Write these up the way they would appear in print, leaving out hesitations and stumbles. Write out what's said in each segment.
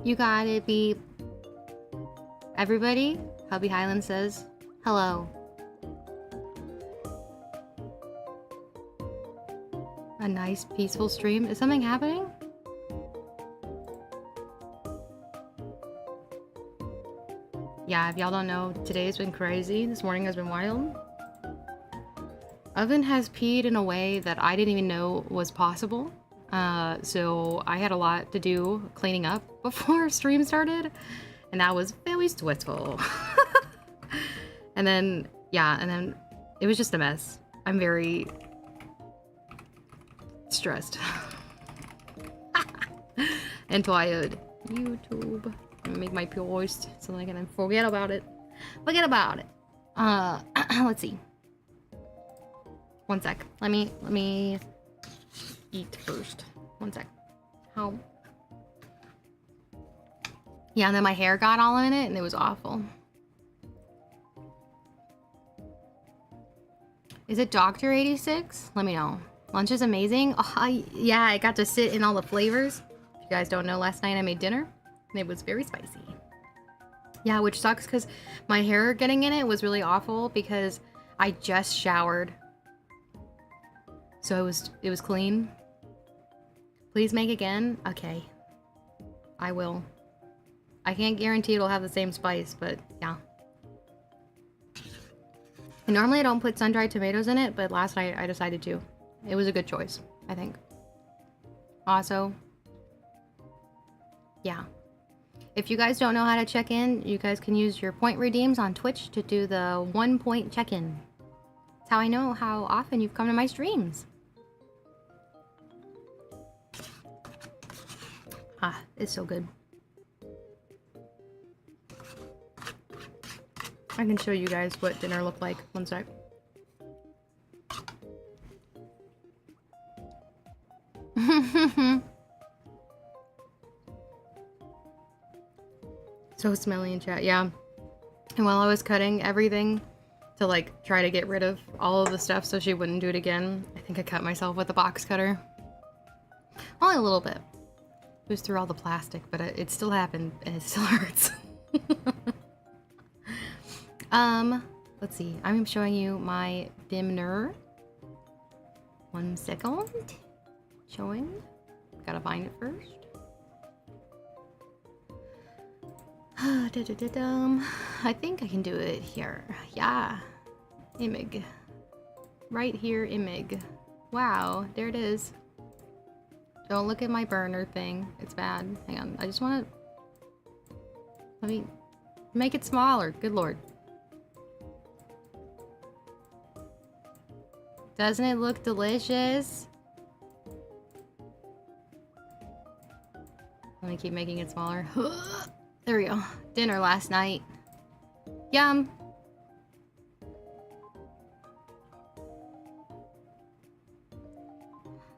You got it, beep. Everybody, Hubby Highland says hello. A nice peaceful stream. Is something happening? Yeah, if y'all don't know, today's been crazy. This morning has been wild. Oven has peed in a way that I didn't even know was possible. So I had a lot to do cleaning up before stream started, and that was very stressful. And then, yeah, and then it was just a mess. I'm very stressed. And tired. YouTube. I'm gonna make my post so I can forget about it. Forget about it. Let's see. One sec. Let me eat first. One sec. How? Yeah, and then my hair got all in it and it was awful. Is it Dr. 86? Let me know. Lunch is amazing. Oh, yeah, I got to sit in all the flavors. If you guys don't know, last night I made dinner and it was very spicy. Yeah, which sucks because my hair getting in it was really awful because I just showered. So it was clean. Please make again. Okay. I will. I can't guarantee it'll have the same spice, but yeah. And normally I don't put sun-dried tomatoes in it, but last night I decided to. It was a good choice, I think. Also, yeah. If you guys don't know how to check in, you guys can use your point redeems on Twitch to do the 1 point check-in. That's how I know how often you've come to my streams. Ah, it's so good. I can show you guys what dinner looked like. One sec. So smelly in chat, yeah. And while I was cutting everything to like try to get rid of all of the stuff so she wouldn't do it again, I think I cut myself with a box cutter. Only a little bit. It was through all the plastic, but it still happened and it still hurts. Let's see. I'm showing you my dimmer. 1 second. Showing. Gotta find it first. I think I can do it here. Yeah. Imig. Right here, imig. Wow, there it is. Don't look at my burner thing. It's bad. Hang on. I just want to... Let me make it smaller. Good lord. Doesn't it look delicious? Let me keep making it smaller. There we go. Dinner last night. Yum.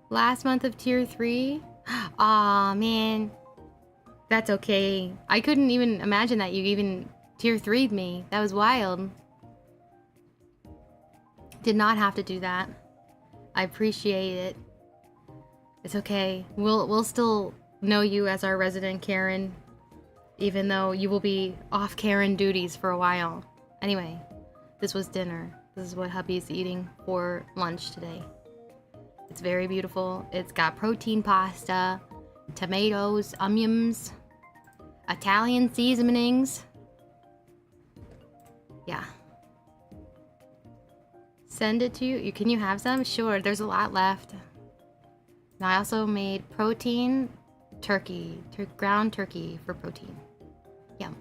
Last month of tier 3? Aw, man. That's okay. I couldn't even imagine that you even tier 3'd me. That was wild. Did not have to do that. I appreciate it. It's okay. We'll still know you as our resident Karen, even though you will be off Karen duties for a while. Anyway, this was dinner. This is what hubby's eating for lunch today. It's very beautiful. It's got protein pasta, tomatoes, onions, Italian seasonings. Yeah. Send it to you. Can you have some? Sure, there's a lot left. And I also made protein turkey, ground turkey for protein. Yum.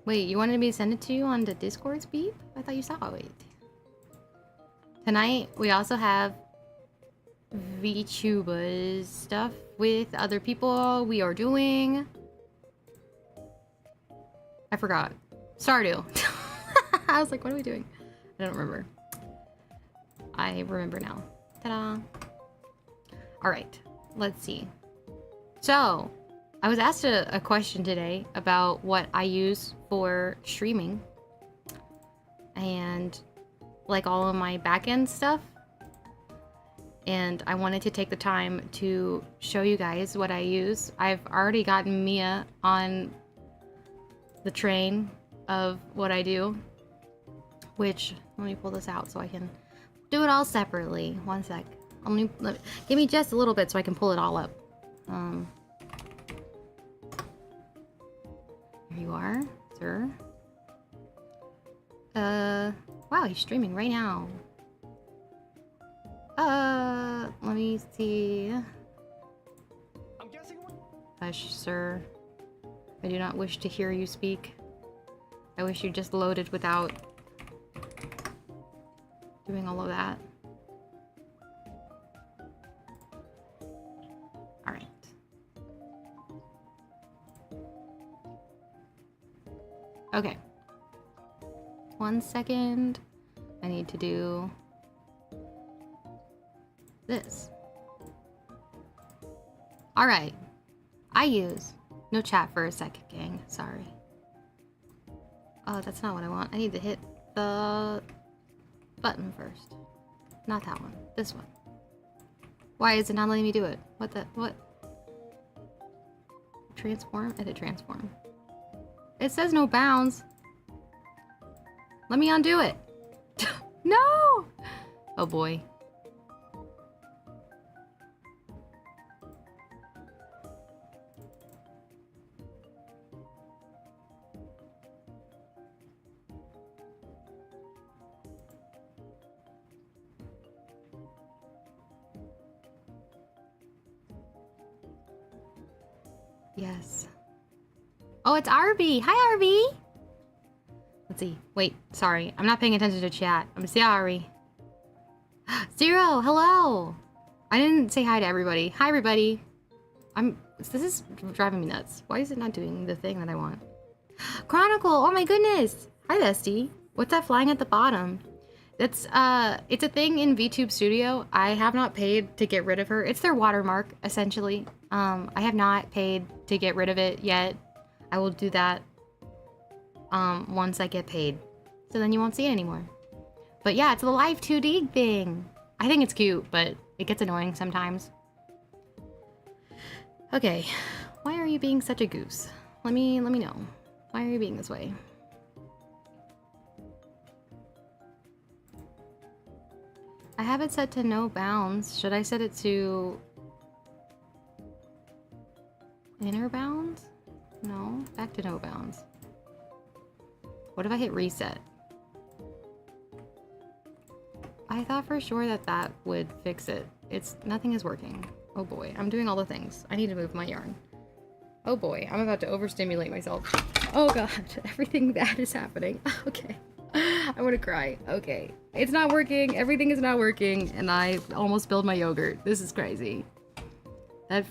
Wait, you wanted me to send it to you on the Discord, Beep? I thought you saw it. Tonight, we also have VTubers stuff with other people we are doing. I forgot. Stardew. I was like, what are we doing? I don't remember. I remember now. Ta-da. Alright, let's see. So, I was asked a question today about what I use for streaming. and like all of my back-end stuff. And I wanted to take the time to show you guys what I use. I've already gotten Mia on the train of what I do, which, let me pull this out so I can do it all separately. One sec. Give me just a little bit so I can pull it all up. Here you are, sir. Wow, he's streaming right now. Let me see. I'm guessing what? Hush, sir. I do not wish to hear you speak. I wish you just loaded without doing all of that. Alright. Okay. 1 second. I need to do this. Alright. I use no chat for a second, gang. Sorry. Oh, that's not what I want. I need to hit the button first. Not that one. This one. Why is it not letting me do it? What? Transform? Edit transform. It says no bounds. Let me undo it. No! Oh boy. Yes. Oh, it's Arby. Hi, Arby. Let's see. Wait, sorry. I'm not paying attention to chat. I'm sorry. Zero, hello. I didn't say hi to everybody. Hi, everybody. This is driving me nuts. Why is it not doing the thing that I want? Chronicle. Oh my goodness. Hi, bestie. What's that flying at the bottom? It's a thing in VTube Studio. I have not paid to get rid of her. It's their watermark, essentially. I have not paid to get rid of it yet. I will do that once I get paid. So then you won't see it anymore. But yeah, it's the live 2D thing. I think it's cute, but it gets annoying sometimes. Okay, why are you being such a goose? Let me know. Why are you being this way? I have it set to no bounds. Should I set it to inner bounds? No, back to no bounds. What if I hit reset? I thought for sure that would fix it. Nothing is working. Oh boy, I'm doing all the things. I need to move my yarn. Oh boy, I'm about to overstimulate myself. Oh god, everything bad is happening. Okay. I want to cry. Okay. It's not working. Everything is not working. And I almost spilled my yogurt. This is crazy. That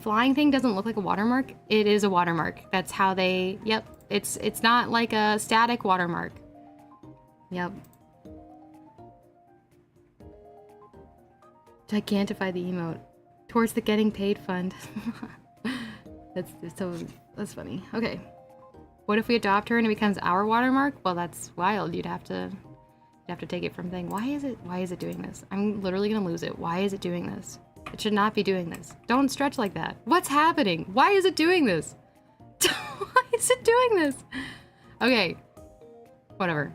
flying thing doesn't look like a watermark. It is a watermark. That's how they... Yep. It's not like a static watermark. Yep. Gigantify the emote. Towards the getting paid fund. That's funny. Okay. What if we adopt her and it becomes our watermark? Well, that's wild. You'd have to take it from thing. Why is it doing this? I'm literally gonna lose it. Why is it doing this? It should not be doing this. Don't stretch like that. What's happening? Why is it doing this? Why is it doing this? Okay. Whatever.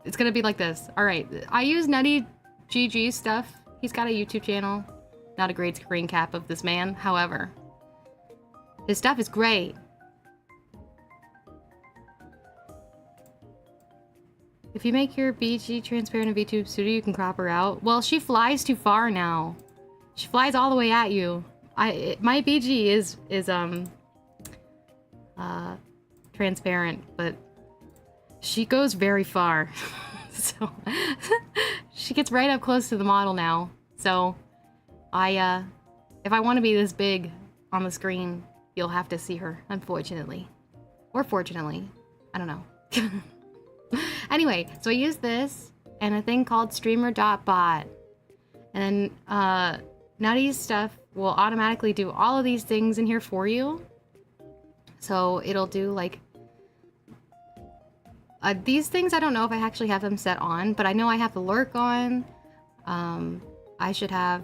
It's gonna be like this. Alright. I use Nutty GG stuff. He's got a YouTube channel. Not a great screen cap of this man. However, his stuff is great. If you make your BG transparent in VTube Studio, you can crop her out. Well, she flies too far now. She flies all the way at you. My BG is transparent, but she goes very far. So she gets right up close to the model now. So if I want to be this big on the screen, you'll have to see her, unfortunately. Or fortunately. I don't know. Anyway, so I use this and a thing called streamer.bot. And Nutty's stuff will automatically do all of these things in here for you. So it'll do like These things, I don't know if I actually have them set on, but I know I have the lurk on. I should have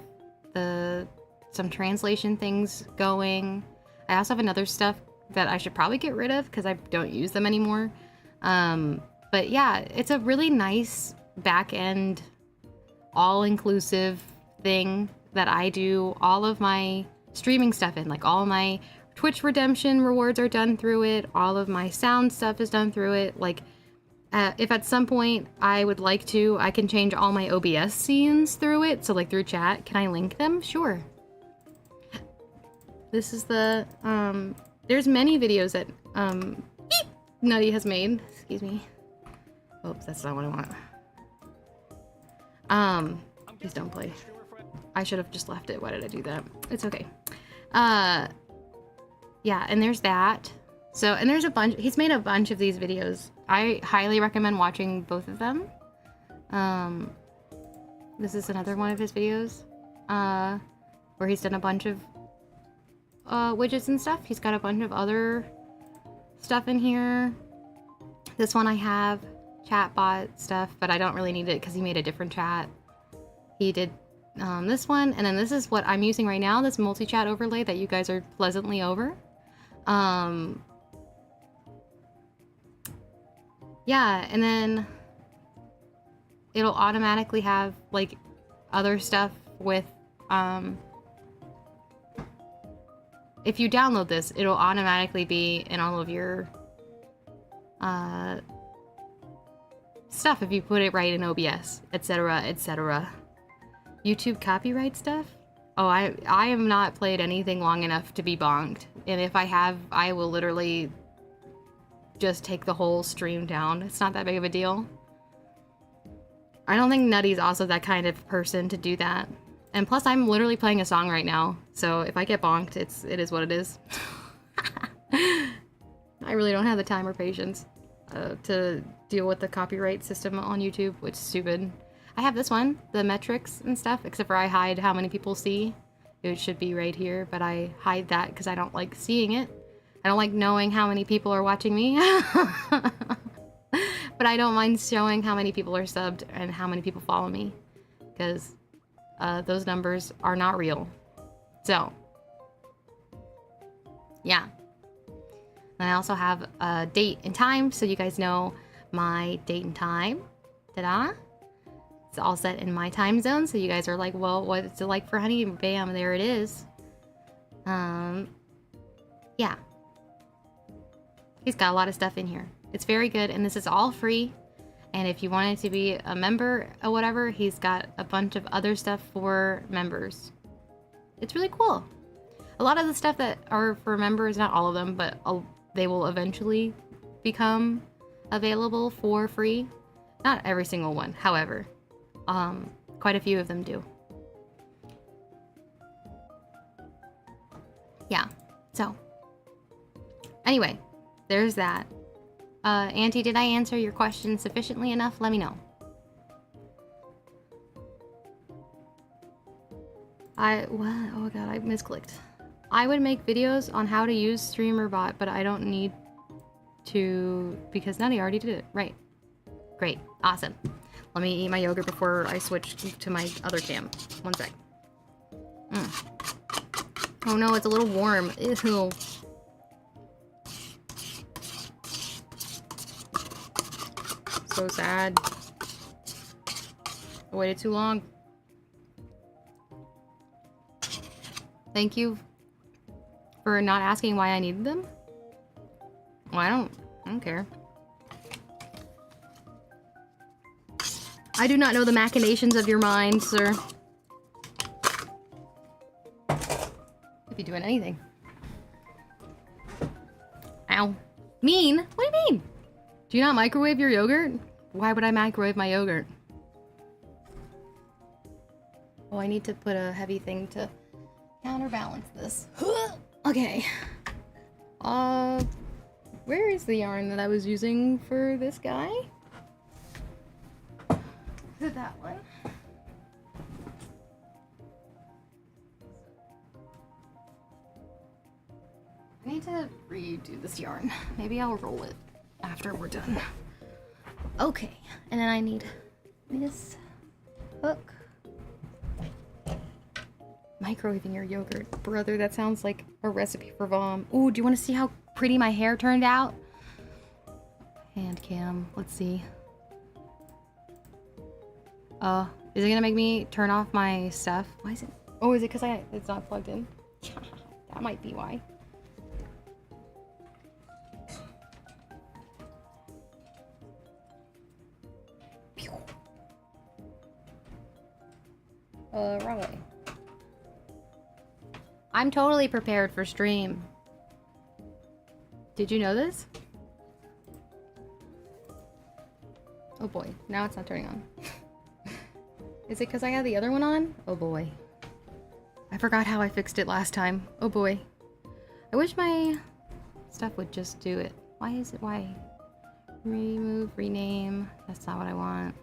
some translation things going. I also have another stuff that I should probably get rid of because I don't use them anymore. But yeah, it's a really nice back-end, all-inclusive thing that I do all of my streaming stuff in. Like all my Twitch redemption rewards are done through it. All of my sound stuff is done through it. Like if at some point I would like to, I can change all my OBS scenes through it. So like through chat, can I link them? Sure. This is the, there's many videos that Nutty has made. Excuse me. Oops, that's not what I want. Please don't play. I should have just left it. Why did I do that? It's okay. Yeah, and there's that. So, and there's a bunch, he's made a bunch of these videos. I highly recommend watching both of them. This is another one of his videos, where he's done a bunch of widgets and stuff. He's got a bunch of other stuff in here. This one I have chatbot stuff, but I don't really need it because he made a different chat. He did this one, and then this is what I'm using right now, this multi-chat overlay that you guys are pleasantly over. Yeah, and then it'll automatically have like other stuff with if you download this, it'll automatically be in all of your stuff if you put it right in OBS, etc., etc. YouTube copyright stuff? Oh, I have not played anything long enough to be bonked. And if I have, I will literally just take the whole stream down. It's not that big of a deal. I don't think Nutty's also that kind of person to do that. And plus, I'm literally playing a song right now. So if I get bonked, it is what it is. I really don't have the time or patience to deal with the copyright system on YouTube, which is stupid. I have this one, the metrics and stuff, except for I hide how many people see. It should be right here, but I hide that because I don't like seeing it. I don't like knowing how many people are watching me. But I don't mind showing how many people are subbed and how many people follow me, because those numbers are not real. So, yeah. And I also have a date and time, so you guys know my date and time. Ta-da! It's all set in my time zone, so you guys are like, well, what's it like for Honey? Bam, there it is. Yeah. He's got a lot of stuff in here. It's very good, and this is all free. And if you wanted to be a member or whatever, he's got a bunch of other stuff for members. It's really cool. A lot of the stuff that are for members, not all of them, but they will eventually become available for free. Not every single one, however. Quite a few of them do. Yeah, so. Anyway, there's that. Auntie, did I answer your question sufficiently enough? Let me know. What? Oh god, I misclicked. I would make videos on how to use StreamerBot, but I don't need to because Nutty already did it. Right. Great. Awesome. Let me eat my yogurt before I switch to my other cam. One sec. Oh no, it's a little warm. Ew. So sad. I waited too long. Thank you for not asking why I needed them. Well, I don't care. I do not know the machinations of your mind, sir. Could be doing anything. Ow. Mean? What do you mean? Do you not microwave your yogurt? Why would I microwave my yogurt? Oh, I need to put a heavy thing to counterbalance this. Okay. Where is the yarn that I was using for this guy? Is it that one? I need to redo this yarn. Maybe I'll roll it after we're done. Okay, and then I need this hook. Microwaving your yogurt. Brother, that sounds like a recipe for vom. Ooh, do you want to see how pretty my hair turned out? Hand cam. Let's see. Is it gonna make me turn off my stuff? Why is it? Oh, is it because it's not plugged in? That might be why. Wrong way. I'm totally prepared for stream. Did you know this? Oh boy, now it's not turning on. Is it because I had the other one on? Oh boy. I forgot how I fixed it last time. Oh boy. I wish my stuff would just do it. Why is it? Why? Remove, rename. That's not what I want.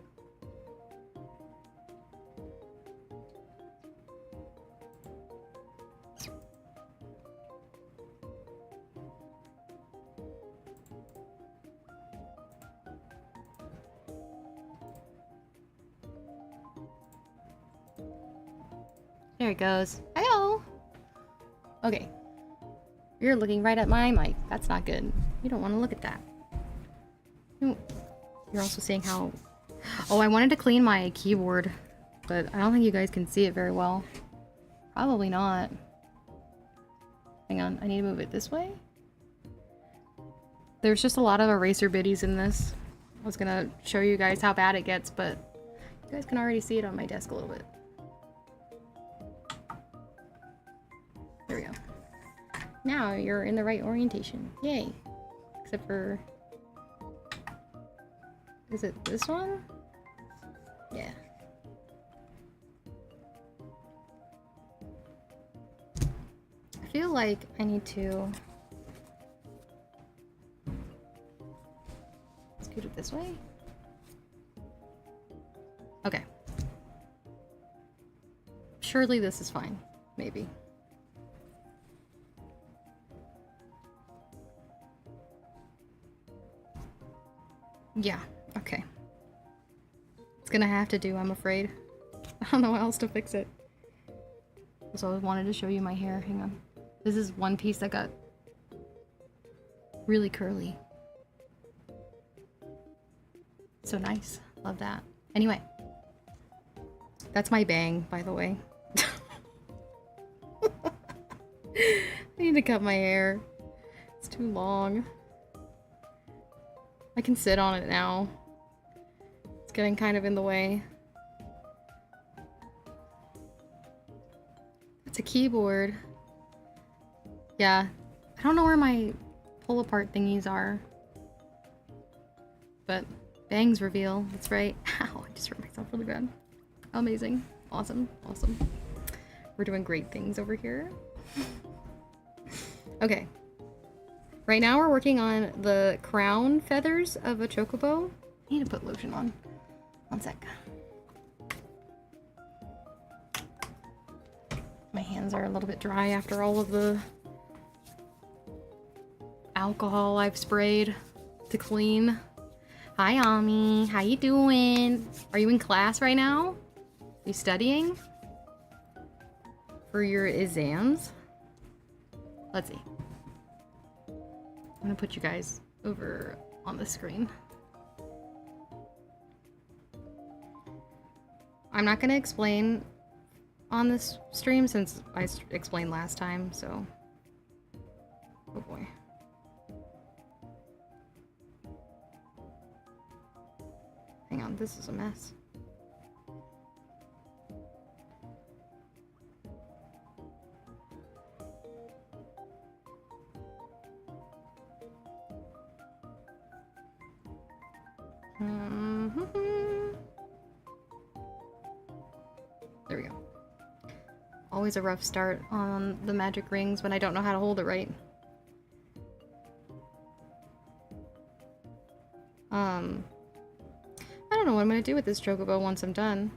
There it goes. Hello. Okay. You're looking right at my mic. That's not good. You don't want to look at that. You're also seeing how... Oh, I wanted to clean my keyboard, but I don't think you guys can see it very well. Probably not. Hang on, I need to move it this way. There's just a lot of eraser biddies in this. I was gonna show you guys how bad it gets, but you guys can already see it on my desk a little bit. There we go. Now you're in the right orientation. Yay. Except for... Is it this one? Yeah. I feel like I need to... scoot it this way? Okay. Surely this is fine. Maybe. Yeah, okay. It's gonna have to do, I'm afraid. I don't know how else to fix it. So I wanted to show you my hair. Hang on. This is one piece that got really curly. So nice. Love that. Anyway. That's my bang, by the way. I need to cut my hair. It's too long. I can sit on it now. It's getting kind of in the way. It's a keyboard. Yeah. I don't know where my pull apart thingies are. But bangs reveal. That's right. Ow, I just hurt myself really bad. Amazing. Awesome. Awesome. We're doing great things over here. Okay. Right now we're working on the crown feathers of a chocobo. I need to put lotion on. One sec. My hands are a little bit dry after all of the alcohol I've sprayed to clean. Hi, Ami. How you doing? Are you in class right now? Are you studying? For your exams? Let's see. I'm gonna put you guys over on the screen. I'm not gonna explain on this stream since I explained last time, so... Oh boy. Hang on, this is a mess. There we go. Always a rough start on the magic rings when I don't know how to hold it right. I don't know what I'm gonna do with this chocobo once I'm done.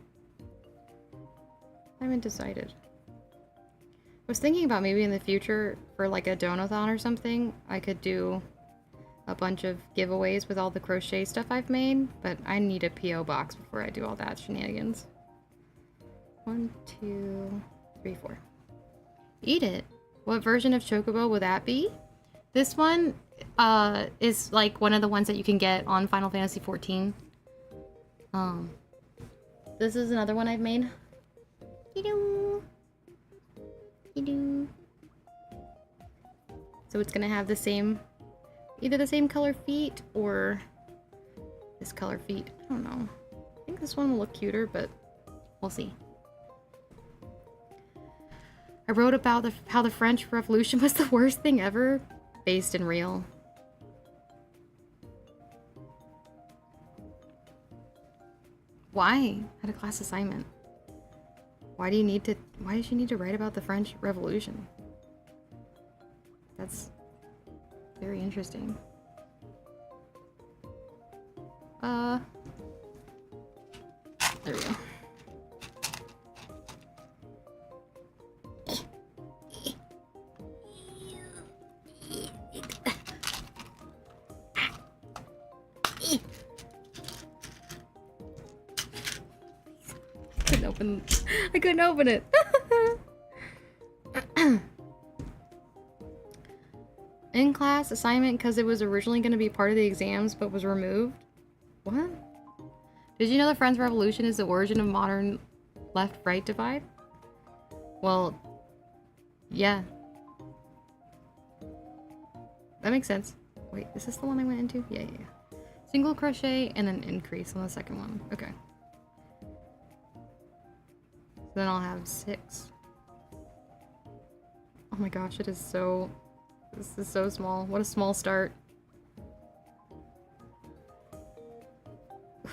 I haven't decided. I was thinking about maybe in the future for like a donathon or something, I could do a bunch of giveaways with all the crochet stuff I've made, but I need a PO box before I do all that shenanigans. 1, 2, 3, 4. Eat it. What version of Chocobo would that be? This one is like one of the ones that you can get on Final Fantasy XIV. This is another one I've made. So it's gonna have the same, either the same color feet or this color feet. I don't know. I think this one will look cuter, but we'll see. I wrote about how the French Revolution was the worst thing ever, based in real. Why? I had a class assignment. Why did you need to write about the French Revolution? That's very interesting. There we go. I couldn't open it. In-class assignment because it was originally going to be part of the exams but was removed. What? Did you know the French Revolution is the origin of modern left-right divide? Well, yeah. That makes sense. Wait, is this the one I went into? Yeah. Single crochet and then increase on the second one. Okay. Then I'll have 6. Oh my gosh, it is so... This is so small. What a small start.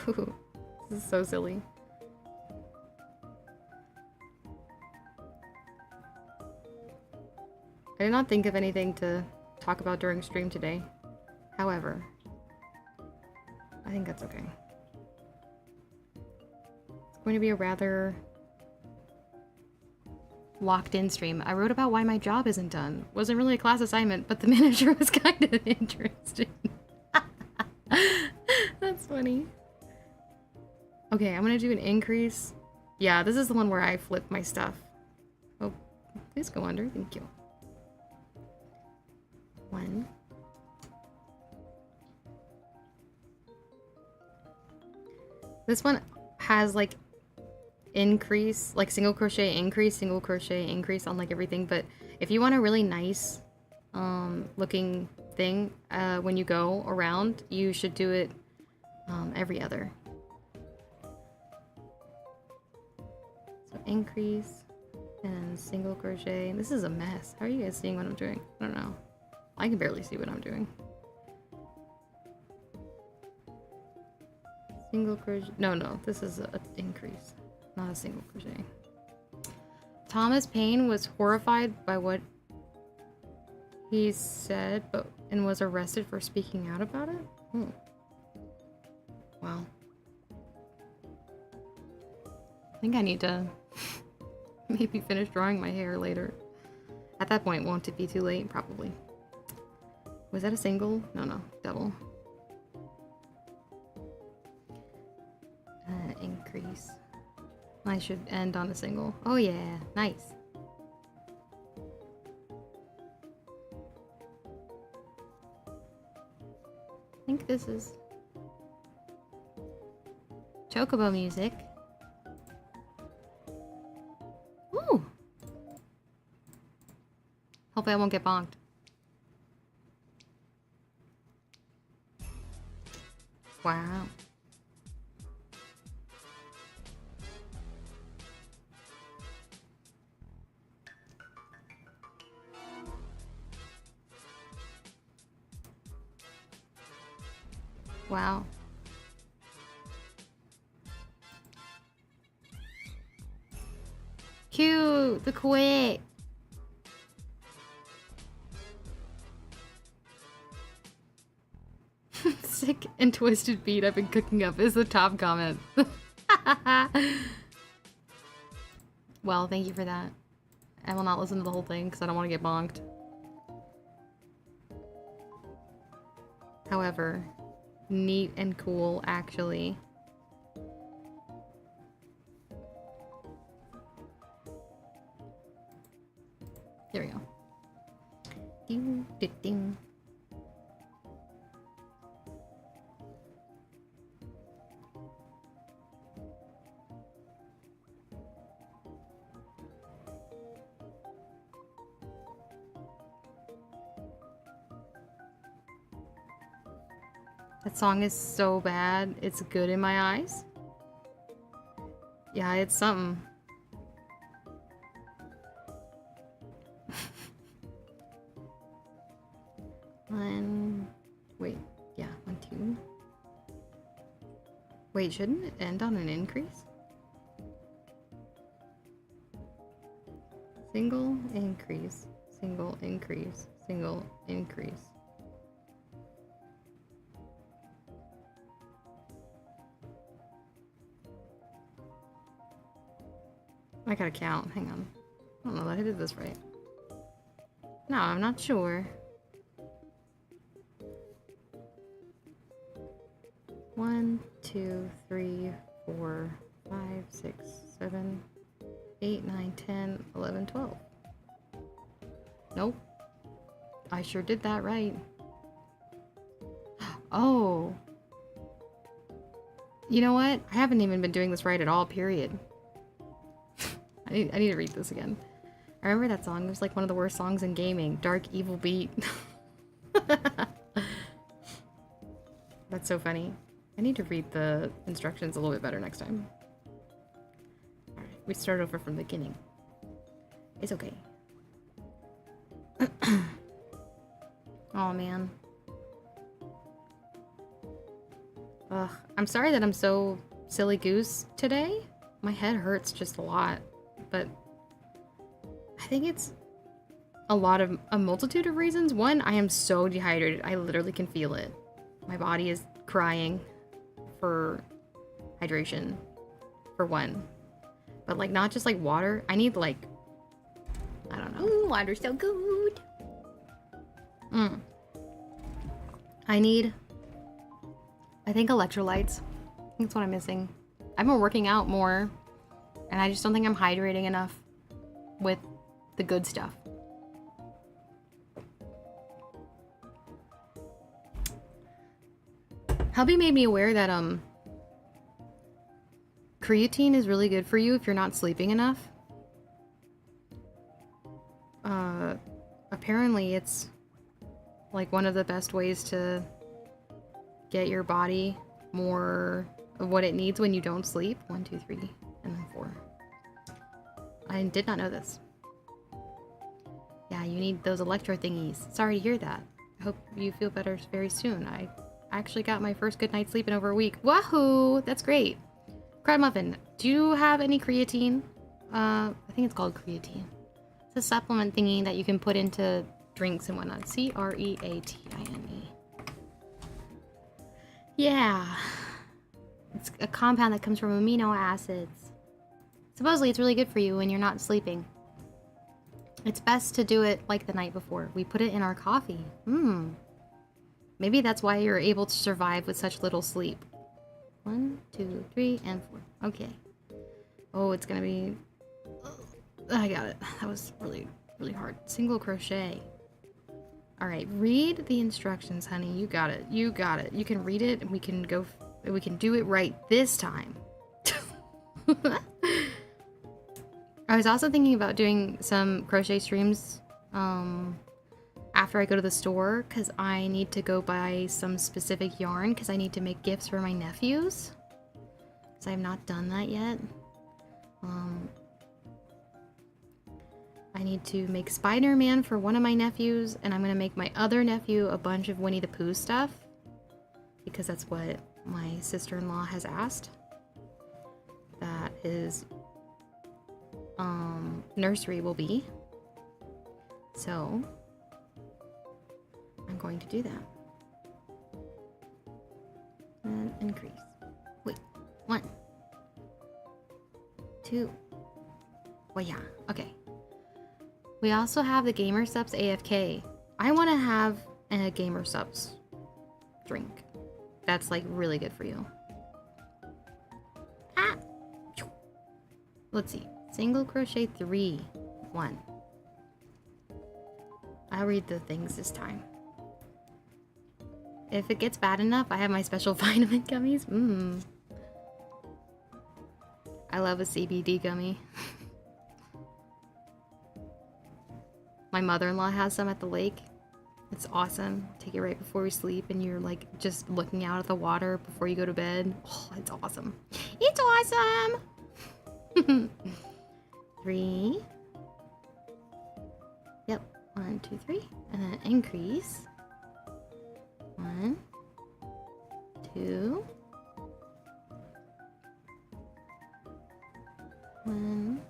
Ooh, this is so silly. I did not think of anything to talk about during stream today. However, I think that's okay. It's going to be a rather locked-in stream. I wrote about why my job isn't done. Wasn't really a class assignment, but the manager was kind of interested. That's funny. Okay, I'm gonna do an increase. Yeah, this is the one where I flip my stuff. Oh, please go under. Thank you. 1. This one has like increase, like single crochet increase on like everything, but if you want a really nice looking thing when you go around, you should do it every other. So increase and single crochet. This is a mess. How are you guys seeing what I'm doing? I don't know. I can barely see what I'm doing. Single crochet. No, this is an increase. Not a single crochet. Thomas Paine was horrified by what he said, and was arrested for speaking out about it? Oh. Wow. I think I need to maybe finish drawing my hair later. At that point, won't it be too late? Probably. Was that a single? No, double. Increase. I should end on a single. Oh yeah, nice. I think this is Chocobo music. Ooh! Hopefully I won't get bonked. Wow. Wow. Cute! The quick! Sick and twisted beat I've been cooking up is the top comment. Well, thank you for that. I will not listen to the whole thing because I don't want to get bonked. However, neat and cool, actually. There we go. Ding, ding, ding. That song is so bad, it's good in my eyes. Yeah, it's something. Wait, yeah, 1, 2. Wait, shouldn't it end on an increase? Single increase, single increase, single increase. I gotta count, hang on. I don't know that I did this right. No, I'm not sure. 1, 2, 3, 4, 5, 6, 7, 8, 9, 10, 11, 12. Nope. I sure did that right. Oh. You know what? I haven't even been doing this right at all, period. I need to read this again. I remember that song. It was like one of the worst songs in gaming. Dark Evil Beat. That's so funny. I need to read the instructions a little bit better next time. Alright, we start over from the beginning. It's okay. Oh man. Ugh, I'm sorry that I'm so silly goose today. My head hurts just a lot, but I think it's a multitude of reasons. One, I am so dehydrated. I literally can feel it. My body is crying for hydration, for one. But like, not just like water. I need like, I don't know. Ooh, water's so good. I think electrolytes. That's what I'm missing. I've been working out more, and I just don't think I'm hydrating enough with the good stuff. Hubby made me aware that creatine is really good for you if you're not sleeping enough. Apparently it's like one of the best ways to get your body more of what it needs when you don't sleep. 1, 2, 3, and then 4. I did not know this. Yeah, you need those electro thingies. Sorry to hear that. I hope you feel better very soon. I actually got my first good night's sleep in over a week. Wahoo! That's great. Crab Muffin, do you have any creatine? I think it's called creatine. It's a supplement thingy that you can put into drinks and whatnot. C-R-E-A-T-I-N-E. Yeah. It's a compound that comes from amino acids. Supposedly it's really good for you when you're not sleeping. It's best to do it like the night before. We put it in our coffee. Maybe that's why you're able to survive with such little sleep. 1, 2, 3, and 4. Okay. Oh, it's gonna be... I got it. That was really, really hard. Single crochet. Alright, read the instructions, honey. You got it. You got it. You can read it, and we can go... We can do it right this time. I was also thinking about doing some crochet streams after I go to the store, because I need to go buy some specific yarn, because I need to make gifts for my nephews. Because I have not done that yet. I need to make Spider-Man for one of my nephews, and I'm going to make my other nephew a bunch of Winnie the Pooh stuff, because that's what my sister-in-law has asked. That his nursery will be. So I'm going to do that. And increase. Wait, 1, 2. Well, yeah, okay. We also have the Gamer Subs AFK. I want to have a Gamer Subs drink. That's like really good for you. Ah! Let's see. Single crochet 3, 1. I'll read the things this time. If it gets bad enough, I have my special vitamin gummies. I love a CBD gummy. My mother-in-law has some at the lake. It's awesome. Take it right before we sleep and you're like just looking out at the water before you go to bed. Oh, it's awesome. It's awesome! 3. Yep. 1, 2, 3. And then increase. 1, 2. 1,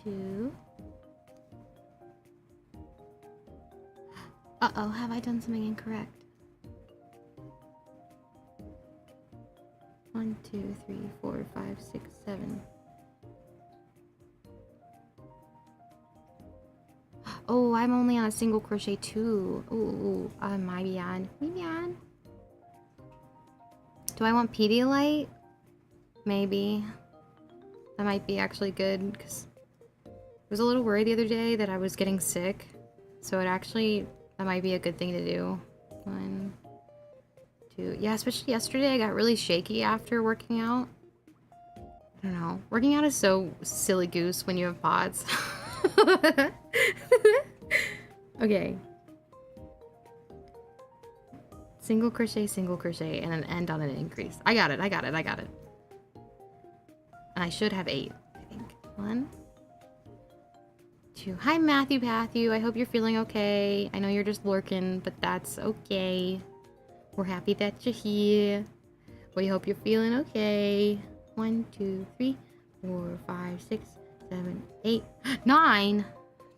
2. Uh-oh, have I done something incorrect? 1, 2, 3, 4, 5, 6, 7. Oh, I'm only on a single crochet 2. Ooh, I might be on. Maybe on. Do I want Pedialyte? Maybe. That might be actually good, because I was a little worried the other day that I was getting sick. So it actually, that might be a good thing to do. 1, 2. Yeah, especially yesterday, I got really shaky after working out. I don't know. Working out is so silly goose when you have pods. Okay. Single crochet, and then end on an increase. I got it. And I should have 8, I think. 1, 2. Hi, Matthew. I hope you're feeling okay. I know you're just lurking, but that's okay. We're happy that you're here. We hope you're feeling okay. 1, 2, 3, 4, 5, 6, 7, 8, 9.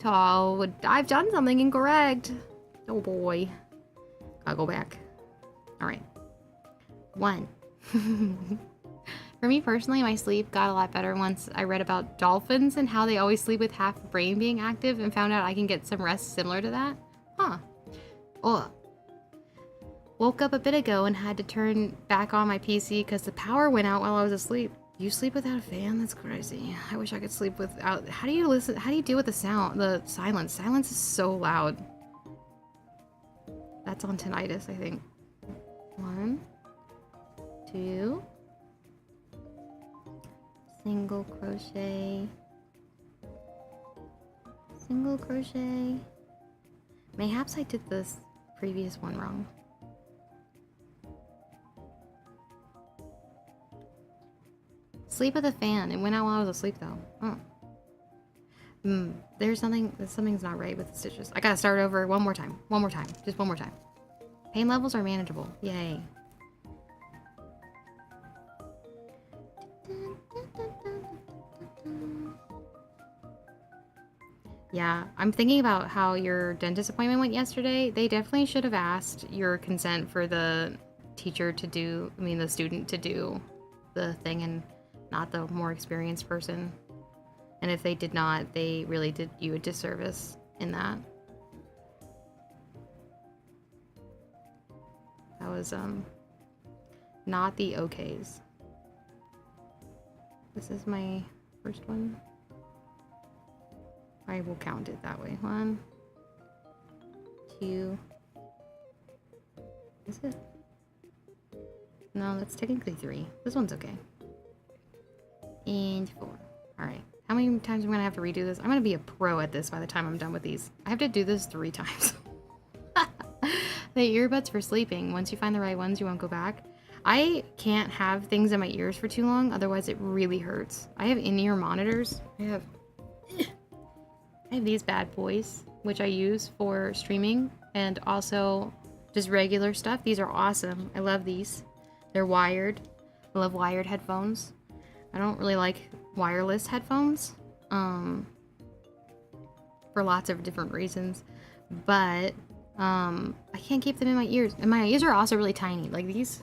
Oh, I've done something incorrect. Oh boy. I'll go back. All right. 1. For me personally, my sleep got a lot better once I read about dolphins and how they always sleep with half the brain being active and found out I can get some rest similar to that. Huh. Oh. Woke up a bit ago and had to turn back on my PC because the power went out while I was asleep. You sleep without a fan? That's crazy. I wish I could sleep without... How do you listen? How do you deal with the sound? The silence. Silence is so loud. That's on tinnitus, I think. 1, 2. Single crochet. Single crochet. Mayhaps I did this previous one wrong. Sleep with a fan. It went out while I was asleep, though. Oh. Something's not right with the stitches. I gotta start over one more time. Just one more time. Pain levels are manageable. Yay. Yeah, I'm thinking about how your dentist appointment went yesterday. They definitely should have asked your consent for the teacher to do, the student to do the thing and not the more experienced person. And if they did not, they really did you a disservice in that. That was, not the okays. This is my first one. I will count it that way. 1, 2. Is it? No, that's technically 3. This one's okay. And 4. Alright. How many times am I gonna have to redo this? I'm gonna be a pro at this by the time I'm done with these. I have to do this 3 times. The earbuds for sleeping. Once you find the right ones, you won't go back. I can't have things in my ears for too long, otherwise it really hurts. I have in-ear monitors. I have these bad boys, which I use for streaming and also just regular stuff. These are awesome. I love these. They're wired. I love wired headphones. I don't really like wireless headphones for lots of different reasons, but I can't keep them in my ears. And my ears are also really tiny. Like these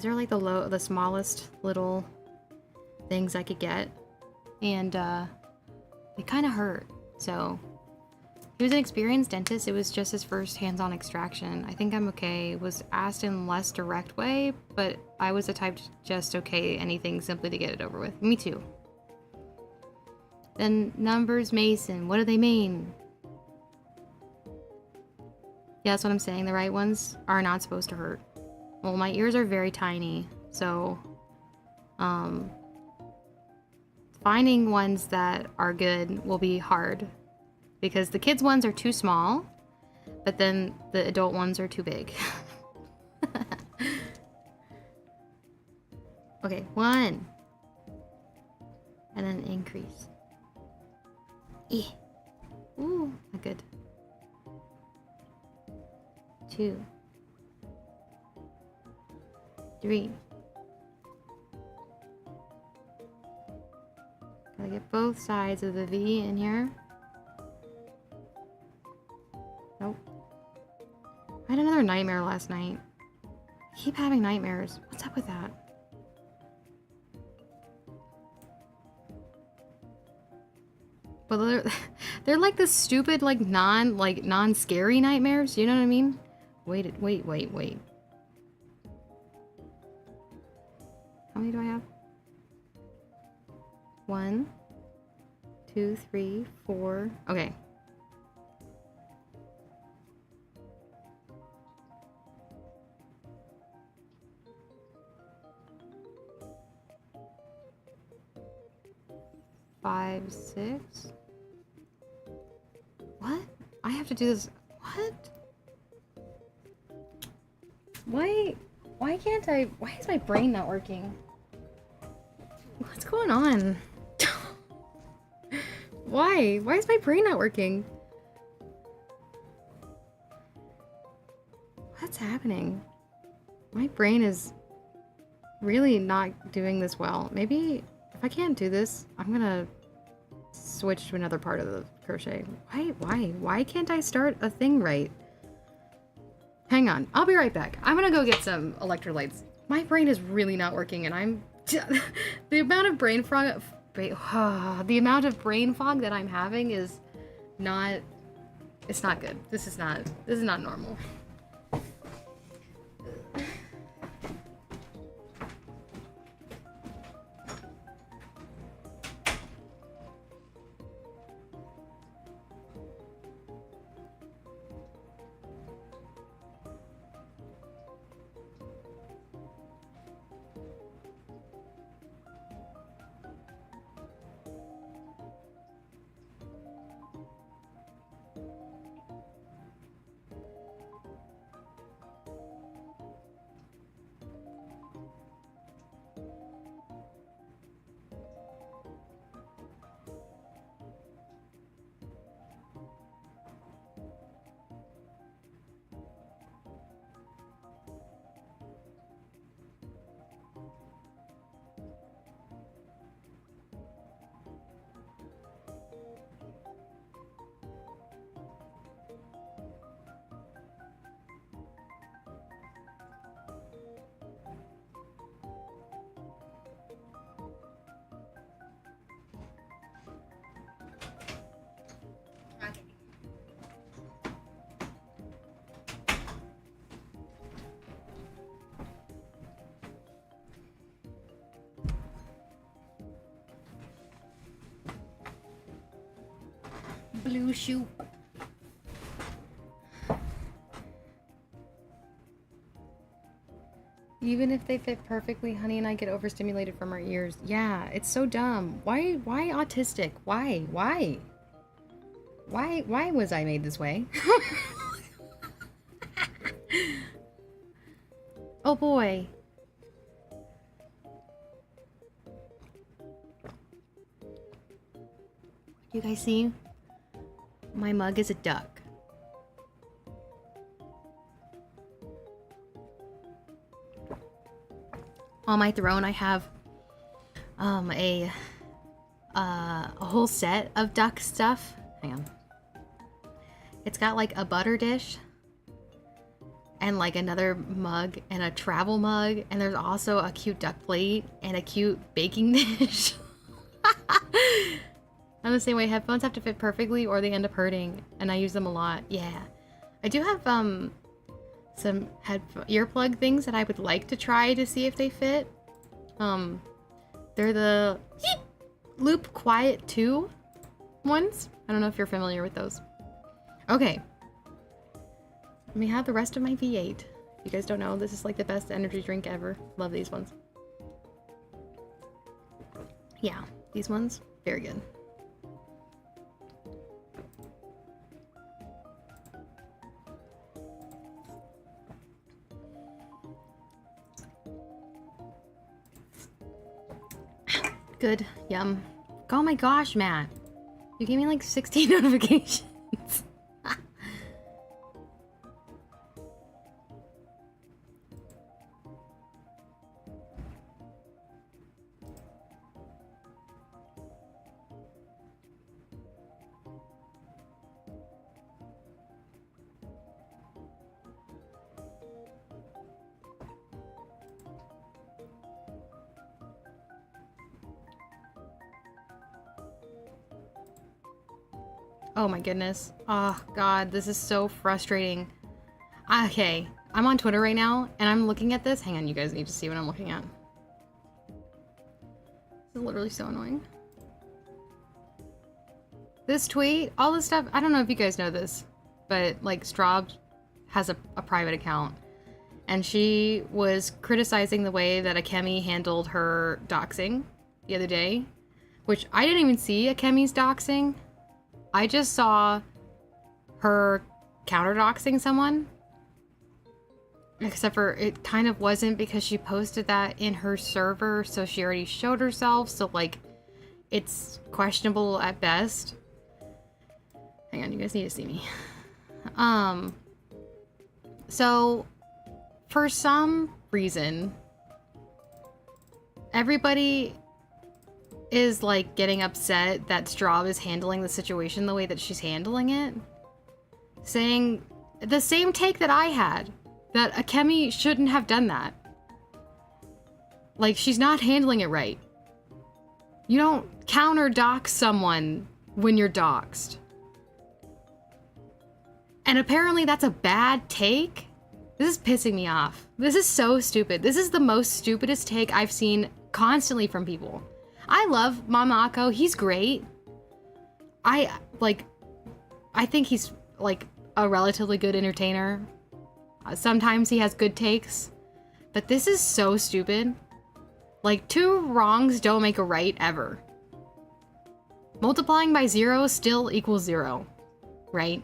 are like the smallest little things I could get, and they kind of hurt. So He was an experienced dentist. It was just his first hands-on extraction. I think I'm okay. Was asked in less direct way, but I was the type to just okay anything simply to get it over with. Me too. Then numbers Mason. What do they mean? Yeah, that's what I'm saying. The right ones are not supposed to hurt. Well, my ears are very tiny, so finding ones that are good will be hard because the kids ones are too small, but then the adult ones are too big. Okay, 1. And then increase. Ooh, not good. 2. 3. Gotta get both sides of the V in here. Nope. I had another nightmare last night. I keep having nightmares. What's up with that? But they're like the stupid, like non-scary nightmares. You know what I mean? Wait. How many do I have? 1, 2, 3, 4. Okay. Five, 6. What? I have to do this. What? Why can't I? Why is my brain not working? What's going on? Why? Why is my brain not working? What's happening? My brain is really not doing this well. Maybe if I can't do this, I'm gonna switch to another part of the crochet. Why can't I start a thing right? Hang on, I'll be right back. I'm gonna go get some electrolytes. My brain is really not working, and I'm the amount of brain fog. The amount of brain fog that I'm having is not. It's not good. This is not normal. Blue shoe. Even if they fit perfectly, Honey and I get overstimulated from our ears. Yeah, it's so dumb. Why autistic? Why was I made this way? Oh boy. You guys see? My mug is a duck. On my throne, I have a whole set of duck stuff. Hang on. It's got like a butter dish and like another mug and a travel mug, and there's also a cute duck plate and a cute baking dish. I'm the same way. Headphones have to fit perfectly or they end up hurting, and I use them a lot. Yeah. I do have some earplug things that I would like to try to see if they fit. They're the Loop Quiet 2 ones. I don't know if you're familiar with those. Okay. Let me have the rest of my V8. If you guys don't know, this is like the best energy drink ever. Love these ones. Yeah, these ones, very good. Good, yum. Oh my gosh, Matt. You gave me like 16 notifications. Oh my goodness. Oh god, this is so frustrating. Okay, I'm on Twitter right now, and I'm looking at this. Hang on, you guys need to see what I'm looking at. This is literally so annoying. This tweet, all this stuff, I don't know if you guys know this, but like Straub has a private account, and she was criticizing the way that Akemi handled her doxing the other day, which I didn't even see Akemi's doxing. I just saw her counter-doxing someone. Except for it kind of wasn't because she posted that in her server, so she already showed herself, so like it's questionable at best. Hang on, you guys need to see me. So for some reason, everybody is like getting upset that Straub is handling the situation the way that she's handling it. Saying the same take that I had, that Akemi shouldn't have done that. Like, she's not handling it right. You don't counter-dox someone when you're doxed. And apparently that's a bad take? This is pissing me off. This is so stupid. This is the most stupidest take I've seen constantly from people. I love Mama Akko. He's great. I think he's like a relatively good entertainer. Sometimes he has good takes, but this is so stupid. Like, 2 wrongs don't make a right ever. Multiplying by 0 still equals 0, right?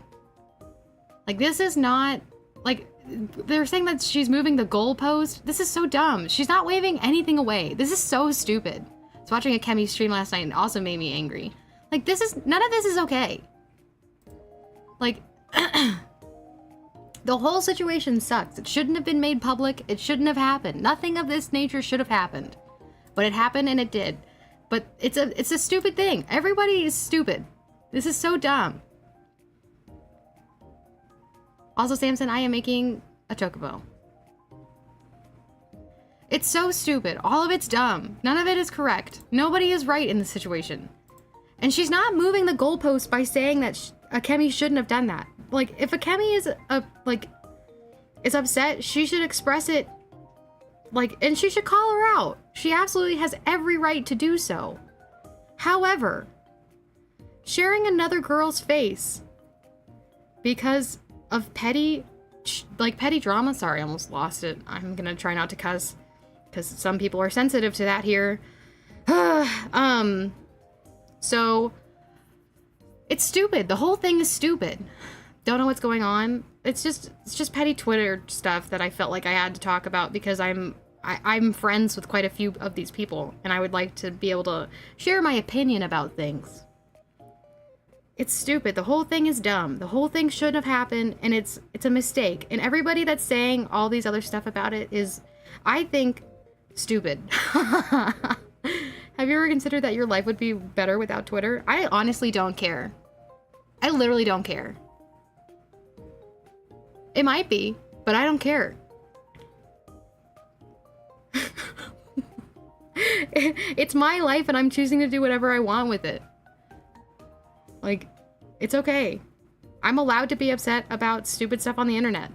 Like, this is not, like, they're saying that she's moving the goalpost. This is so dumb. She's not waving anything away. This is so stupid. I was watching Akemi stream last night and it also made me angry. Like, none of this is okay. Like, the whole situation sucks. It shouldn't have been made public. It shouldn't have happened. Nothing of this nature should have happened. But it happened and it did. But it's a stupid thing. Everybody is stupid. This is so dumb. Also, Samson, I am making a Chocobo. It's so stupid. All of it's dumb. None of it is correct. Nobody is right in this situation. And she's not moving the goalpost by saying that Akemi shouldn't have done that. Like, if Akemi is upset, she should express it, like, and she should call her out. She absolutely has every right to do so. However, sharing another girl's face because of petty drama. Sorry, I almost lost it. I'm gonna try not to cuss, because some people are sensitive to that here. So it's stupid. The whole thing is stupid. Don't know what's going on. It's just petty Twitter stuff that I felt like I had to talk about because I'm friends with quite a few of these people, and I would like to be able to share my opinion about things. It's stupid. The whole thing is dumb. The whole thing shouldn't have happened, and it's a mistake. And everybody that's saying all these other stuff about it is, I think, stupid. Have you ever considered that your life would be better without Twitter? I honestly don't care. I literally don't care. It might be, but I don't care. It's my life and I'm choosing to do whatever I want with it. Like, it's okay. I'm allowed to be upset about stupid stuff on the internet.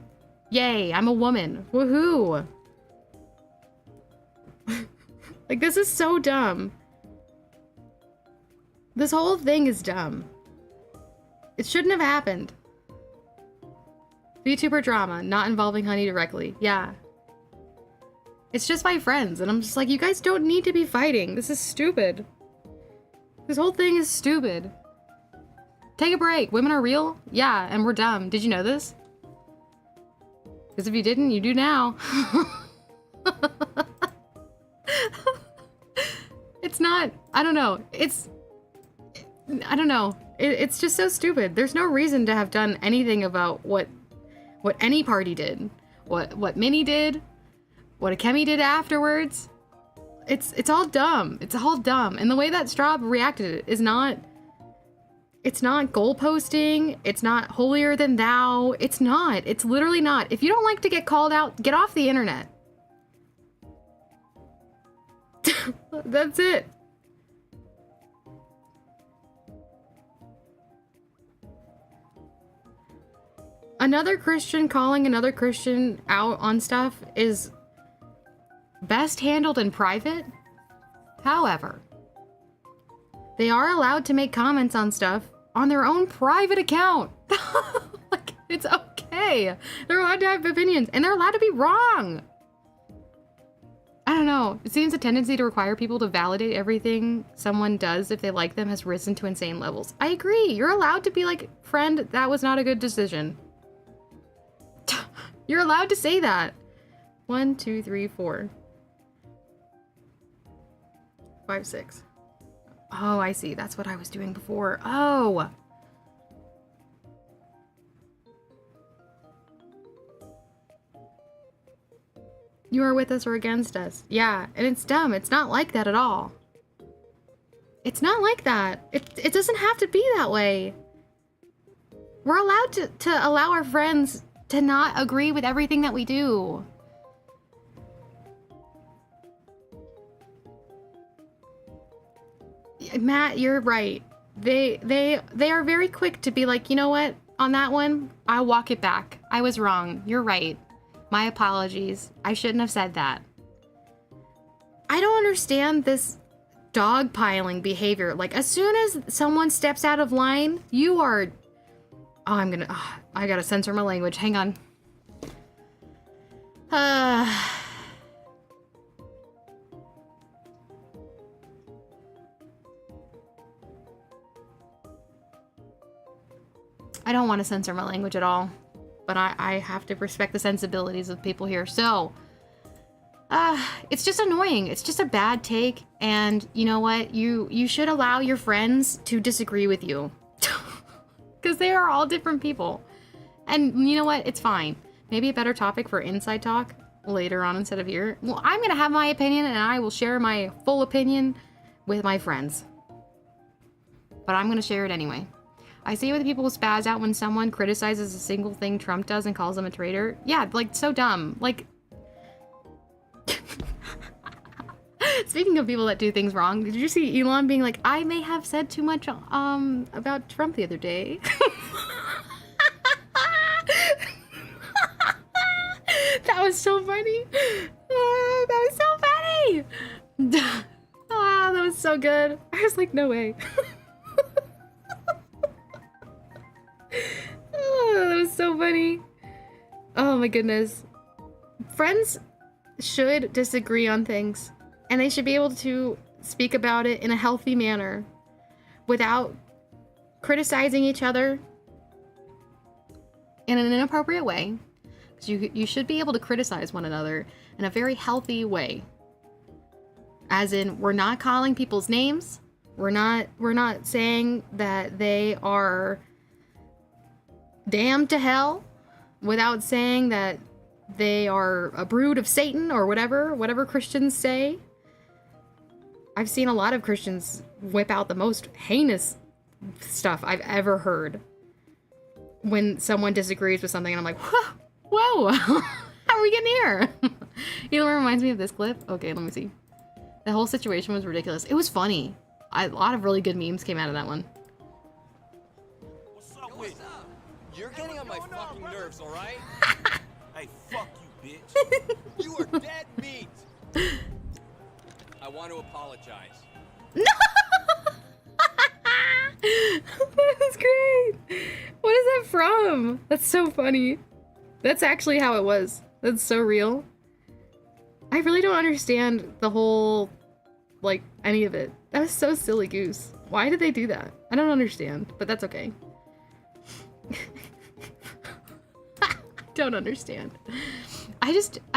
Yay, I'm a woman. Woohoo! Like, this is so dumb. This whole thing is dumb. It shouldn't have happened. VTuber drama, not involving Honey directly. Yeah. It's just my friends, and I'm just like, you guys don't need to be fighting. This is stupid. This whole thing is stupid. Take a break. Women are real? Yeah, and we're dumb. Did you know this? Because if you didn't, you do now. It's not, I don't know. I don't know. It's just so stupid. There's no reason to have done anything about what any party did. What Minnie did. What Akemi did afterwards. It's all dumb. It's all dumb. And the way that Straub reacted is not... It's not goal posting. It's not holier than thou. It's not. It's literally not. If you don't like to get called out, get off the internet. That's it. Another Christian calling another Christian out on stuff is best handled in private. However, they are allowed to make comments on stuff on their own private account. Like, it's okay. They're allowed to have opinions, and they're allowed to be wrong. I don't know. It seems a tendency to require people to validate everything someone does if they like them has risen to insane levels. I agree. You're allowed to be like, friend, that was not a good decision. You're allowed to say that. 1, 2, 3, 4. 5, 6. Oh, I see. That's what I was doing before. Oh. You are with us or against us. Yeah, and it's dumb. It's not like that at all. It's not like that. It doesn't have to be that way. We're allowed to allow our friends to not agree with everything that we do. Matt, you're right. They are very quick to be like, you know what? On that one, I'll walk it back. I was wrong. You're right. My apologies. I shouldn't have said that. I don't understand this dogpiling behavior. Like, as soon as someone steps out of line, you are... Oh, I gotta censor my language. Hang on. I don't want to censor my language at all, but I have to respect the sensibilities of people here. So, it's just annoying. It's just a bad take, and you know what? You should allow your friends to disagree with you, because they are all different people. And you know what? It's fine. Maybe a better topic for inside talk later on instead of here. Well, I'm gonna have my opinion, and I will share my full opinion with my friends. But I'm gonna share it anyway. I see when people spaz out when someone criticizes a single thing Trump does and calls them a traitor. Yeah, like, so dumb. Like, speaking of people that do things wrong, did you see Elon being like, I may have said too much about Trump the other day? That was so funny. That was so funny. Oh, that was so good. I was like, no way. Oh, that was so funny. Oh my goodness. Friends should disagree on things, and they should be able to speak about it in a healthy manner without criticizing each other in an inappropriate way. Because you should be able to criticize one another in a very healthy way. As in, we're not calling people's names. We're not saying that they are damned to hell without saying that they are a brood of Satan or whatever Christians say. I've seen a lot of Christians whip out the most heinous stuff I've ever heard when someone disagrees with something, and I'm like, whoa, how are we getting here? Elon reminds me of this clip. Okay, let me see. The whole situation was ridiculous. It was funny. A lot of really good memes came out of that one. You're getting on my fucking nerves, all right? Hey, fuck you, bitch. You are dead meat. I want to apologize. No! That's great. What is that from? That's so funny. That's actually how it was. That's so real. I really don't understand the whole, like, any of it. That was so silly goose. Why did they do that? I don't understand, but that's okay. I don't understand. I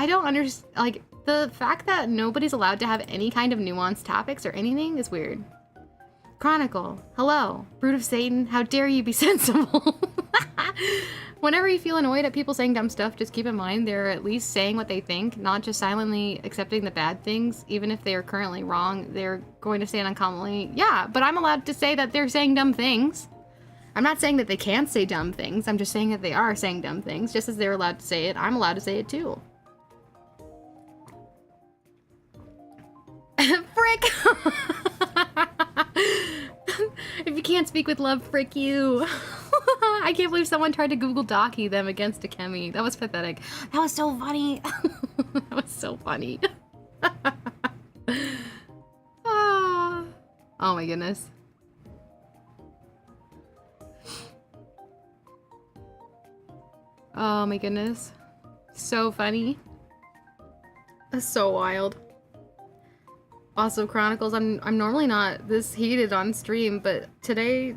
don't understand, like, the fact that nobody's allowed to have any kind of nuanced topics or anything is weird. Chronicle, hello, brood of Satan, how dare you be sensible? Whenever you feel annoyed at people saying dumb stuff, just keep in mind they're at least saying what they think, not just silently accepting the bad things. Even if they are currently wrong, they're going to say it uncommonly. Yeah, but I'm allowed to say that they're saying dumb things. I'm not saying that they can't say dumb things. I'm just saying that they are saying dumb things. Just as they're allowed to say it, I'm allowed to say it too. Frick! If you can't speak with love, frick you. I can't believe someone tried to Google Docky them against Akemi. That was pathetic. That was so funny. That was so funny. Oh my goodness. Oh my goodness. So funny. That's so wild. Also, Chronicles, I'm normally not this heated on stream, but today,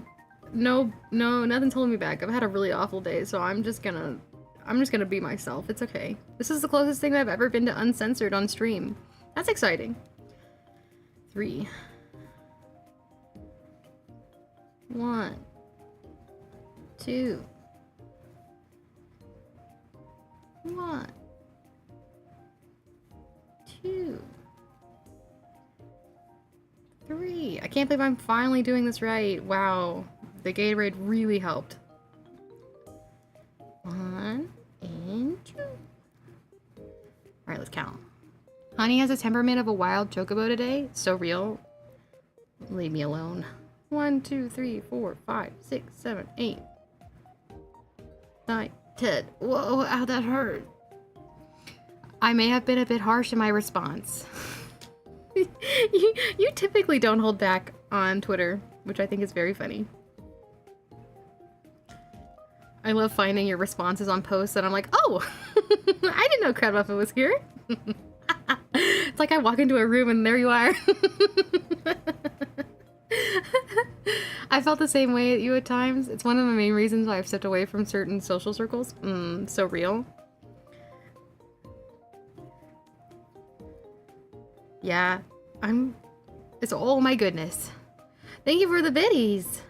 no, nothing's holding me back. I've had a really awful day, so I'm just gonna be myself. It's okay. This is the closest thing I've ever been to uncensored on stream. That's exciting. 3. 1. 2. 1. 2. 3. I can't believe I'm finally doing this right. Wow. The Gatorade really helped. 1 and 2. Alright, let's count. Honey has a temperament of a wild chocobo today. So real. Leave me alone. 1, 2, 3, 4, 5, 6, 7, 8, 9, 10. Whoa, ow, that hurt. I may have been a bit harsh in my response. You typically don't hold back on Twitter, which I think is very funny. I love finding your responses on posts and I'm like, oh, I didn't know Crab Muffin was here. It's like I walk into a room and there you are. I felt the same way at you at times. It's one of the main reasons why I've stepped away from certain social circles. So real. Yeah, it's, oh my goodness. Thank you for the biddies.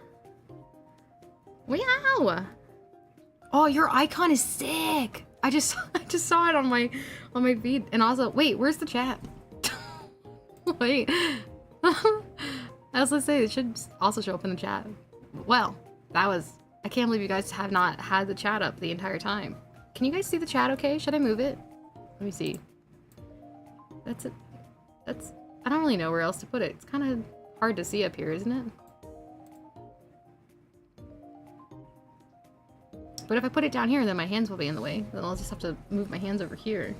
Wow. Oh, your icon is sick. I just saw it on my feed. And also, wait, where's the chat? Wait. I was gonna say, it should also show up in the chat. Well, I can't believe you guys have not had the chat up the entire time. Can you guys see the chat okay? Should I move it? Let me see. That's it. I don't really know where else to put it. It's kind of hard to see up here, isn't it? But if I put it down here, then my hands will be in the way. Then I'll just have to move my hands over here.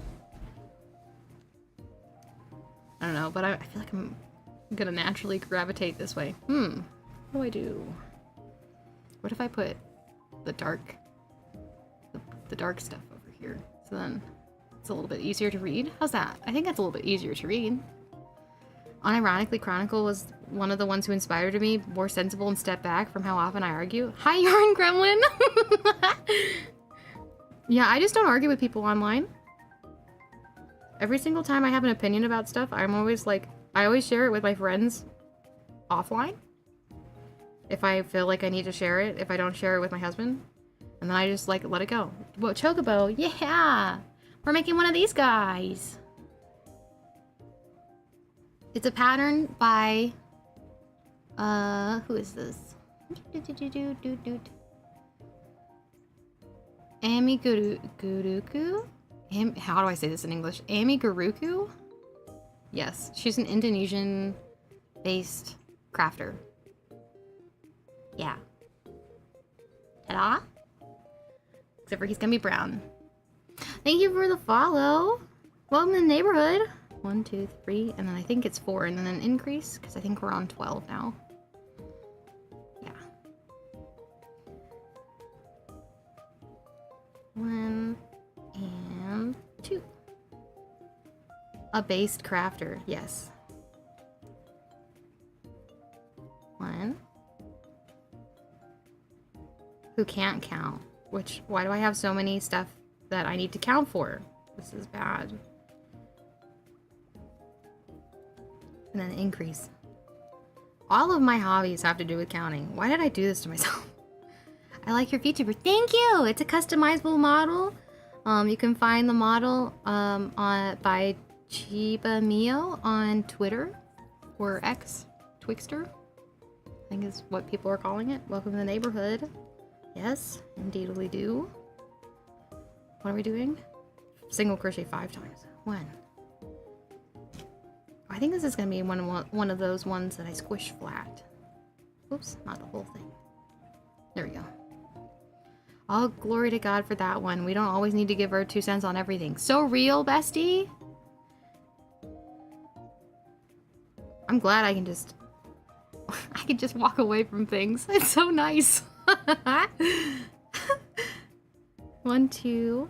I don't know, but I feel like I'm gonna naturally gravitate this way. What do I do? What if I put the dark stuff over here? So then it's a little bit easier to read. How's that? I think that's a little bit easier to read. Unironically, Chronicle was one of the ones who inspired me, more sensible and step back from how often I argue. Hi, Yarn Gremlin! Yeah, I just don't argue with people online. Every single time I have an opinion about stuff, I'm always like, I always share it with my friends offline. If I feel like I need to share it, if I don't share it with my husband. And then I just like, let it go. Whoa, Chocobo, yeah! We're making one of these guys! It's a pattern by, who is this? Ami Guruku? How do I say this in English? Ami Guruku? Yes, she's an Indonesian-based crafter. Yeah. Ta-da! Except for he's gonna be brown. Thank you for the follow. Welcome to the neighborhood. 1, 2, 3, and then I think it's 4, and then an increase, because I think we're on 12 now. Yeah. 1 and 2. A based crafter, yes. 1. Who can't count? Which, why do I have so many stuff that I need to count for? This is bad. And then increase. All of my hobbies have to do with counting. Why did I do this to myself? I like your VTuber. Thank you! It's a customizable model. You can find the model by Chiba Mio on Twitter. Or X. Twixter. I think is what people are calling it. Welcome to the neighborhood. Yes, indeed we do. What are we doing? Single crochet 5 times. 1. I think this is going to be one of those ones that I squish flat. Oops, not the whole thing. There we go. All glory to God for that one. We don't always need to give her 2 cents on everything. So real, bestie. I'm glad I can just walk away from things. It's so nice. 1, 2,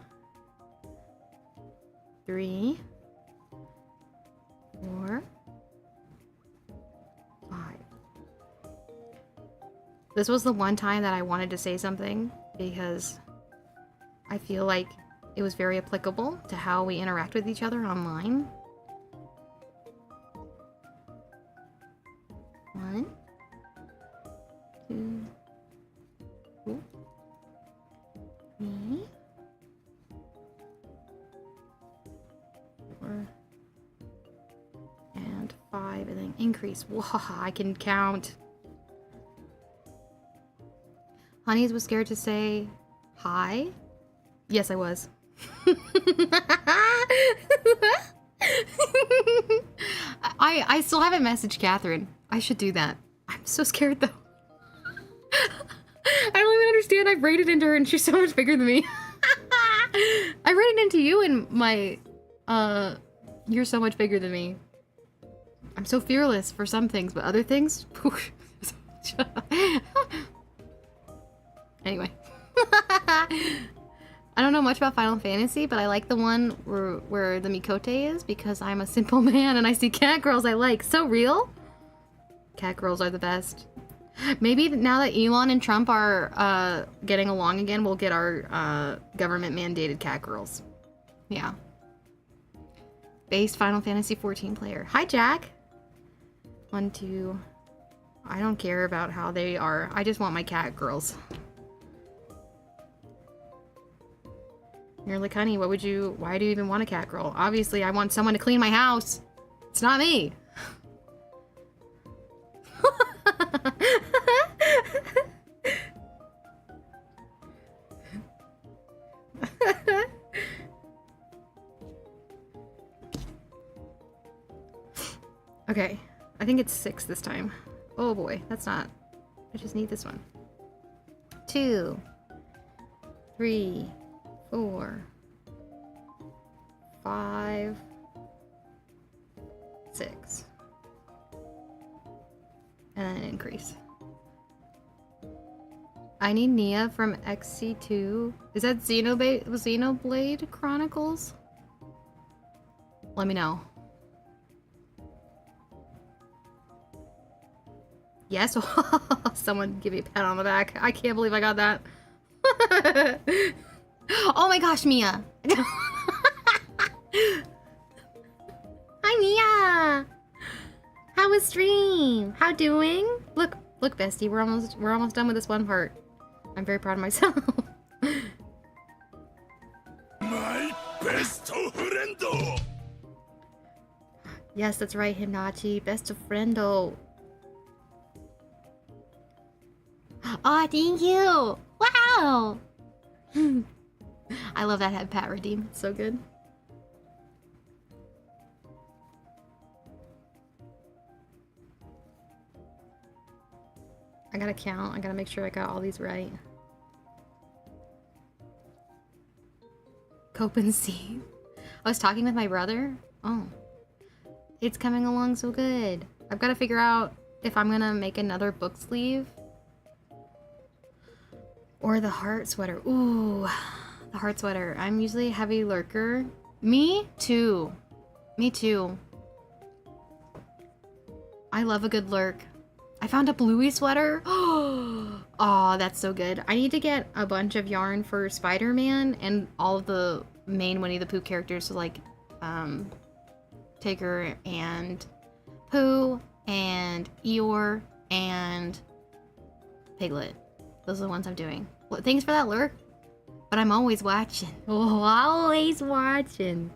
3, 4, 5. This was the one time that I wanted to say something because I feel like it was very applicable to how we interact with each other online. 1, 2, 3, 4, and 5, and then increase. Whoa, I can count. Honeys was scared to say hi. Yes, I was. I still haven't messaged Catherine. I should do that. I'm so scared though. I don't even understand. I've raided into her and she's so much bigger than me. I raided into you and my you're so much bigger than me. I'm so fearless for some things, but other things, anyway. I don't know much about Final Fantasy, but I like the one where the Mikote is because I'm a simple man and I see cat girls I like. So real. Cat girls are the best. Maybe now that Elon and Trump are getting along again, we'll get our government mandated cat girls. Yeah. Based Final Fantasy 14 player. Hi, Jack. 1, 2. I don't care about how they are. I just want my cat girls. You're like, honey, why do you even want a cat girl? Obviously, I want someone to clean my house. It's not me. Okay, I think it's 6 this time. Oh boy, that's not. I just need this one. 2, 3, 4, 5, 6. And then increase. I need Nia from XC2. Is that Xenoblade Chronicles? Let me know. Yes? Someone give me a pat on the back. I can't believe I got that. Oh my gosh, Mia. Hi, Mia. How was stream? How doing? Look, bestie. We're almost done with this one part. I'm very proud of myself. My best friendo. Yes, that's right, Hinachi. Best of friendo. Oh, thank you. Wow. I love that head pat redeem. It's so good. I gotta count. I gotta make sure I got all these right. Cope and see. I was talking with my brother. Oh. It's coming along so good. I've got to figure out if I'm gonna make another book sleeve. Or the heart sweater. Ooh, the heart sweater. I'm usually a heavy lurker. Me too. Me too. I love a good lurk. I found a bluey sweater. Oh, that's so good. I need to get a bunch of yarn for Spider-Man and all of the main Winnie the Pooh characters, so like Tigger and Pooh and Eeyore and Piglet. Those are the ones I'm doing. Well, thanks for that lurk. But I'm always watching. Oh, always watching.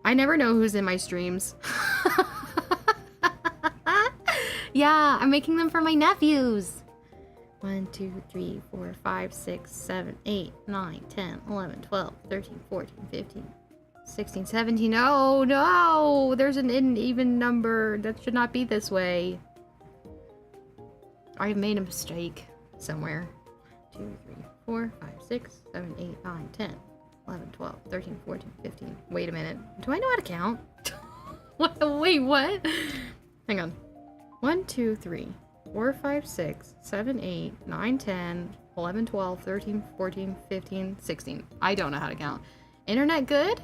I never know who's in my streams. Yeah, I'm making them for my nephews. 1, 2, 3, 4, 5, 6, 7, 8, 9, 10, 11, 12, 13, 14, 15, 16, 17. Oh, no! There's an even number. That should not be this way. I made a mistake somewhere. 2, 3, 4, 5, 6, 7, 8, 9, 10, 11, 12, 13, 14, 15. Wait a minute. Do I know how to count? Wait, what? Hang on. 1, 2, 3, 4, 5, 6, 7, 8, 9, 10, 11, 12, 13, 14, 15, 16. I don't know how to count. Internet good?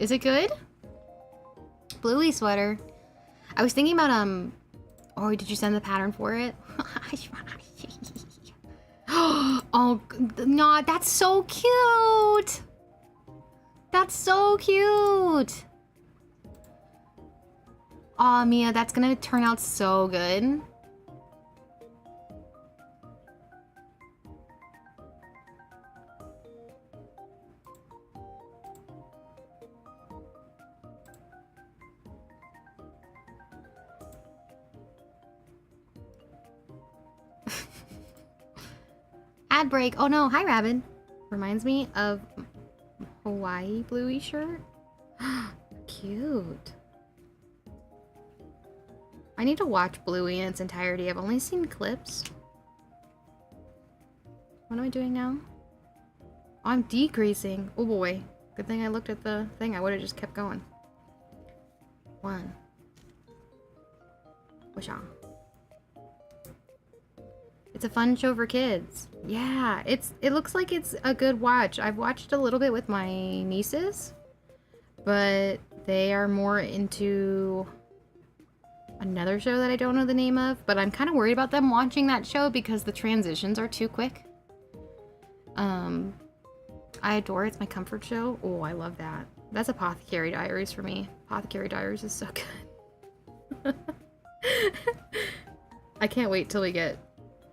Is it good? Bluey sweater. I was thinking about, oh, did you send the pattern for it? Oh, no, that's so cute. That's so cute. Aw, Mia, that's gonna turn out so good. Ad break. Oh no, hi Rabbit. Reminds me of Hawaii bluey shirt. Cute. I need to watch Bluey in its entirety. I've only seen clips. What am I doing now? Oh, I'm decreasing. Oh boy. Good thing I looked at the thing. I would have just kept going. 1. Whoosha. It's a fun show for kids. Yeah, it looks like it's a good watch. I've watched a little bit with my nieces, but they are more into another show that I don't know the name of, but I'm kind of worried about them watching that show because the transitions are too quick. I adore it. It's my comfort show. Oh, I love that. That's Apothecary Diaries for me. Apothecary Diaries is so good. I can't wait till we get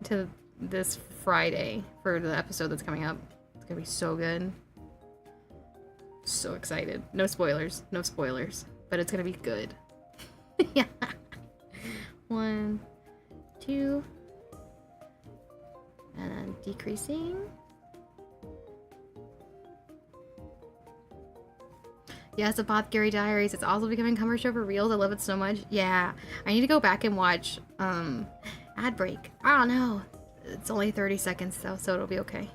to this Friday for the episode that's coming up. It's gonna be so good. So excited. No spoilers. No spoilers. But it's gonna be good. Yeah. 1, 2, and then decreasing. Yes, Apothecary Diaries. It's also becoming cover show for reals. I love it so much. Yeah, I need to go back and watch ad break. I don't know. It's only 30 seconds though, so it'll be okay.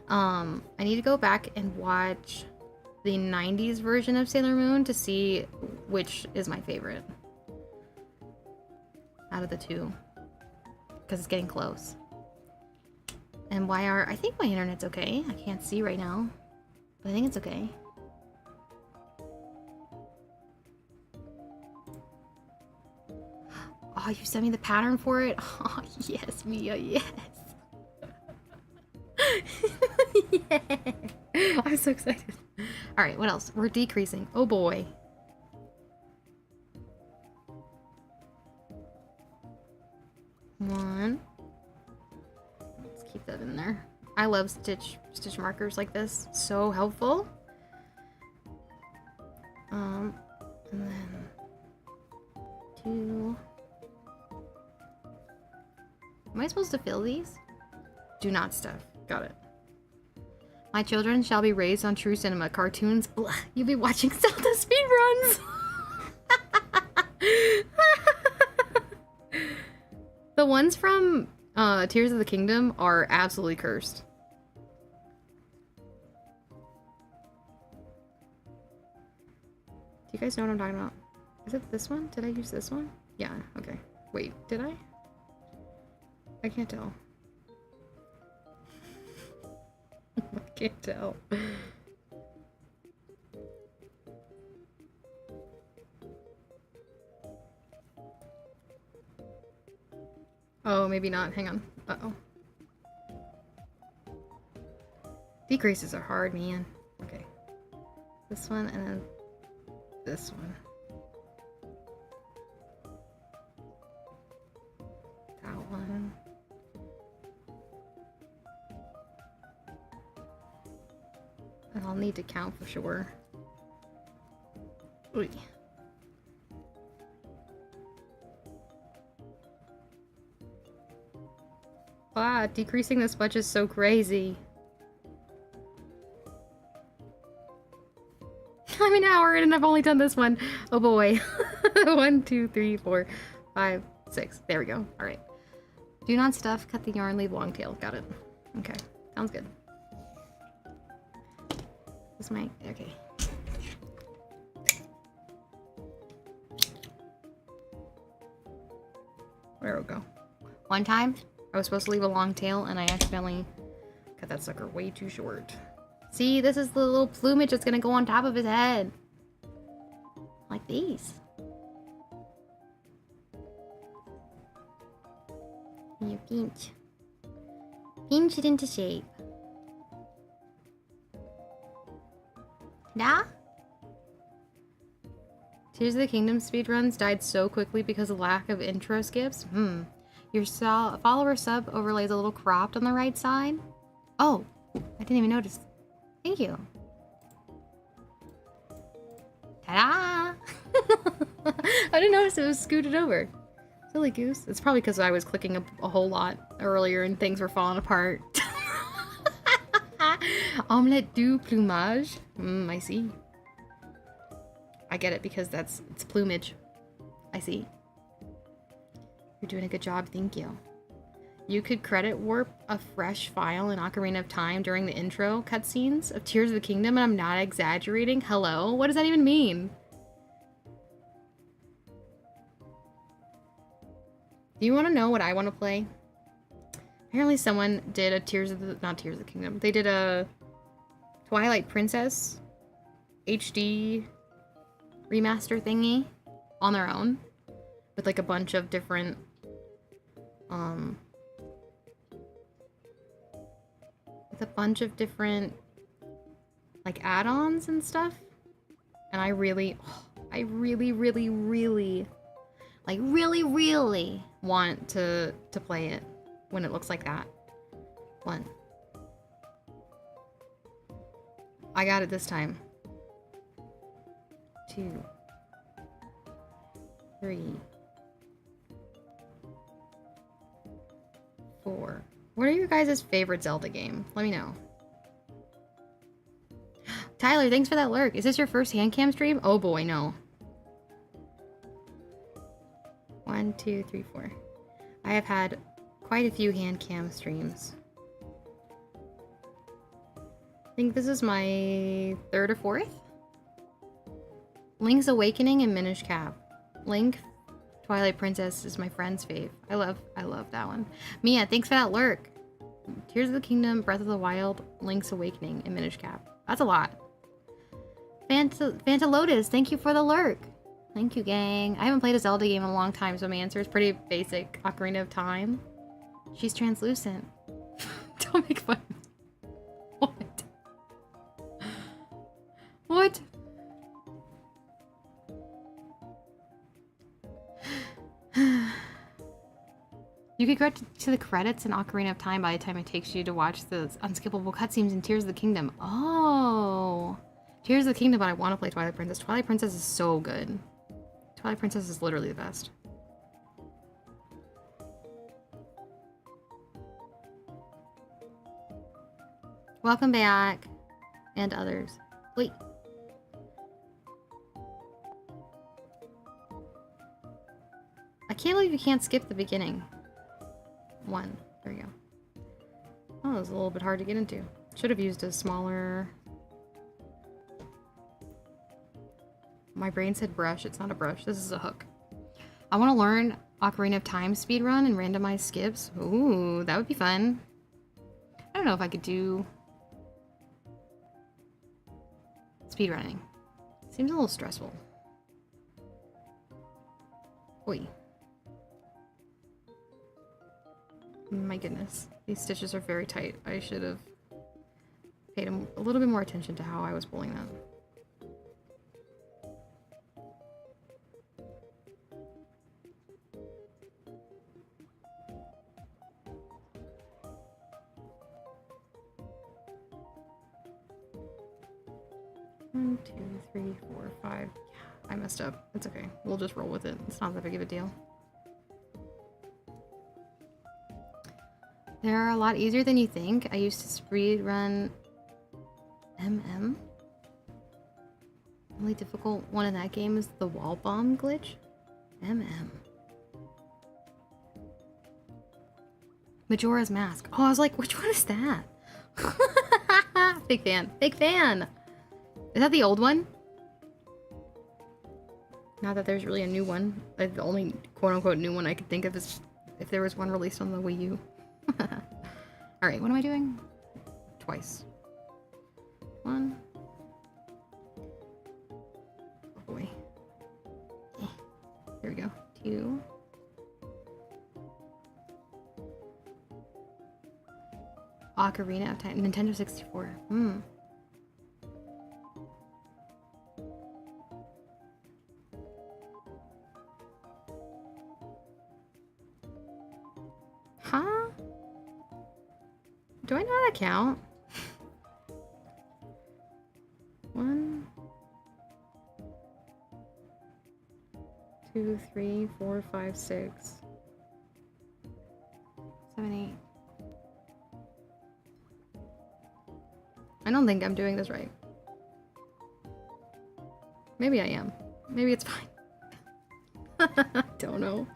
I need to go back and watch the 90s version of Sailor Moon to see which is my favorite out of the two, because it's getting close. And I think my internet's okay. I can't see right now, but I think it's okay. Oh, you sent me the pattern for it? Oh, yes, Mia, yes. Yeah. I'm so excited. All right, what else? We're decreasing. Oh boy. One. Let's keep that in there. I love stitch markers like this. So helpful. And then 2. Am I supposed to fill these? Do not stuff. Got it. My children shall be raised on true cinema. Cartoons. Blah. You'll be watching Zelda speedruns. The ones from Tears of the Kingdom are absolutely cursed. you guys know what I'm talking about? Is it this one? Did I use this one? Yeah, okay. Wait, did I? I can't tell. I can't tell. Oh, maybe not. Hang on. Uh-oh. Decreases are hard, man. Okay. This one and then this one. That one. And I'll need to count for sure. Oy. Wow, decreasing this much is so crazy. I'm an hour in and I've only done this one. Oh boy. 1, 2, 3, 4, 5, 6. There we go. Alright. Do not stuff, cut the yarn, leave long tail. Got it. Okay. Sounds good. This might... Okay. Where it go? One time, I was supposed to leave a long tail and I accidentally cut that sucker way too short. See, this is the little plumage that's gonna go on top of his head. Like these. And you pinch. Pinch it into shape. Da? Tears of the Kingdom speedruns died so quickly because of lack of intro skips. Your follower sub overlays a little cropped on the right side. Oh, I didn't even notice. Thank you. Ta-da! I didn't notice it was scooted over. Silly goose. It's probably because I was clicking a whole lot earlier and things were falling apart. Omelette du plumage. I see. I get it because it's plumage. I see. You're doing a good job, thank you. You could credit warp a fresh file in Ocarina of Time during the intro cutscenes of Tears of the Kingdom, and I'm not exaggerating. Hello? What does that even mean? Do you want to know what I want to play? Apparently someone did a not Tears of the Kingdom. They did a Twilight Princess HD remaster thingy on their own with like a bunch of different like add-ons and stuff, and I really want to play it when it looks like that. One. I got it this time. 2, 3, 4. What are your guys' favorite Zelda game? Let me know. Tyler, thanks for that lurk. Is this your first hand cam stream? Oh boy, no. 1, 2, 3, 4. I have had quite a few hand cam streams. I think this is my 3rd or 4th. Link's Awakening and Minish Cap. Link Twilight Princess is my friend's fave. I love that one. Mia, thanks for that lurk. Tears of the Kingdom, Breath of the Wild, Link's Awakening, and Minish Cap. That's a lot. Fanta Lotus, thank you for the lurk. Thank you, gang. I haven't played a Zelda game in a long time, so my answer is pretty basic. Ocarina of Time. She's translucent. Don't make fun. What? What? You could get to the credits in Ocarina of Time by the time it takes you to watch the unskippable cutscenes in Tears of the Kingdom. Oh! Tears of the Kingdom, but I want to play Twilight Princess. Twilight Princess is so good. Twilight Princess is literally the best. Welcome back. And others. Wait. I can't believe you can't skip the beginning. 1. There we go. Oh, it was a little bit hard to get into. Should have used a smaller My brain said brush. It's not a brush. This is a hook. I want to learn Ocarina of Time speedrun and randomized skips. Ooh, that would be fun. I don't know if I could do speedrunning. Seems a little stressful. Oi. My goodness. These stitches are very tight. I should have paid a little bit more attention to how I was pulling them. One, two, three, four, five. Yeah, I messed up. It's okay. We'll just roll with it. It's not that big of a deal. They're a lot easier than you think. I used to speed run MM. Only difficult one in that game is the wall bomb glitch. MM. Majora's Mask. Oh, I was like, which one is that? Big fan. Big fan. Is that the old one? Not that there's really a new one. Like, the only quote-unquote new one I could think of is if there was one released on the Wii U. Alright, what am I doing? Twice. One. Oh boy. There we go. Two. Ocarina of Time. Nintendo 64. Hmm. Huh? Do I know how to count? 1, 2, 3, 4, 5, 6, 7, 8. I don't think I'm doing this right. Maybe I am. Maybe it's fine. I don't know.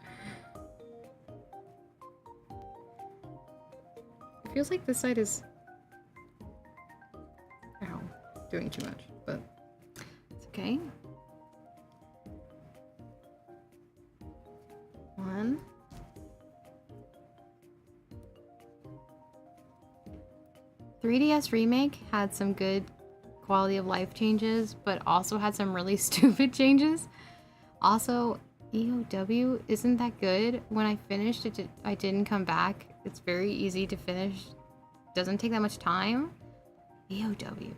It feels like this side is... Ow. Doing too much, but it's okay. 1. "3DS Remake had some good quality of life changes, but also had some really stupid changes. Also, EOW isn't that good. When I finished it, I didn't come back. It's very easy to finish. Doesn't take that much time." EOW.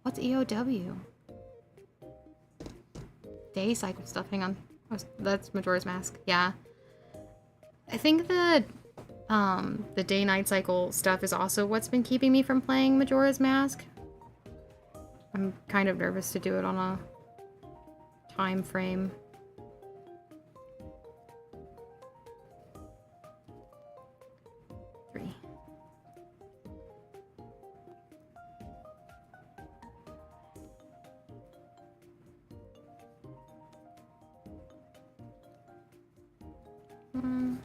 What's EOW? Day cycle stuff. Hang on. That's Majora's Mask. Yeah. I think the day-night cycle stuff is also what's been keeping me from playing Majora's Mask. I'm kind of nervous to do it on a time frame. Three. One.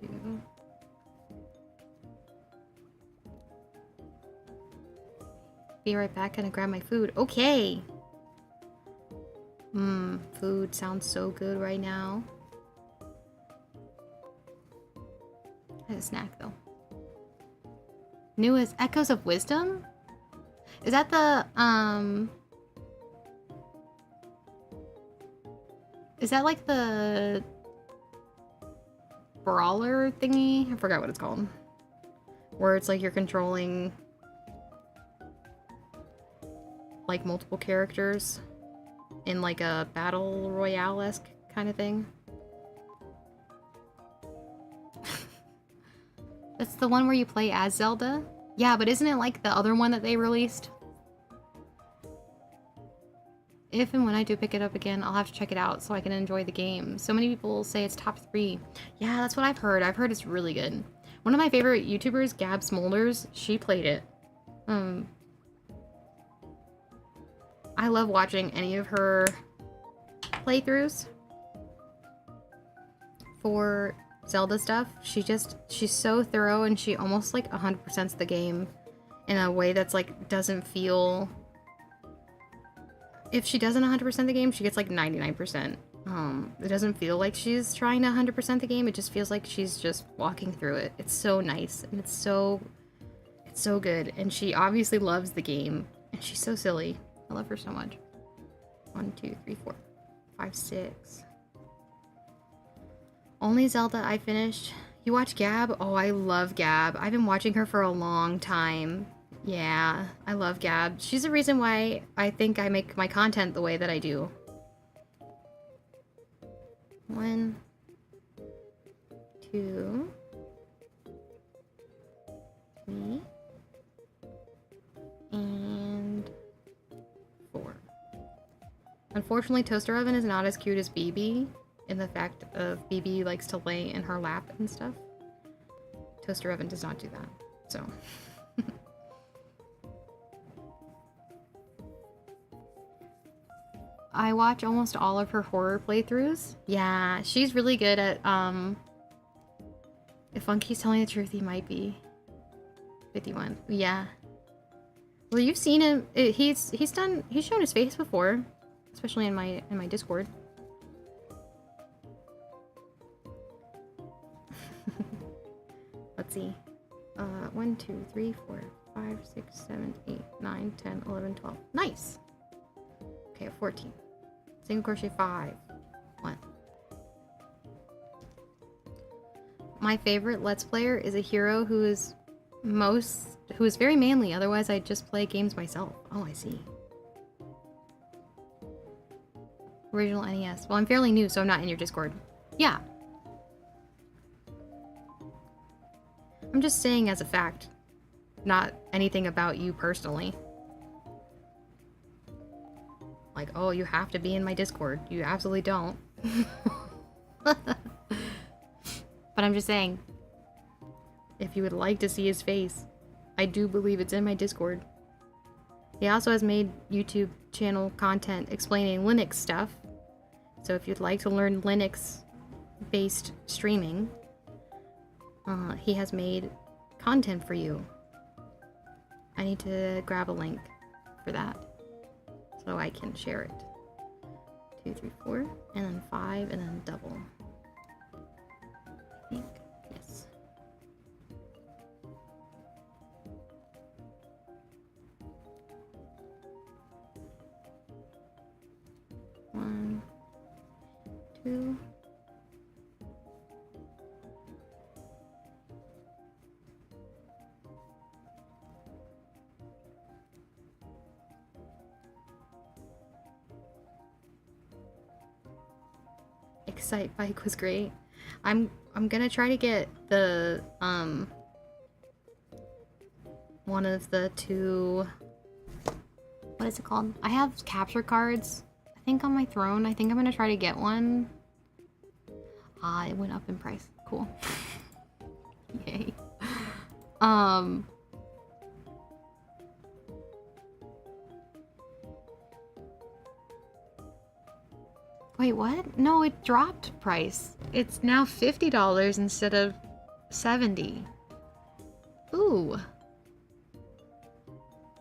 2. Be right back, gonna grab my food. Okay. Food sounds so good right now. I had a snack though. Newest Echoes of Wisdom? Is that the is that like the brawler thingy? I forgot what it's called. Where it's like you're controlling like multiple characters in like a battle royale-esque kind of thing. That's the one where you play as Zelda? Yeah, but isn't it like the other one that they released? If and when I do pick it up again, I'll have to check it out so I can enjoy the game. So many people say it's top 3. Yeah, that's what I've heard. I've heard it's really good. One of my favorite YouTubers, Gab Smolders, she played it. I love watching any of her playthroughs for Zelda stuff. She's so thorough and she almost like 100%'s the game in a way that's like doesn't feel. If she doesn't 100% the game, she gets like 99%. It doesn't feel like she's trying to 100% the game. It just feels like she's just walking through it. It's so nice and it's so good. And she obviously loves the game and she's so silly. I love her so much. 1, 2, 3, 4, 5, 6. Only Zelda I finished. You watch Gab? Oh, I love Gab. I've been watching her for a long time. Yeah, I love Gab. She's the reason why I think I make my content the way that I do. 1, 2, 3, and 4. Unfortunately, Toaster Oven is not as cute as BB in the fact of BB likes to lay in her lap and stuff. Toaster Oven does not do that, so... I watch almost all of her horror playthroughs. Yeah, she's really good at, if Funky's telling the truth, he might be. 51. Yeah. Well, you've seen him. He's shown his face before, especially in my Discord. Let's see. 1, 2, 3, 4, 5, 6, 7, 8, 9, 10, 11, 12. Nice. Okay, 14. Single crochet 5. 1. My favorite Let's Player is a hero who is very manly. Otherwise, I just play games myself. Oh, I see. Original NES. Well, I'm fairly new, so I'm not in your Discord. Yeah. I'm just saying as a fact, not anything about you personally. Like, oh, you have to be in my Discord. You absolutely don't. But I'm just saying, if you would like to see his face, I do believe it's in my Discord. He also has made YouTube channel content explaining Linux stuff. So if you'd like to learn Linux-based streaming, he has made content for you. I need to grab a link for that so I can share it. 2, 3, 4, and then 5, and then double. I think, yes. One, 2. Excite Bike was great. I'm gonna try to get the one of the 2, what is it called? I have capture cards, I think, on my throne. I think I'm gonna try to get one. Ah, it went up in price. Cool. Yay. Wait, what? No, it dropped price. It's now $50 instead of $70. Ooh.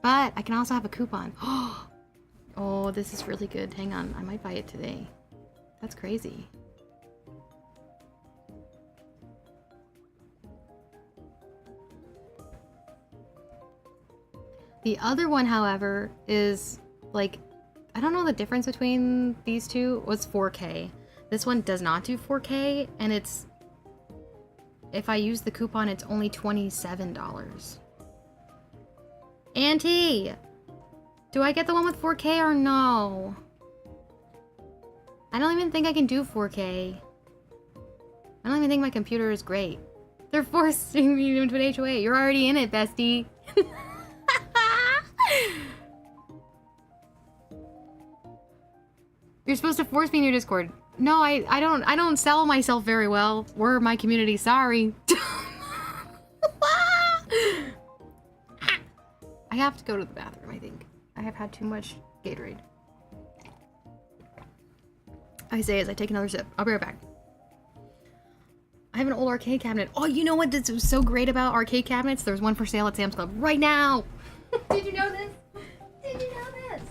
But I can also have a coupon. Oh, this is really good. Hang on, I might buy it today. That's crazy. The other one, however, is like, I don't know the difference between these two. Was 4K. This one does not do 4K, and it's, if I use the coupon, it's only $27. Auntie! Do I get the one with 4K or no? I don't even think I can do 4K. I don't even think my computer is great. They're forcing me into an HOA. You're already in it, bestie. You're supposed to force me in your Discord. No, I don't sell myself very well. We're my community, sorry. I have to go to the bathroom, I think. I have had too much Gatorade. I say as I take another sip. I'll be right back. I have an old arcade cabinet. Oh, you know what is so great about arcade cabinets? There's one for sale at Sam's Club right now. Did you know this? Did you know this?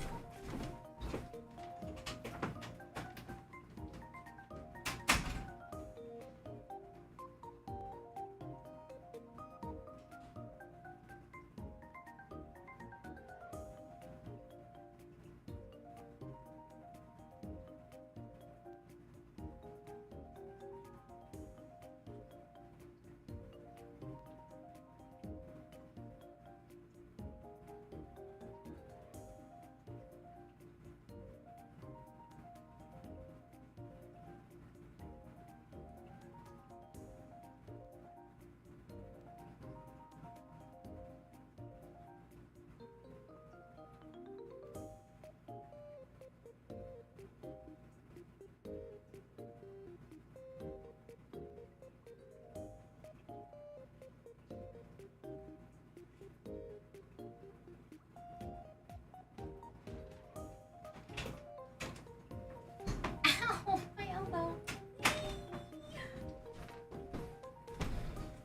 Ow, my elbow.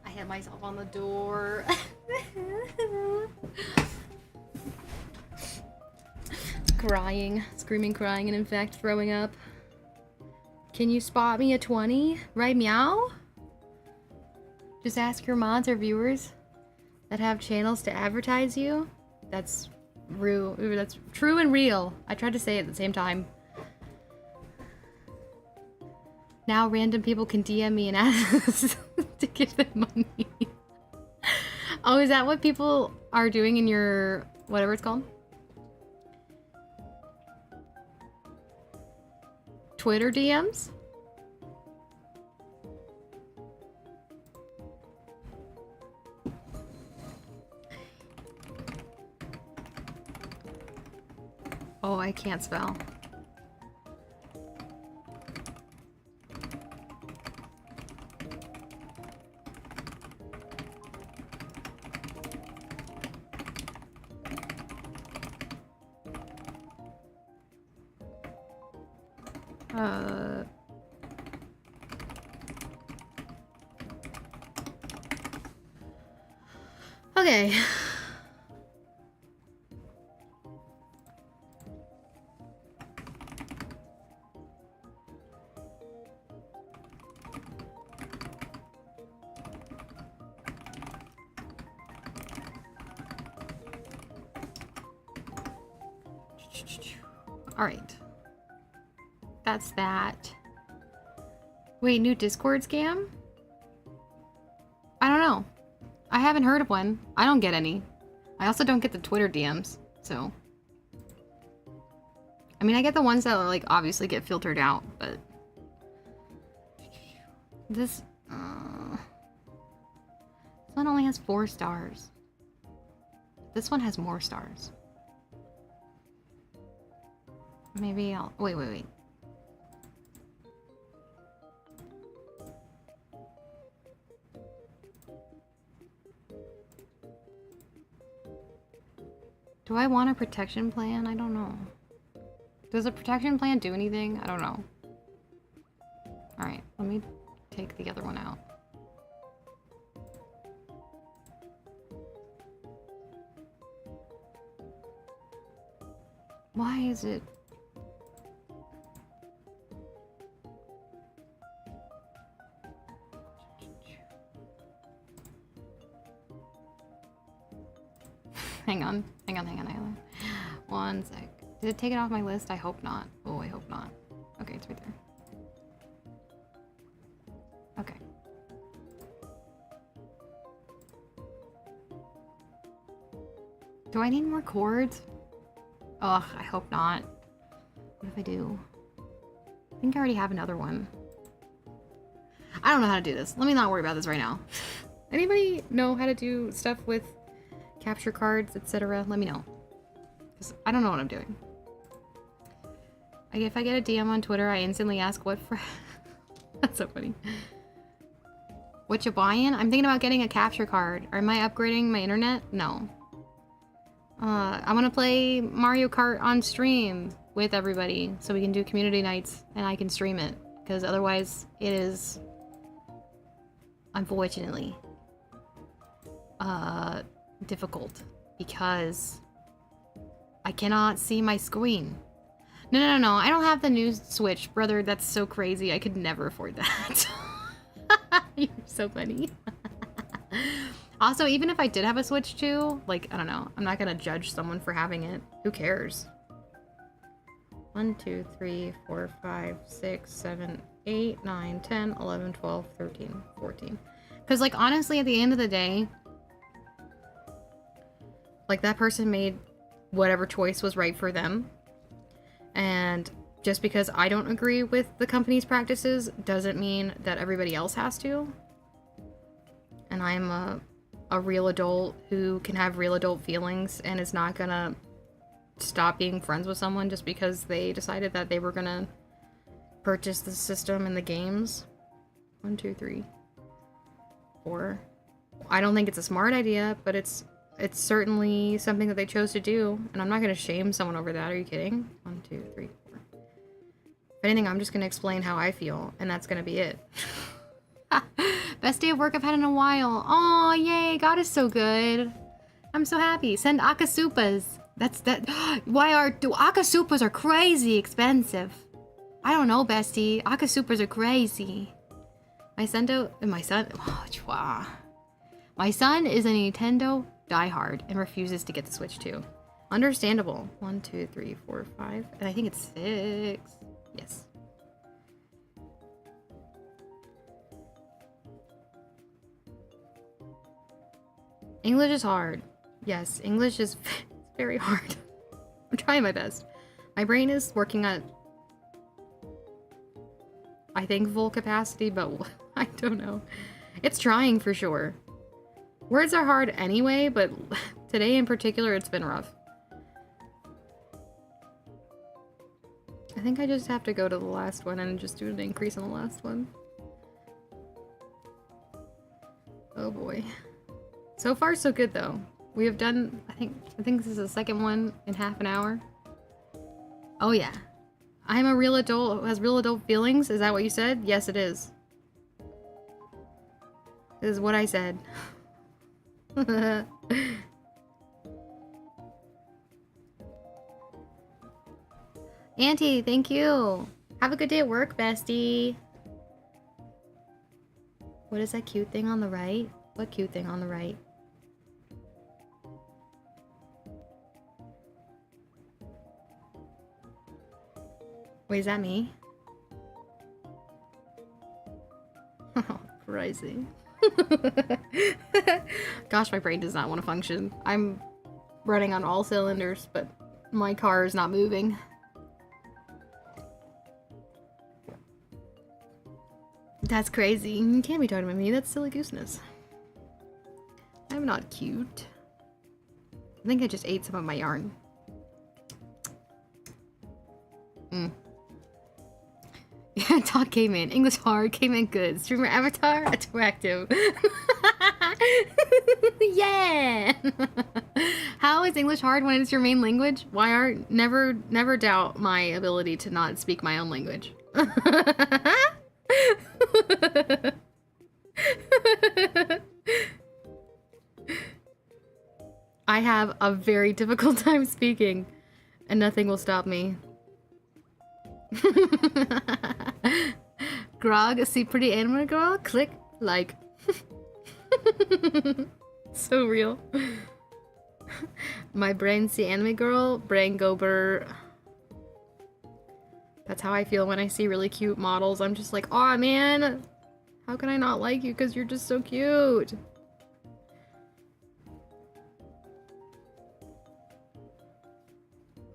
I hit myself on the door. Crying, screaming, crying, and in fact throwing up. Can you spot me a 20? Right, meow? Just ask your mods or viewers that have channels to advertise you. That's real. That's true and real. I tried to say it at the same time. Now random people can DM me and ask to give them money. Oh, is that what people are doing in your whatever it's called? Twitter DMs? Oh, I can't spell. Okay. All right. That's that. Wait, new Discord scam? I don't know. I haven't heard of one. I don't get any. I also don't get the Twitter DMs, so. I mean, I get the ones that like obviously get filtered out, but this one only has 4 stars. This one has more stars. Maybe I'll wait. Do I want a protection plan? I don't know. Does a protection plan do anything? I don't know. Alright, let me take the other one out. Why is it... Hang on. One sec. Did it take it off my list? I hope not. Oh, I hope not. Okay, it's right there. Okay. Do I need more cords? Ugh, I hope not. What if I do? I think I already have another one. I don't know how to do this. Let me not worry about this right now. Anybody know how to do stuff with capture cards, etc.? Let me know. Because I don't know what I'm doing. If I get a DM on Twitter, I instantly ask what for... That's so funny. What you buying? I'm thinking about getting a capture card. Or am I upgrading my internet? No. I want to play Mario Kart on stream with everybody so we can do community nights and I can stream it. Because otherwise it is... unfortunately... difficult because I cannot see my screen. No. I don't have the new Switch, brother. That's so crazy. I could never afford that. You're so funny. Also, even if I did have a Switch too, like, I don't know. I'm not gonna judge someone for having it. Who cares? 1, 2, 3, 4, 5, 6, 7, 8, 9, 10, 11, 12, 13, 14. Because, like, honestly, at the end of the day, like, that person made whatever choice was right for them. And just because I don't agree with the company's practices doesn't mean that everybody else has to. And I'm a real adult who can have real adult feelings and is not gonna stop being friends with someone just because they decided that they were gonna purchase the system and the games. 1, 2, 3, 4. I don't think it's a smart idea, but it's certainly something that they chose to do, and I'm not gonna shame someone over that. Are you kidding? 1, 2, 3, 4. If anything, I'm just gonna explain how I feel, and that's gonna be it. Best day of work I've had in a while. Oh, yay! God is so good. I'm so happy. Send akasupas. That's that. Akasupas are crazy expensive. I don't know, bestie. Akasupas are crazy. My son is a Nintendo diehard and refuses to get the Switch too. Understandable. 1, 2, 3, 4, 5, and I think it's 6. Yes. English is hard. Yes, English is very hard. I'm trying my best. My brain is working at, I think, full capacity, but I don't know. It's trying for sure. Words are hard anyway, but today in particular, it's been rough. I think I just have to go to the last one and just do an increase on the last one. Oh boy. So far, so good though. We have done, I think this is the second one in half an hour. Oh yeah. I'm a real adult who has real adult feelings. Is that what you said? Yes, it is. This is what I said. Auntie, thank you. Have a good day at work, bestie. What is that cute thing on the right? What cute thing on the right? Wait, is that me? Oh, crazy. Gosh, my brain does not want to function. I'm running on all cylinders, but my car is not moving. That's crazy. You can't be talking about me. That's silly gooseness. I'm not cute. I think I just ate some of my yarn. Yeah, talk caveman. English hard, caveman good. Streamer avatar, attractive. Yeah! How is English hard when it's your main language? Why are never doubt my ability to not speak my own language. I have a very difficult time speaking, and nothing will stop me. Grog, see pretty anime girl? Click like. So real. My brain see anime girl, brain go burr. That's how I feel when I see really cute models. I'm just like, aw man, how can I not like you? Because you're just so cute.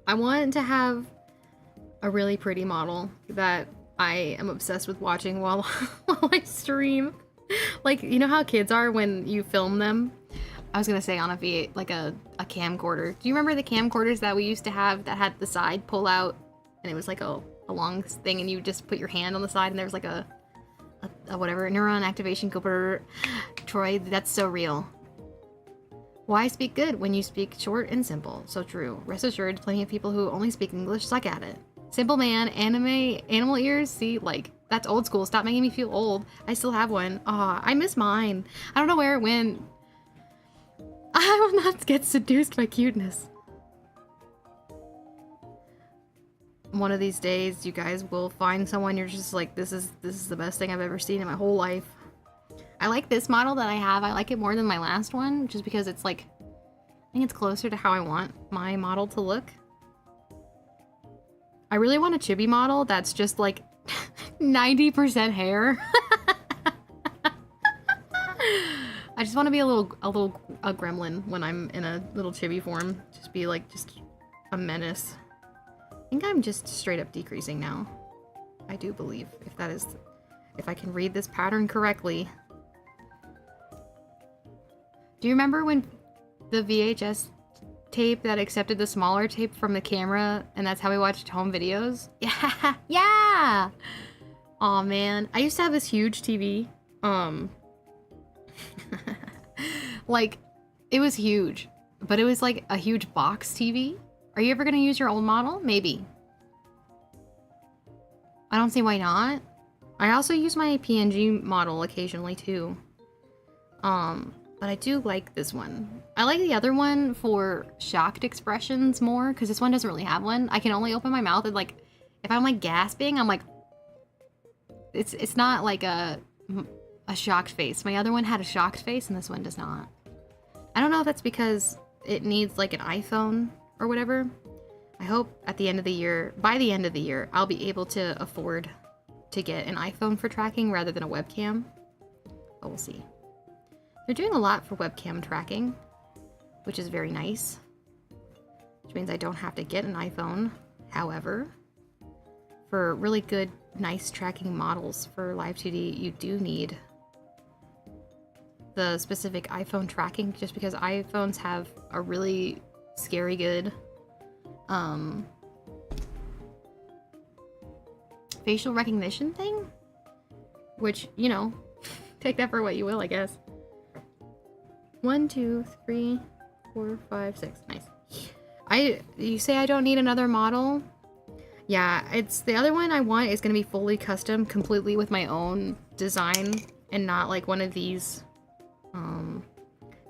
I want to have a really pretty model that I am obsessed with watching while I stream. Like, you know how kids are when you film them? I was gonna say on a V8, like a camcorder. Do you remember the camcorders that we used to have that had the side pull out? And it was like a long thing and you just put your hand on the side and there was like a whatever, neuron activation cooper. Troy, that's so real. Why speak good when you speak short and simple? So true. Rest assured, plenty of people who only speak English suck at it. Simple man, animal ears, see, like, that's old school. Stop making me feel old. I still have one. Aw, I miss mine. I don't know where it went. I will not get seduced by cuteness. One of these days, you guys will find someone you're just like, this is the best thing I've ever seen in my whole life. I like this model that I have. I like it more than my last one, just because it's like, I think it's closer to how I want my model to look. I really want a chibi model that's just like 90% hair. I just want to be a gremlin when I'm in a little chibi form. Just be like, just a menace. I think I'm just straight up decreasing now. I do believe, if I can read this pattern correctly. Do you remember when the VHS tape that accepted the smaller tape from the camera, and that's how we watched home videos? Yeah, yeah! Aw, man. I used to have this huge TV. Like, it was huge, but it was like a huge box TV. Are you ever gonna use your old model? Maybe. I don't see why not. I also use my PNG model occasionally too. But I do like this one. I like the other one for shocked expressions more, because this one doesn't really have one. I can only open my mouth and like, if I'm like gasping, I'm like, it's not like a shocked face. My other one had a shocked face and this one does not. I don't know if that's because it needs like an iPhone or whatever. I hope at the end of the year, by the end of the year, I'll be able to afford to get an iPhone for tracking rather than a webcam. But we'll see. They're doing a lot for webcam tracking, which is very nice. Which means I don't have to get an iPhone. However, for really good, nice tracking models for Live 2D, you do need the specific iPhone tracking, just because iPhones have a really scary good facial recognition thing, which, you know, take that for what you will, I guess. 1, 2, 3, 4, 5, 6. Nice. You say I don't need another model? Yeah, it's the other one I want is gonna be fully custom, completely with my own design, and not like one of these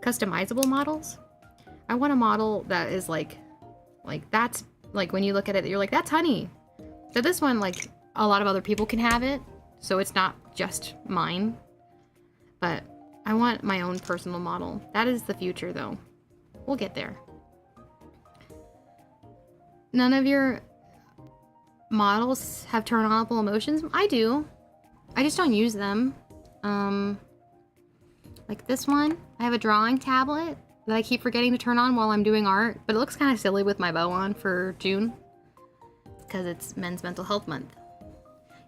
customizable models. I want a model that is like that's like, when you look at it, you're like, that's Honey. So this one, like, a lot of other people can have it, so it's not just mine. But I want my own personal model. That is the future, though. We'll get there. None of your models have turn-onable emotions? I do. I just don't use them. Like this one, I have a drawing tablet that I keep forgetting to turn on while I'm doing art, but it looks kind of silly with my bow on for June, because it's Men's Mental Health Month.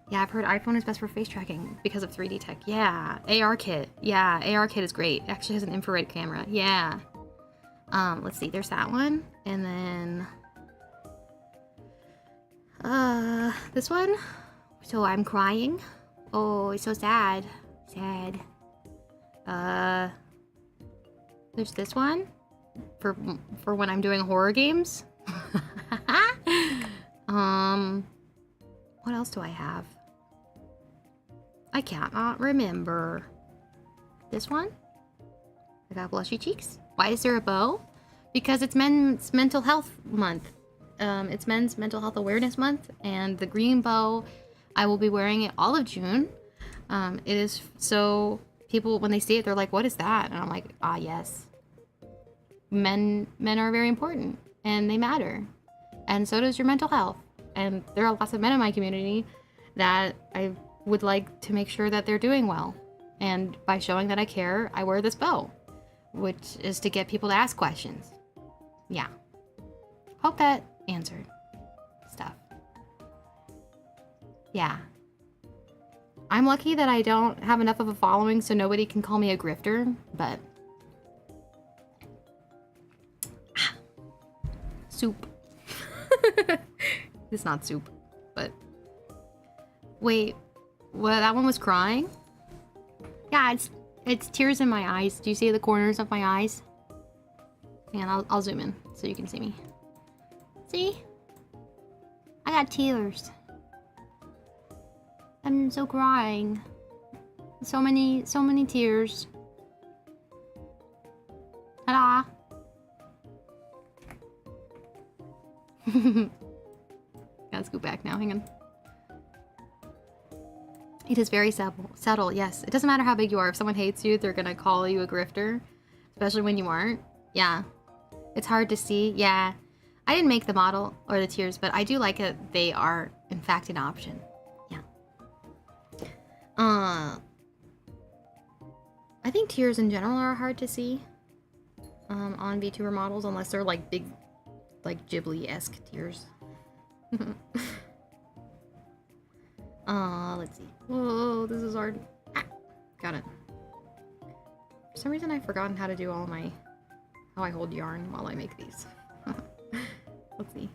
Yeah, I've heard iPhone is best for face tracking because of 3D tech. Yeah, AR kit. Yeah, AR kit is great. It actually has an infrared camera. Yeah. Let's see, there's that one. And then this one. So I'm crying. Oh, it's so sad. Sad. There's this one for when I'm doing horror games. What else do I have? I cannot remember. This one? I got blushy cheeks. Why is there a bow? Because it's Men's Mental Health Month. It's Men's Mental Health Awareness Month, and the green bow, I will be wearing it all of June. It is so people, when they see it, they're like, what is that? And I'm like, ah, yes. Men are very important, and they matter. And so does your mental health. And there are lots of men in my community that I would like to make sure that they're doing well. And by showing that I care, I wear this bow, which is to get people to ask questions. Yeah. Hope that answered stuff. Yeah. I'm lucky that I don't have enough of a following so nobody can call me a grifter, but... Soup. It's not soup, but... Wait, what? That one was crying? Yeah, it's tears in my eyes. Do you see the corners of my eyes? And I'll zoom in so you can see me. See? I got tears. I'm so crying. So many tears. Ta-da! Gotta scoot back now, hang on. It is very subtle, yes. It doesn't matter how big you are. If someone hates you, they're gonna call you a grifter. Especially when you aren't. Yeah. It's hard to see. Yeah. I didn't make the model or the tiers, but I do like it. They are, in fact, an option. Yeah. I think tiers in general are hard to see on VTuber models, unless they're like big, like Ghibli-esque tiers. Let's see. Whoa, this is hard. Ah, got it. For some reason, I've forgotten how to do all my... how I hold yarn while I make these. Let's see.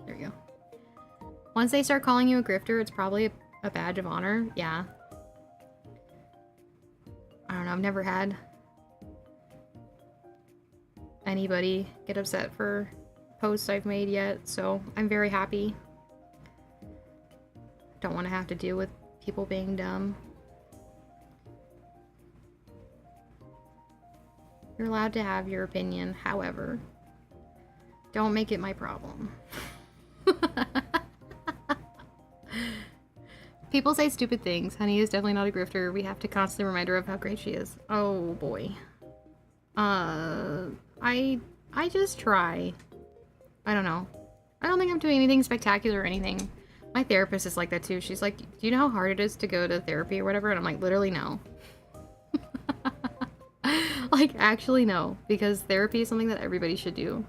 There we go. Once they start calling you a grifter, it's probably a badge of honor. Yeah. I don't know. I've never had anybody get upset for posts I've made yet, so I'm very happy. Don't want to have to deal with people being dumb. You're allowed to have your opinion, however, don't make it my problem. People say stupid things. Honey is definitely not a grifter. We have to constantly remind her of how great she is. Oh boy. I just try. I don't know. I don't think I'm doing anything spectacular or anything. My therapist is like that too. She's like, do you know how hard it is to go to therapy or whatever? And I'm like, literally no. Like, actually no. Because therapy is something that everybody should do.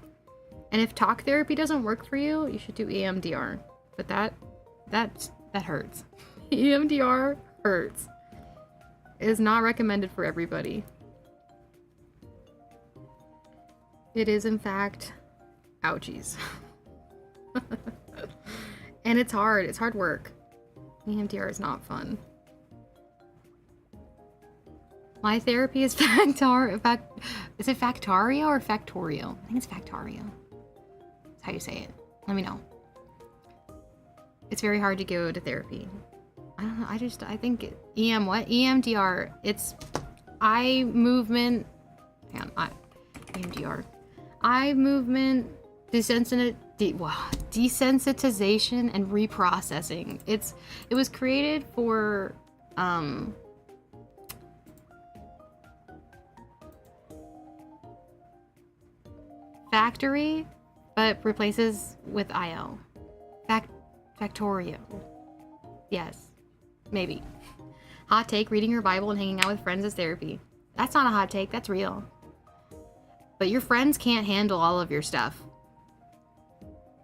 And if talk therapy doesn't work for you, you should do EMDR. But that hurts. EMDR hurts. It is not recommended for everybody. It is, in fact, ouchies. And it's hard. It's hard work. EMDR is not fun. My therapy is is it Factorio or Factorio? I think it's Factorio. That's how you say it. Let me know. It's very hard to go to therapy. I don't know. I think EMDR. It's eye movement. Hang on. EMDR. Eye movement desensitization and reprocessing. It was created for factory, but replaces with IO. Factorio. Yes. Maybe. Hot take, reading your Bible and hanging out with friends is therapy. That's not a hot take, that's real. But your friends can't handle all of your stuff.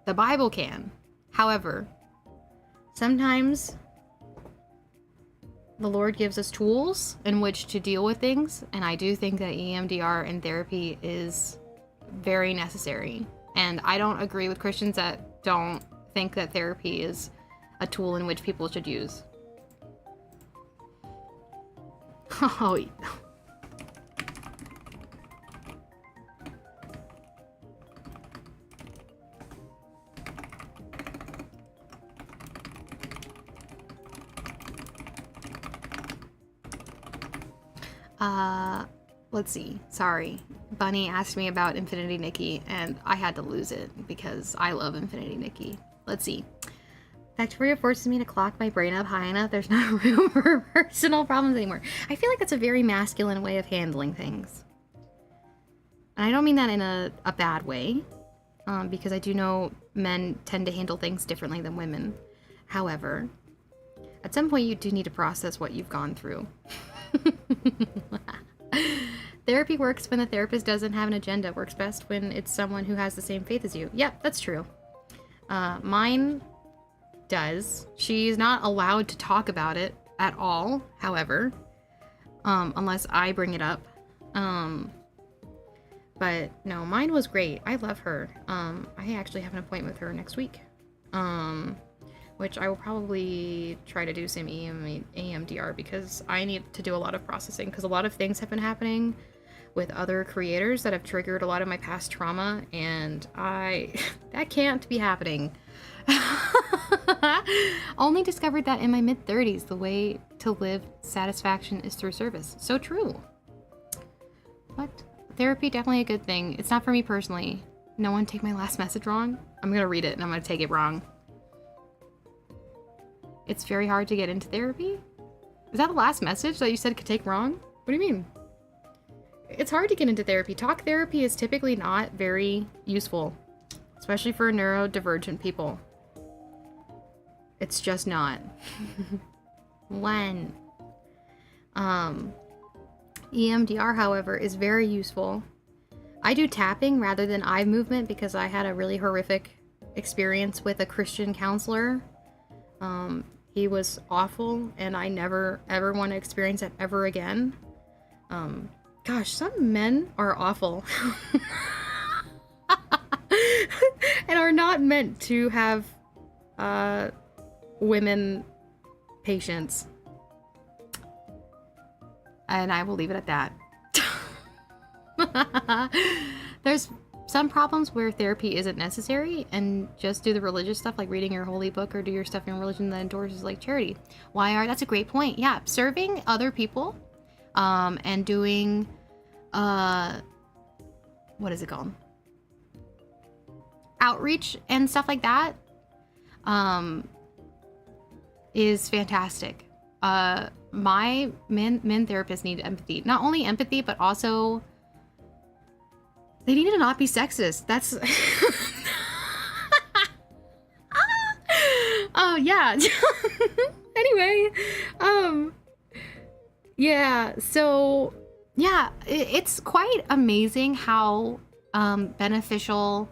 The Bible can. However, sometimes the Lord gives us tools in which to deal with things, and I do think that EMDR and therapy is very necessary. And I don't agree with Christians that don't think that therapy is a tool in which people should use. Oh, let's see. Sorry. Bunny asked me about Infinity Nikki, and I had to lose it because I love Infinity Nikki. Let's see. Factorio forces me to clock my brain up high enough. There's no room for personal problems anymore. I feel like that's a very masculine way of handling things. And I don't mean that in a bad way, because I do know men tend to handle things differently than women. However, at some point you do need to process what you've gone through. Therapy works when the therapist doesn't have an agenda. Works best when it's someone who has the same faith as you. Yep, that's true. Mine does. She's not allowed to talk about it at all, however, unless I bring it up. But no, mine was great. I love her. I actually have an appointment with her next week, which I will probably try to do some EMDR because I need to do a lot of processing because a lot of things have been happening with other creators that have triggered a lot of my past trauma, and that can't be happening. Only discovered that in my mid-30s. The way to live satisfaction is through service. So true. But therapy, definitely a good thing. It's not for me personally. No one take my last message wrong? I'm gonna read it and I'm gonna take it wrong. It's very hard to get into therapy? Is that the last message that you said could take wrong? What do you mean? It's hard to get into therapy. Talk therapy is typically not very useful, especially for neurodivergent people. It's just not. When? EMDR, however, is very useful. I do tapping rather than eye movement because I had a really horrific experience with a Christian counselor. He was awful, and I never ever want to experience that ever again. Gosh, some men are awful. And are not meant to have women patients. And I will leave it at that. There's some problems where therapy isn't necessary and just do the religious stuff like reading your holy book or do your stuff in religion that endorses like charity. That's a great point. Yeah, serving other people and doing what is it called? Outreach and stuff like that is fantastic. My men therapists need empathy. Not only empathy, but also they need to not be sexist. That's oh yeah. Anyway, yeah, so yeah, it's quite amazing how beneficial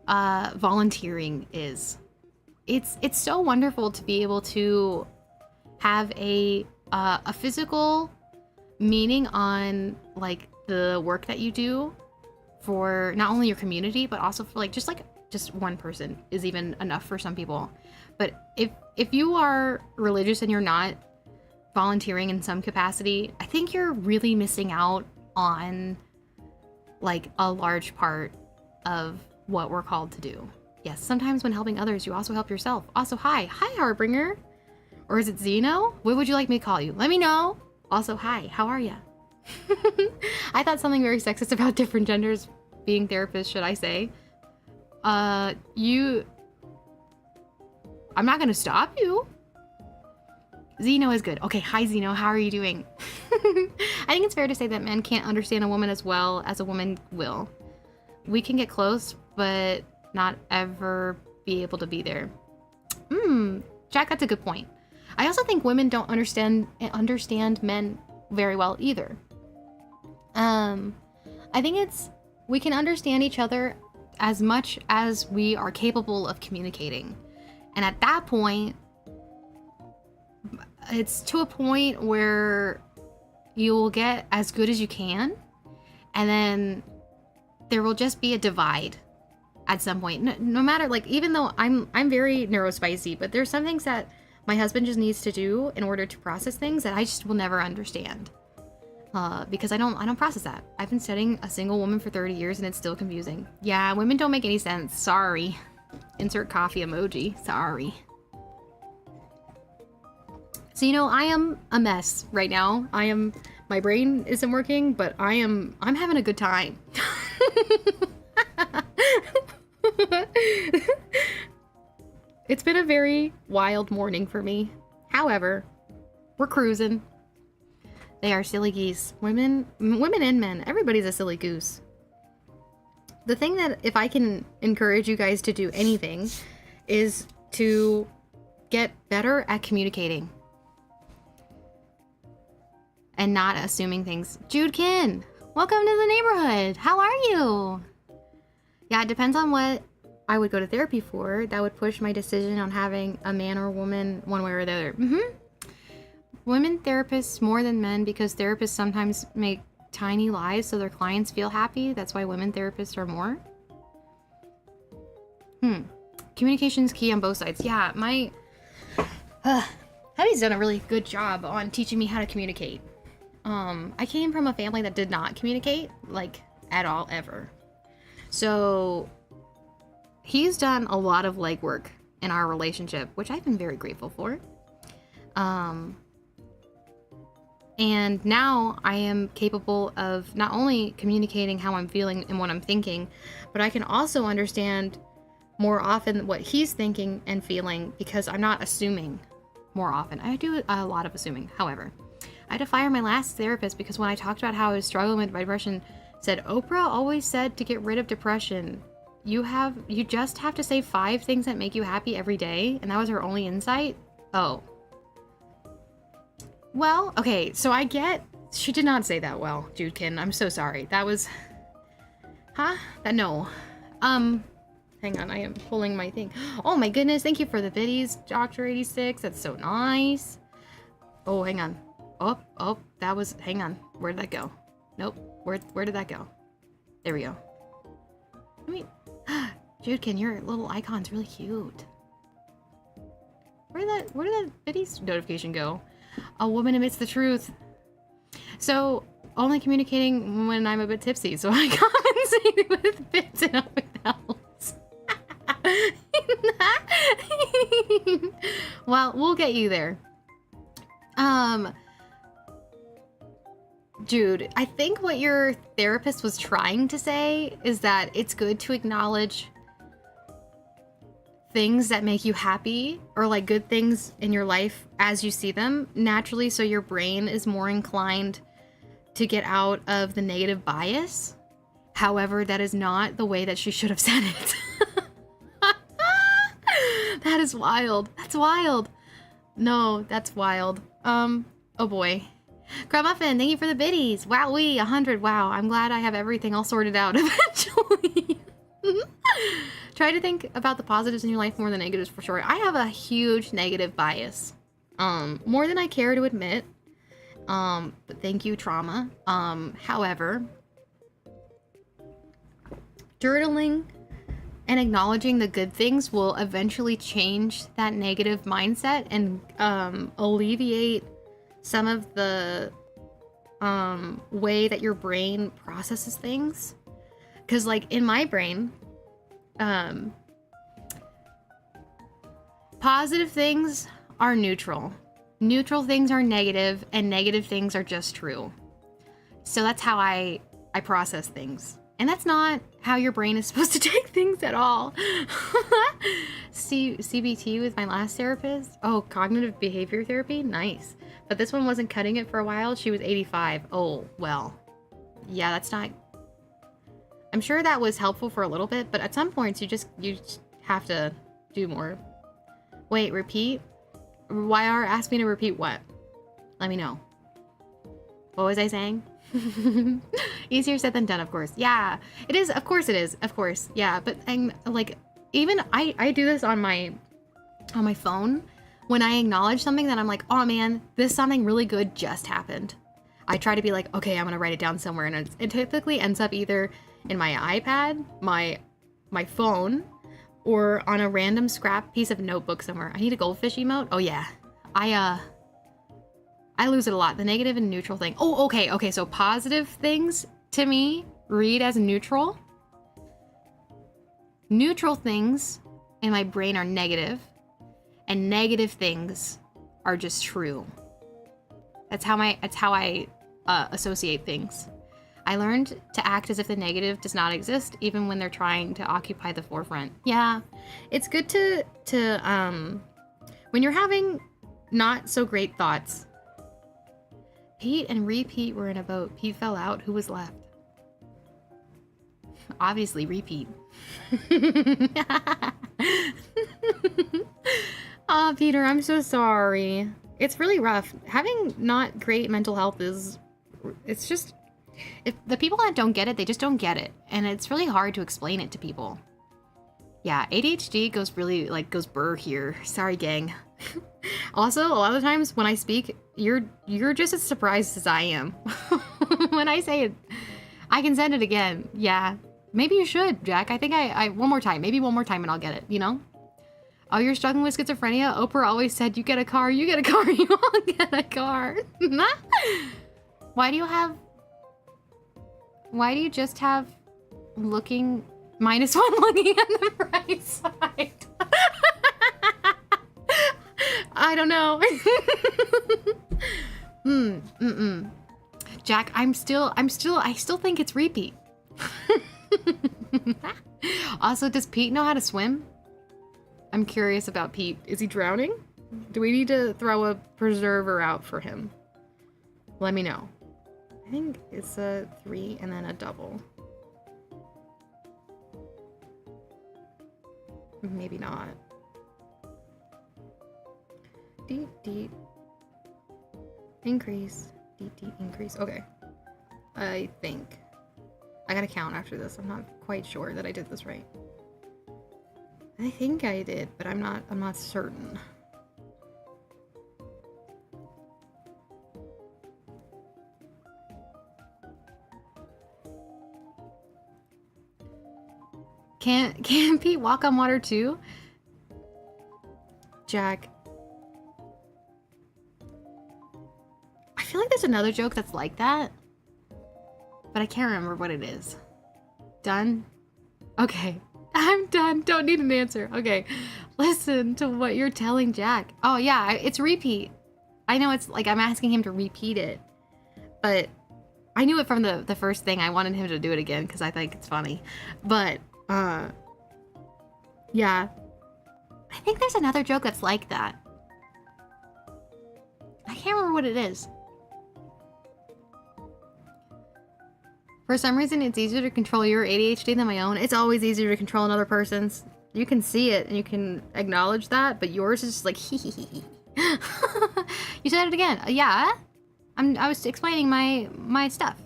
volunteering is. It's so wonderful to be able to have a physical meaning on like the work that you do for not only your community but also for just one person is even enough for some people. But if you are religious and you're not volunteering in some capacity, I think you're really missing out on like a large part of what we're called to do. Yes, sometimes when helping others, you also help yourself. Also, hi, Harbinger. Or is it Zeno? What would you like me to call you? Let me know. Also, hi, how are ya? I thought something very sexist about different genders being therapists, should I say. I'm not gonna stop you. Zeno is good. Okay, hi Zeno, how are you doing? I think it's fair to say that men can't understand a woman as well as a woman will. We can get close, but not ever be able to be there. Jack, that's a good point. I also think women don't understand men very well either. I think we can understand each other as much as we are capable of communicating. And at that point, it's to a point where you will get as good as you can, and then there will just be a divide at some point. No matter, like, even though I'm very neurospicy, but there's some things that my husband just needs to do in order to process things that I just will never understand. Because I don't process that. I've been studying a single woman for 30 years and it's still confusing. Yeah, women don't make any sense. Sorry. Insert coffee emoji. Sorry. So, I am a mess right now. My brain isn't working, but I'm having a good time. It's been a very wild morning for me. However, we're cruising. They are silly geese. Women and men, everybody's a silly goose. The thing that if I can encourage you guys to do anything is to get better at communicating and not assuming things. Judekin, welcome to the neighborhood. How are you? Yeah, it depends on what I would go to therapy for. That would push my decision on having a man or a woman one way or the other. Women therapists more than men because therapists sometimes make tiny lies so their clients feel happy. That's why women therapists are more. Communication's key on both sides. Yeah, my Heavy's done a really good job on teaching me how to communicate. I came from a family that did not communicate, like, at all, ever. So he's done a lot of legwork in our relationship, which I've been very grateful for. And now I am capable of not only communicating how I'm feeling and what I'm thinking, but I can also understand more often what he's thinking and feeling because I'm not assuming more often. I do a lot of assuming. However, I had to fire my last therapist because when I talked about how I was struggling with depression, said Oprah always said to get rid of depression, you just have to say 5 things that make you happy every day, and that was her only insight. Oh. Well, okay, so I get she did not say that well, Judekin. I'm so sorry. That was no. Hang on, I am pulling my thing. Oh my goodness, thank you for the biddies, Doctor 86. That's so nice. Oh, hang on. Oh, that was hang on. Where did that go? Nope. Where did that go? There we go. I mean, Judekin, your little icon's really cute. Where did that biddies notification go? A woman admits the truth. So, only communicating when I'm a bit tipsy, so I compensate with bits and without. Well, we'll get you there. Jude, I think what your therapist was trying to say is that it's good to acknowledge things that make you happy or like good things in your life as you see them naturally, so your brain is more inclined to get out of the negative bias. However, that is not the way that she should have said it. That is wild. That's wild. No, that's wild. Oh boy. Crab Muffin, thank you for the biddies. Wowee, 100. Wow, I'm glad I have everything all sorted out eventually. Try to think about the positives in your life more than negatives for sure. I have a huge negative bias. More than I care to admit. But thank you, trauma. However, journaling and acknowledging the good things will eventually change that negative mindset and alleviate some of the way that your brain processes things. Because like in my brain, positive things are neutral. Neutral things are negative, and negative things are just true. So that's how I process things. And that's not how your brain is supposed to take things at all. CBT with my last therapist. Oh, cognitive behavior therapy? Nice. But this one wasn't cutting it for a while. She was 85. Oh, well. Yeah, that's not... I'm sure that was helpful for a little bit, but at some points you just have to do more. Wait, repeat? YR asked me to repeat what? Let me know. What was I saying? Easier said than done, of course. Yeah, it is. Of course it is. Of course. Yeah, but I'm like, even I do this on my phone when I acknowledge something that I'm like, oh man, this something really good just happened. I try to be like, okay, I'm gonna write it down somewhere, and it typically ends up either in my iPad, my phone, or on a random scrap piece of notebook somewhere. I need a goldfish emote. Oh yeah, I lose it a lot. The negative and neutral thing. Oh, okay. So positive things to me read as neutral. Neutral things in my brain are negative, and negative things are just true. That's how I associate things. I learned to act as if the negative does not exist, even when they're trying to occupy the forefront. Yeah, it's good to when you're having not so great thoughts. Pete and Repeat were in a boat. Pete fell out. Who was left? Obviously, Repeat. Oh, Peter, I'm so sorry. It's really rough. Having not great mental health it's just, if the people that don't get it, they just don't get it. And it's really hard to explain it to people. Yeah, ADHD goes burr here. Sorry, gang. Also, a lot of times when I speak, you're just as surprised as I am. When I say it, I can send it again. Yeah, maybe you should, Jack. I think I one more time, maybe one more time and I'll get it, you know? Oh, you're struggling with schizophrenia? Oprah always said, you get a car, you all get a car. Why do you just have looking -1 looking at the right side? I don't know. Jack, I still think it's repeat. Also, does Pete know how to swim? I'm curious about Pete. Is he drowning? Do we need to throw a preserver out for him? Let me know. I think it's a 3 and then a double. Maybe not. Deep, deep. Increase. Deep, deep, increase. Okay. I think. I gotta count after this. I'm not quite sure that I did this right. I think I did, but I'm not certain. Can Pete walk on water too? Jack. I feel like there's another joke that's like that, but I can't remember what it is. Done? Okay. I'm done. Don't need an answer. Okay. Listen to what you're telling Jack. Oh yeah, it's repeat. I know it's like I'm asking him to repeat it, but I knew it from the first thing. I wanted him to do it again because I think it's funny. But yeah. I think there's another joke that's like that. I can't remember what it is. For some reason, it's easier to control your ADHD than my own. It's always easier to control another person's. You can see it and you can acknowledge that, but yours is just like hee hee hee. You said it again. Yeah. I was explaining my stuff.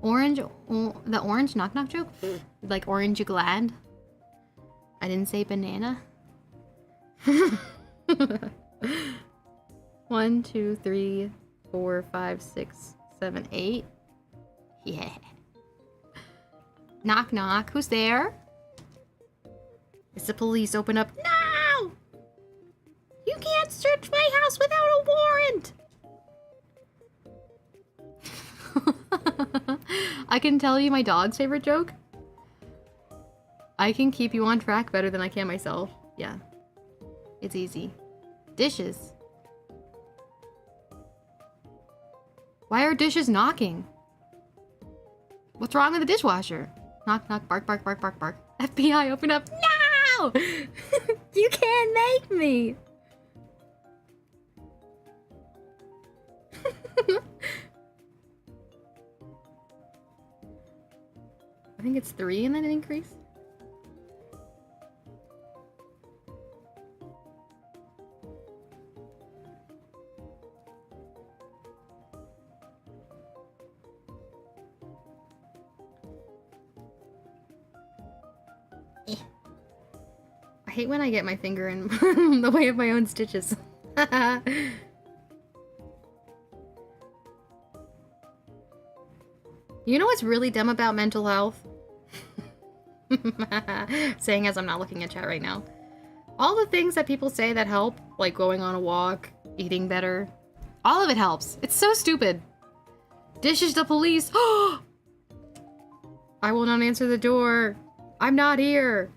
Orange, the orange knock knock joke? Like, orange you glad? I didn't say banana. 1, 2, 3, 4, 5, 6, 7, 8. Yeah. Knock knock. Who's there? It's the police. Open up. No! You can't search my house without a warrant! I can tell you my dog's favorite joke. I can keep you on track better than I can myself. Yeah. It's easy. Dishes. Why are dishes knocking? What's wrong with the dishwasher? Knock, knock, bark, bark, bark, bark, bark. FBI, open up. No! You can't make me! I think it's 3 and then an increase. I hate when I get my finger in the way of my own stitches. You know what's really dumb about mental health? Saying as I'm not looking at chat right now. All the things that people say that help, like going on a walk, eating better, all of it helps. It's so stupid. Dishes to police. I will not answer the door. I'm not here.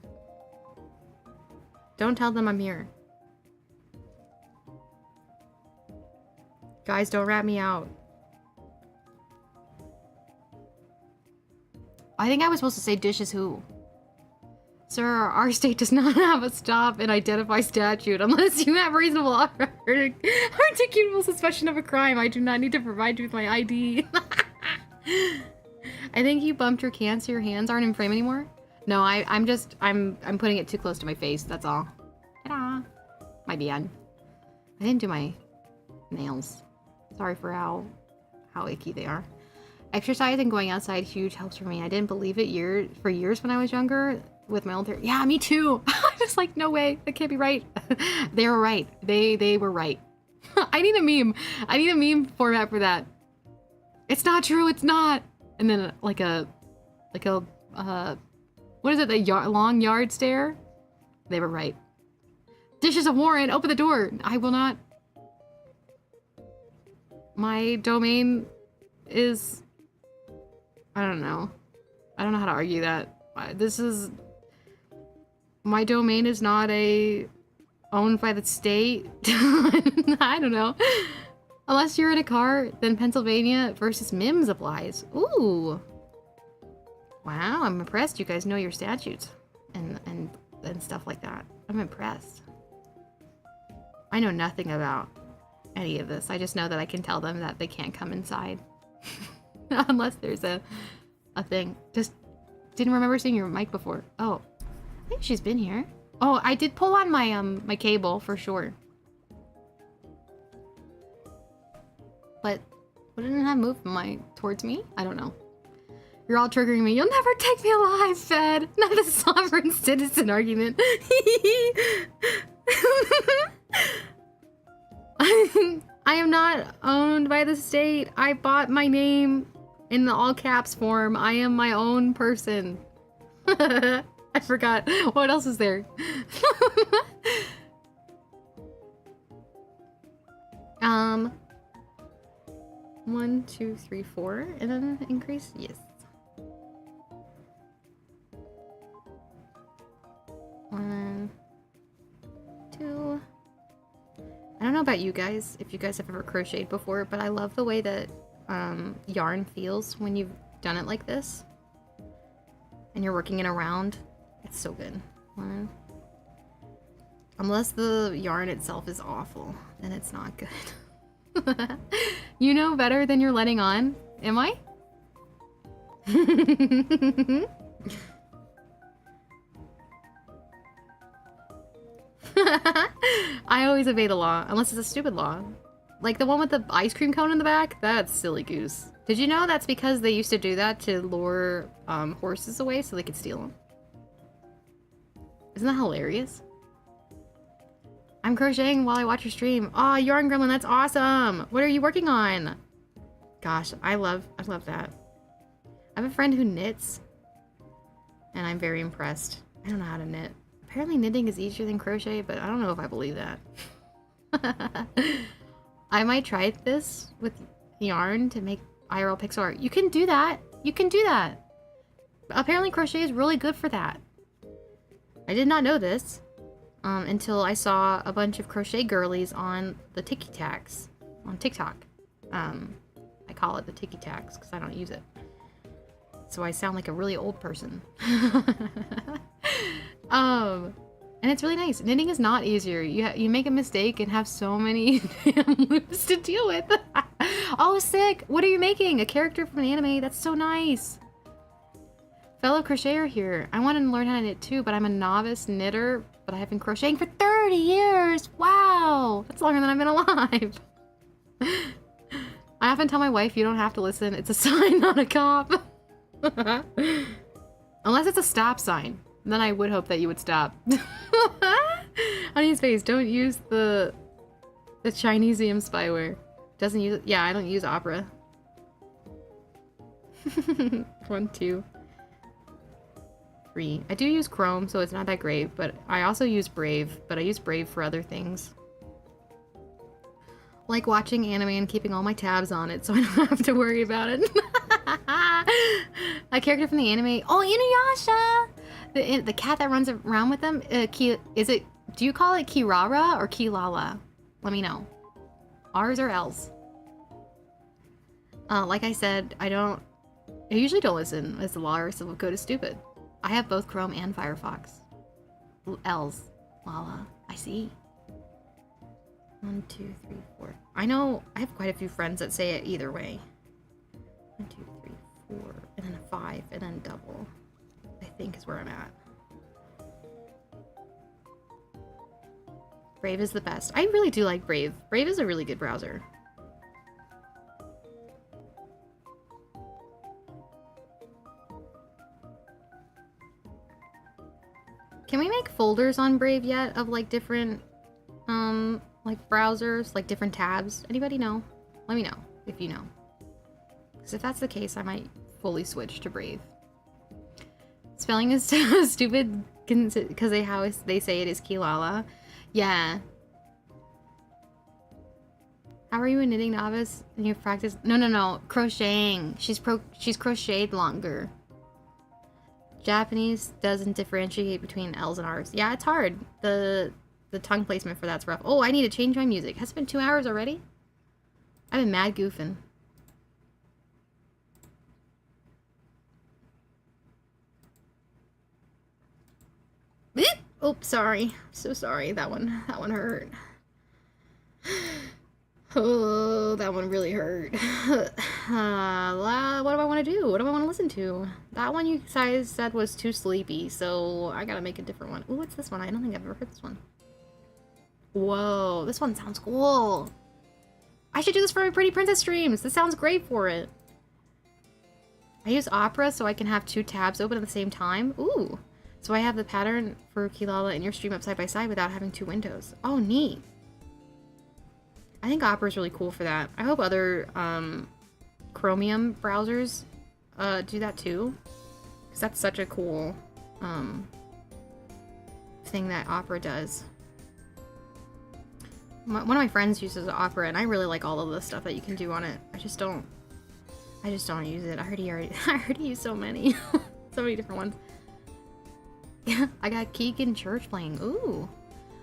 Don't tell them I'm here. Guys, don't rat me out. I think I was supposed to say dishes who. Sir, our state does not have a stop and identify statute unless you have reasonable articulable suspicion of a crime. I do not need to provide you with my ID. I think you bumped your can so your hands aren't in frame anymore. No, I'm putting it too close to my face, that's all. Ta-da. My bad. I didn't do my nails. Sorry for how icky they are. Exercise and going outside, huge helps for me. I didn't believe it for years when I was younger with my old hair. Yeah, me too. I was like, no way, that can't be right. They were right. They were right. I need a meme. I need a meme format for that. It's not true, it's not. And then like a what is it, the long yard stare? They were right. Dishes of warrant, open the door. I will not. My domain is, I don't know. I don't know how to argue that. My domain is not owned by the state. I don't know. Unless you're in a car, then Pennsylvania versus Mims applies. Ooh. Wow, I'm impressed you guys know your statutes and stuff like that. I'm impressed. I know nothing about any of this. I just know that I can tell them that they can't come inside. Unless there's a thing. Just didn't remember seeing your mic before. Oh, I think she's been here. Oh, I did pull on my my cable for sure. But wouldn't have moved towards me? I don't know. You're all triggering me. You'll never take me alive, Fed. Not a sovereign citizen argument. I am not owned by the state. I bought my name in the all caps form. I am my own person. I forgot. What else is there? 1, 2, 3, 4, and then increase. Yes. 1, 2. I don't know about you guys, if you guys have ever crocheted before, but I love the way that yarn feels when you've done it like this. And you're working it around. It's so good. 1. Unless the yarn itself is awful, then it's not good. You know better than you're letting on. Am I? I always obey the law, unless it's a stupid law. Like the one with the ice cream cone in the back? That's silly goose. Did you know that's because they used to do that to lure horses away so they could steal them? Isn't that hilarious? I'm crocheting while I watch your stream. Aw, Yarn Gremlin, that's awesome! What are you working on? Gosh, I love that. I have a friend who knits, and I'm very impressed. I don't know how to knit. Apparently knitting is easier than crochet, but I don't know if I believe that. I might try this with yarn to make IRL pixel art. You can do that! You can do that! Apparently crochet is really good for that. I did not know this. Until I saw a bunch of crochet girlies on the Tiki Taks on TikTok. I call it the Tiki Taks because I don't use it. So I sound like a really old person. And it's really nice. Knitting is not easier. You make a mistake and have so many damn loops to deal with. Oh, sick! What are you making? A character from an anime? That's so nice. Fellow crocheter here. I want to learn how to knit too, but I'm a novice knitter. But I have been crocheting for 30 years! Wow! That's longer than I've been alive! I often tell my wife, you don't have to listen. It's a sign, not a cop. Unless it's a stop sign. Then I would hope that you would stop. Honey's face, don't use the Chinesium spyware. Doesn't use it. Yeah, I don't use Opera. 1, 2, 3. I do use Chrome, so it's not that great, but I also use Brave, but I use Brave for other things. Like watching anime and keeping all my tabs on it so I don't have to worry about it. A character from the anime. Oh, Inuyasha! The cat that runs around with them. Do you call it Kirara or Kilala? Let me know. R's or L's? Like I said, I usually don't listen as the lawyers will go to stupid. I have both Chrome and Firefox. L's. Lala. I see. 1, 2, 3, 4. I know I have quite a few friends that say it either way. 1, 2, 3, 4, and then a 5, and then double. I think is where I'm at. Brave is the best. I really do like Brave. Brave is a really good browser. Can we make folders on Brave yet of like different like browsers, like different tabs? Anybody know? Let me know if you know. Because if that's the case, I might fully switch to Brave. Spelling is stupid because they say it is Kilala. Yeah. How are you a knitting novice and you've practiced? No. Crocheting. She's crocheted longer. Japanese doesn't differentiate between L's and R's. Yeah, it's hard. The tongue placement for that's rough. Oh, I need to change my music. Has it been 2 hours already? I've been mad goofing. Oh, sorry. So sorry. That one hurt. Oh, that one really hurt. What do I want to do? What do I want to listen to? That one you guys said was too sleepy, so I gotta make a different one. Ooh, what's this one? I don't think I've ever heard this one. Whoa, this one sounds cool. I should do this for my Pretty Princess streams. This sounds great for it. I use Opera so I can have 2 tabs open at the same time. Ooh. So I have the pattern for Kilala and your stream up side by side without having 2 windows. Oh, neat. I think Opera is really cool for that. I hope other Chromium browsers do that too. Because that's such a cool thing that Opera does. One of my friends uses Opera, and I really like all of the stuff that you can do on it. I just don't use it. I already use so many. So many different ones. Yeah, I got Keegan Church playing. Ooh.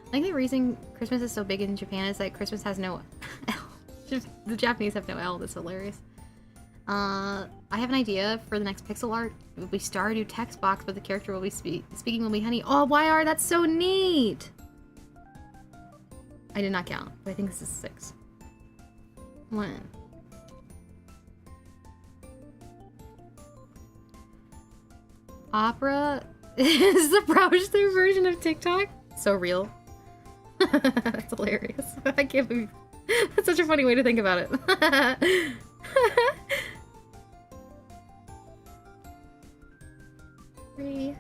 I think the reason Christmas is so big in Japan is that Christmas has no L. The Japanese have no L. That's hilarious. I have an idea for the next pixel art. It will be Stardew text box, but the character will be speaking will be Honey. Oh, YR, that's so neat! I did not count, but I think this is 6. 1. Opera is the browser version of TikTok. So real. That's hilarious. I can't believe that's such a funny way to think about it. Three.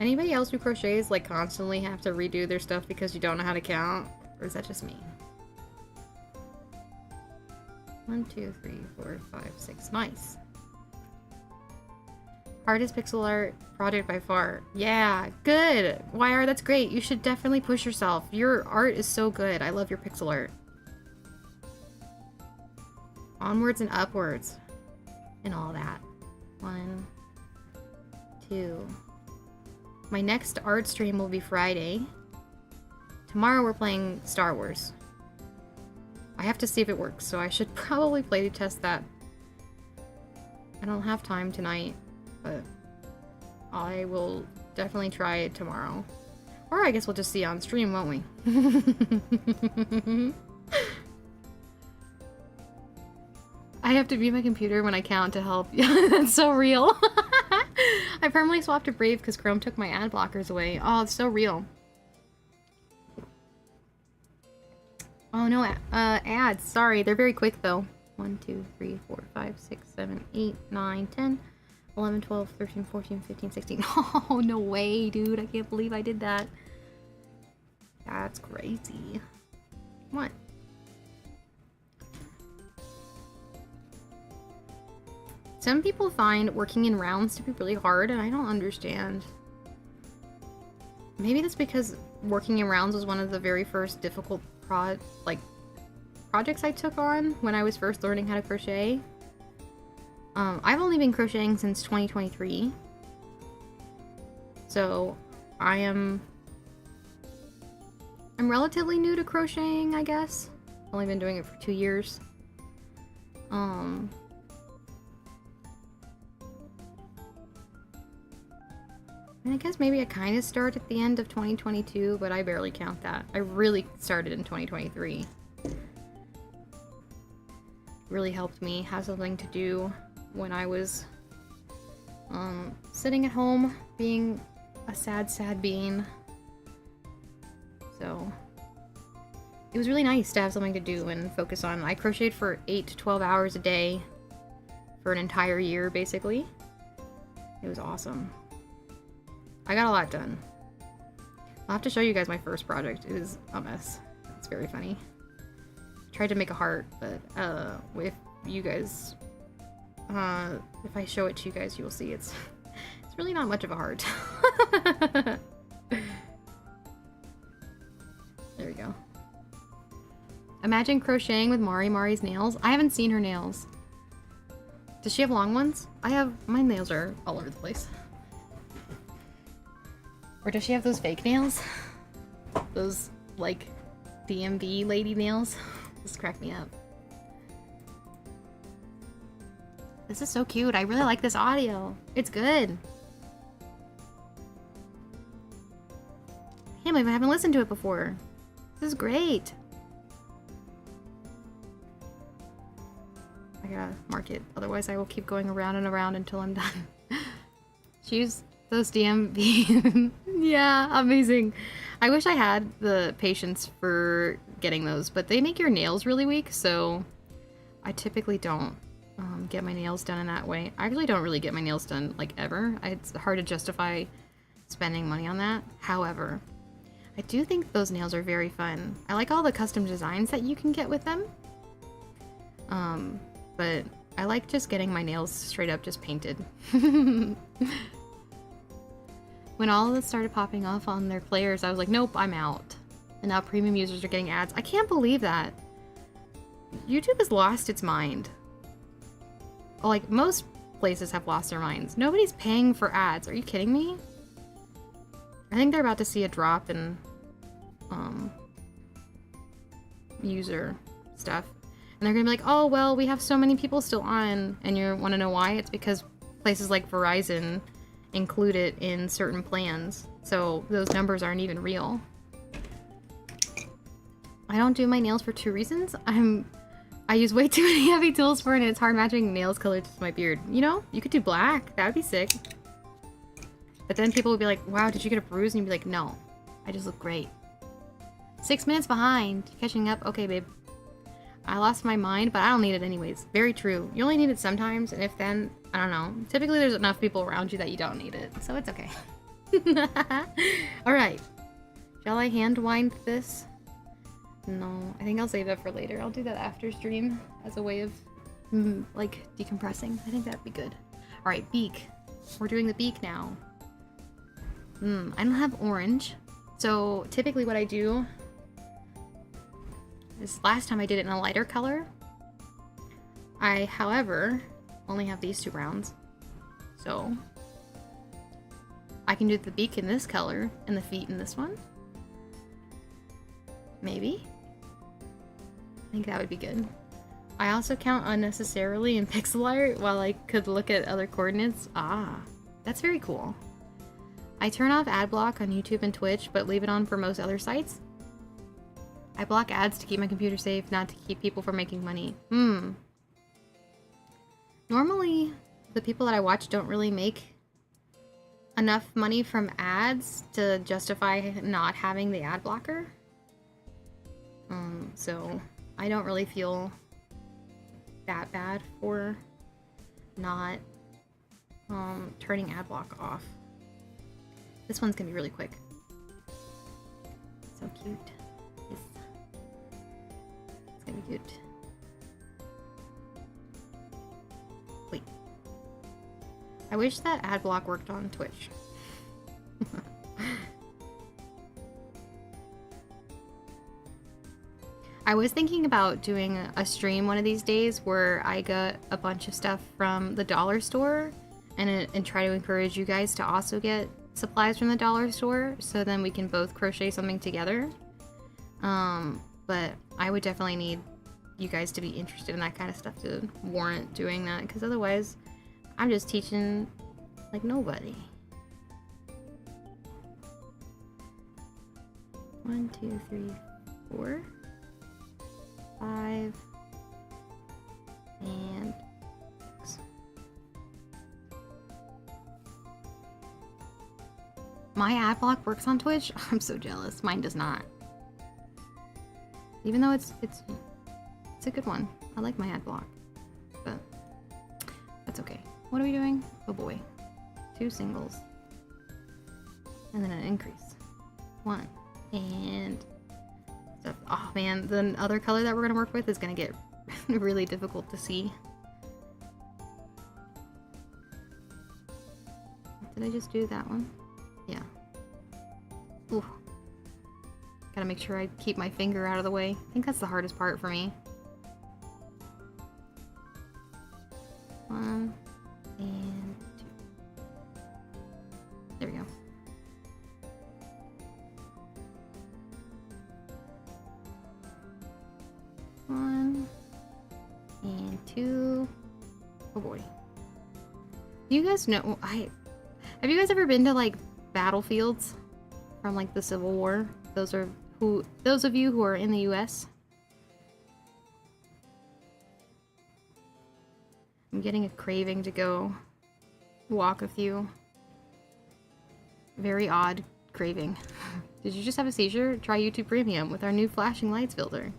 Anybody else who crochets like constantly have to redo their stuff because you don't know how to count? Or is that just me? 1, 2, 3, 4, 5, 6. Nice. Hardest pixel art project by far. Yeah, good. YR, that's great. You should definitely push yourself. Your art is so good. I love your pixel art. Onwards and upwards. And all that. 1, 2. My next art stream will be Friday. Tomorrow we're playing Star Wars. I have to see if it works, so I should probably play to test that. I don't have time tonight, but I will definitely try it tomorrow. Or I guess we'll just see on stream, won't we? I have to mute my computer when I count to help. That's so real. I permanently swapped to Brave because Chrome took my ad blockers away. Oh, it's so real. Oh no, ads. Sorry, they're very quick though. 1, 2, 3, 4, 5, 6, 7, 8, 9, 10, 11, 12, 13, 14, 15, 16. Oh, no way, dude. I can't believe I did that. That's crazy. What? Some people find working in rounds to be really hard, and I don't understand. Maybe that's because working in rounds was one of the very first difficult projects I took on when I was first learning how to crochet. I've only been crocheting since 2023. So I'm relatively new to crocheting, I guess. I've only been doing it for 2 years. And I guess maybe I kind of start at the end of 2022, but I barely count that. I really started in 2023. Really helped me have something to do when I was sitting at home being a sad bean. So it was really nice to have something to do and focus on. I crocheted for 8 to 12 hours a day for an entire year, basically. It was awesome. I got a lot done. I'll have to show you guys my first project. It is a mess. It's very funny. Tried to make a heart, but if you guys, if I show it to you guys, you will see it's really not much of a heart. There we go. Imagine crocheting with Mari's nails. I haven't seen her nails. Does she have long ones? My nails are all over the place. Or does she have those fake nails? Those, like, DMV lady nails? Just crack me up. This is so cute. I really like this audio. It's good. Can't believe I haven't listened to it before. This is great. I gotta mark it, otherwise I will keep going around and around until I'm done. Choose those DMV. Yeah, amazing. I wish I had the patience for getting those, but they make your nails really weak, so I typically don't get my nails done in that way. I actually don't really get my nails done, like, ever. It's hard to justify spending money on that. However, I do think those nails are very fun. I like all the custom designs that you can get with them. But I like just getting my nails straight up just painted. When all of this started popping off on their players, I was like, nope, I'm out. And now premium users are getting ads. I can't believe that. YouTube has lost its mind. Like, most places have lost their minds. Nobody's paying for ads. Are you kidding me? I think they're about to see a drop in user stuff. And they're gonna be like, oh, well, we have so many people still on. And you want to know why? It's because places like Verizon include it in certain plans. So those numbers aren't even real. I don't do my nails for 2 reasons. I use way too many heavy tools for it, and it's hard matching nails colored to my beard. You know, you could do black. That would be sick. But then people would be like, wow, did you get a bruise? And you'd be like, no, I just look great. 6 minutes behind. Catching up. Okay, babe. I lost my mind, but I don't need it anyways. Very true. You only need it sometimes, and if then, I don't know. Typically, there's enough people around you that you don't need it, so it's okay. Alright. Shall I hand wind this? No, I think I'll save that for later. I'll do that after stream as a way of, like, decompressing. I think that'd be good. Alright, beak. We're doing the beak now. I don't have orange. So, typically what I do is, last time I did it in a lighter color. I, however, only have these 2 browns. So, I can do the beak in this color and the feet in this one. Maybe. I think that would be good. I also count unnecessarily in pixel art while I could look at other coordinates. Ah, that's very cool. I turn off ad block on YouTube and Twitch, but leave it on for most other sites. I block ads to keep my computer safe, not to keep people from making money. Normally, the people that I watch don't really make enough money from ads to justify not having the ad blocker. So I don't really feel that bad for not turning ad block off. This one's gonna be really quick. So cute. Yes. It's gonna be cute. Wait. I wish that ad block worked on Twitch. I was thinking about doing a stream one of these days where I got a bunch of stuff from the dollar store and try to encourage you guys to also get supplies from the dollar store, so then we can both crochet something together. But I would definitely need you guys to be interested in that kind of stuff to warrant doing that, because otherwise I'm just teaching like nobody. 1, 2, 3, 4, 5, and 6. My ad block works on Twitch? I'm so jealous. Mine does not. Even though it's a good one. I like my ad block. But that's okay. What are we doing? Oh boy. 2 singles. And then an increase. 1. And stuff. Oh man, the other color that we're gonna work with is gonna get really difficult to see. Did I just do that one? Yeah. Ooh. Gotta make sure I keep my finger out of the way. I think that's the hardest part for me. 1 and 2. There we go. 2. Oh boy. You guys know, have you guys ever been to like battlefields from like the Civil War? Those of you who are in the US. I'm getting a craving to go walk a few. Very odd craving. Did you just have a seizure? Try YouTube Premium with our new flashing lights filter.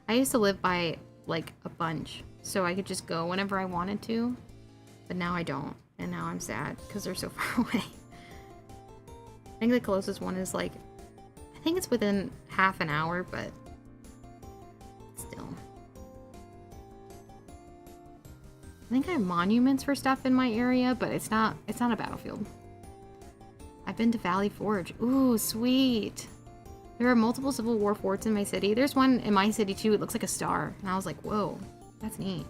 I used to live by like a bunch, so I could just go whenever I wanted to, but now I don't, and now I'm sad because they're so far away. I think the closest one is like, I think it's within half an hour, but still. I think I have monuments for stuff in my area, but it's not a battlefield. I've been to Valley Forge. Ooh, sweet. There are multiple Civil War forts in my city. There's one in my city too. It looks like a star. And I was like, whoa, that's neat.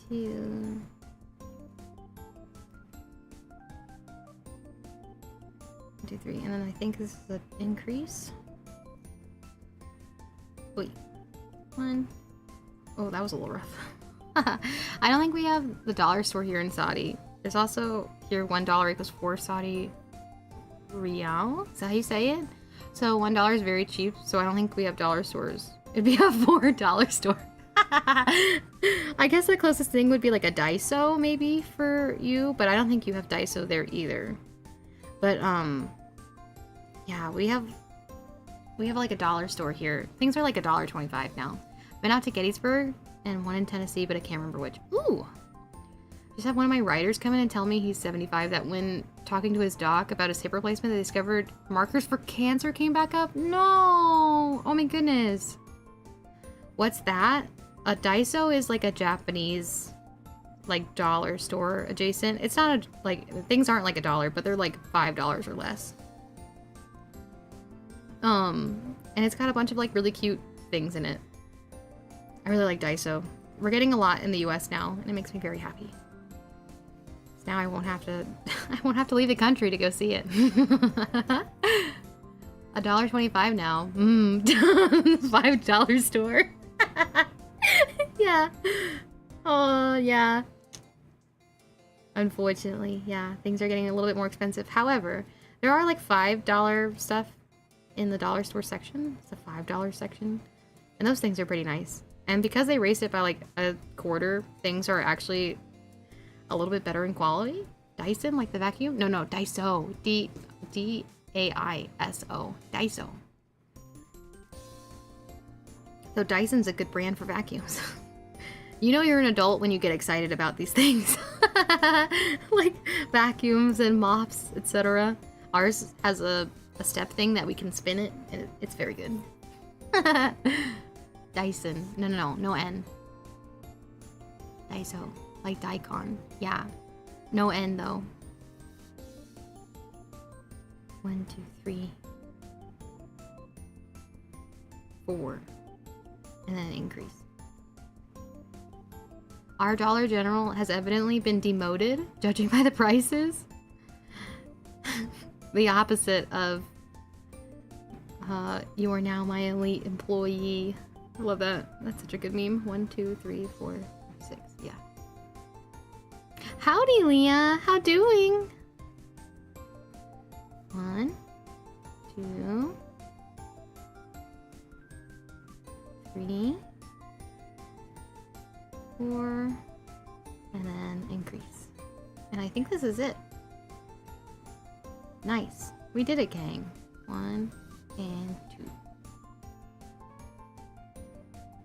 Two. 1, 2, 3. And then I think this is an increase. Wait. 1. Oh, that was a little rough. I don't think we have the dollar store here in Saudi. There's also here $1 equals 4 Saudi Riyal. Is that how you say it? So $1 is very cheap, so I don't think we have dollar stores. It'd be a $4 store. I guess the closest thing would be like a Daiso maybe for you, but I don't think you have Daiso there either. But yeah, we have like a dollar store here. Things are like $1.25 now. Been out to Gettysburg and one in Tennessee, but I can't remember which. Ooh! Just had one of my writers come in and tell me he's 75, that when talking to his doc about his hip replacement, they discovered markers for cancer came back up. No! Oh my goodness. What's that? A Daiso is like a Japanese, like, dollar store adjacent. It's not a, like, things aren't like $1, but they're like $5 or less. And it's got a bunch of like really cute things in it. I really like Daiso. We're getting a lot in the US now, and it makes me very happy. So now I won't have to leave the country to go see it. $1.25 now. $5 store. Yeah. Oh, yeah. Unfortunately, yeah. Things are getting a little bit more expensive. However, there are like $5 stuff in the dollar store section. It's a $5 section. And those things are pretty nice. And because they raised it by like a quarter, things are actually a little bit better in quality. Dyson, like the vacuum? No, Daiso. D-A-I-S-O. Daiso. So Dyson's a good brand for vacuums. You know you're an adult when you get excited about these things. Like vacuums and mops, etc. Ours has a step thing that we can spin it, and it's very good. Dyson. No N. Daiso. Like Daikon. Yeah. No N though. 1, 2, 3, 4. And then an increase. Our Dollar General has evidently been demoted, judging by the prices. The opposite of you are now my elite employee. I love that. That's such a good meme. 1, 2, 3, 4, 6. Yeah. Howdy, Leah. How doing? 1, 2, 3, 4, and then increase. And I think this is it. Nice. We did it, gang. 1 and 2.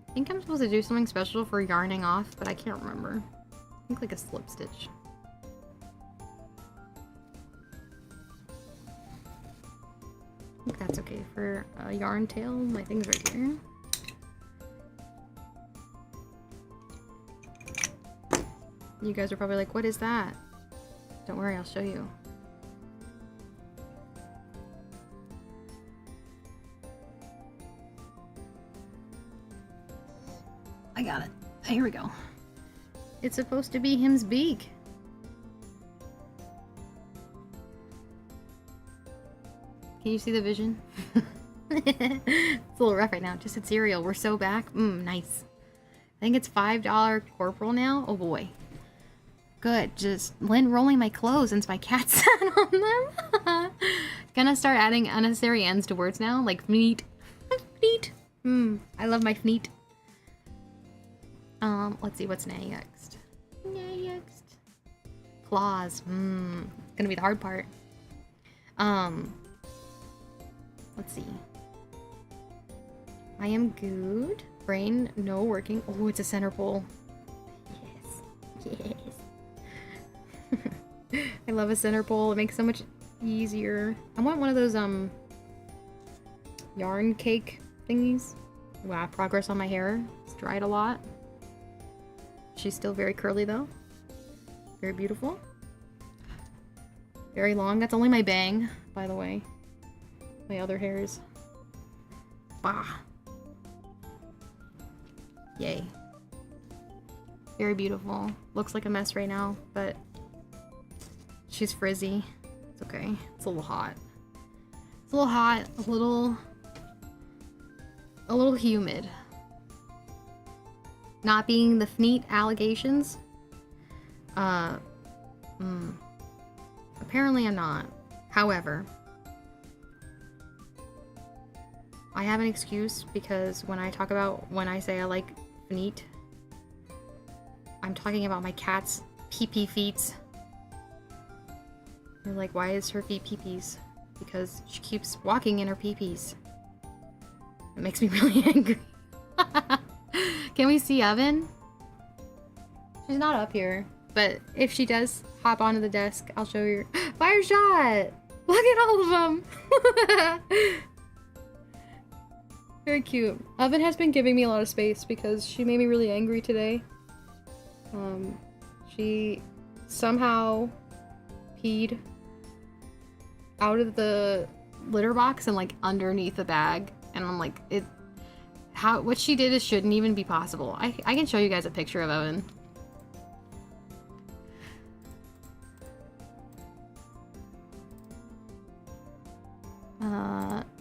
I think I'm supposed to do something special for yarning off, but I can't remember. I think like a slip stitch. I think that's okay for a yarn tail. My thing's right here. You guys are probably like, what is that? Don't worry, I'll show you. I got it. Here we go. It's supposed to be him's beak. Can you see the vision? It's a little rough right now. Just said cereal. We're so back. Nice. I think it's $5 corporal now. Oh boy. Good. Just rolling my clothes since my cat sat on them. Gonna start adding unnecessary ends to words now, like fneet. Fneet. I love my fneet. Let's see what's next. Next. Claws. Gonna be the hard part. Let's see. I am good. Brain, no working. Oh, it's a center pole. Yes. Yes. I love a center pole. It makes it so much easier. I want one of those, yarn cake thingies. Wow, progress on my hair. It's dried a lot. She's still very curly though. Very beautiful. Very long. That's only my bang, by the way. My other hairs. Bah. Yay. Very beautiful. Looks like a mess right now, but she's frizzy. It's okay. It's a little hot. It's a little hot, a little humid. Not being the fneet allegations. Apparently I'm not. However, I have an excuse because when I say I like fneet, I'm talking about my cat's pee-pee feet. You're like, why is her feet pee-pees? Because she keeps walking in her pee-pees. It makes me really angry. Can we see Oven? She's not up here, but if she does hop onto the desk, I'll show you. Fire shot! Look at all of them! Very cute. Oven has been giving me a lot of space because she made me really angry today. She somehow peed out of the litter box and like underneath the bag, and I'm like, what she did shouldn't even be possible. I can show you guys a picture of Oven.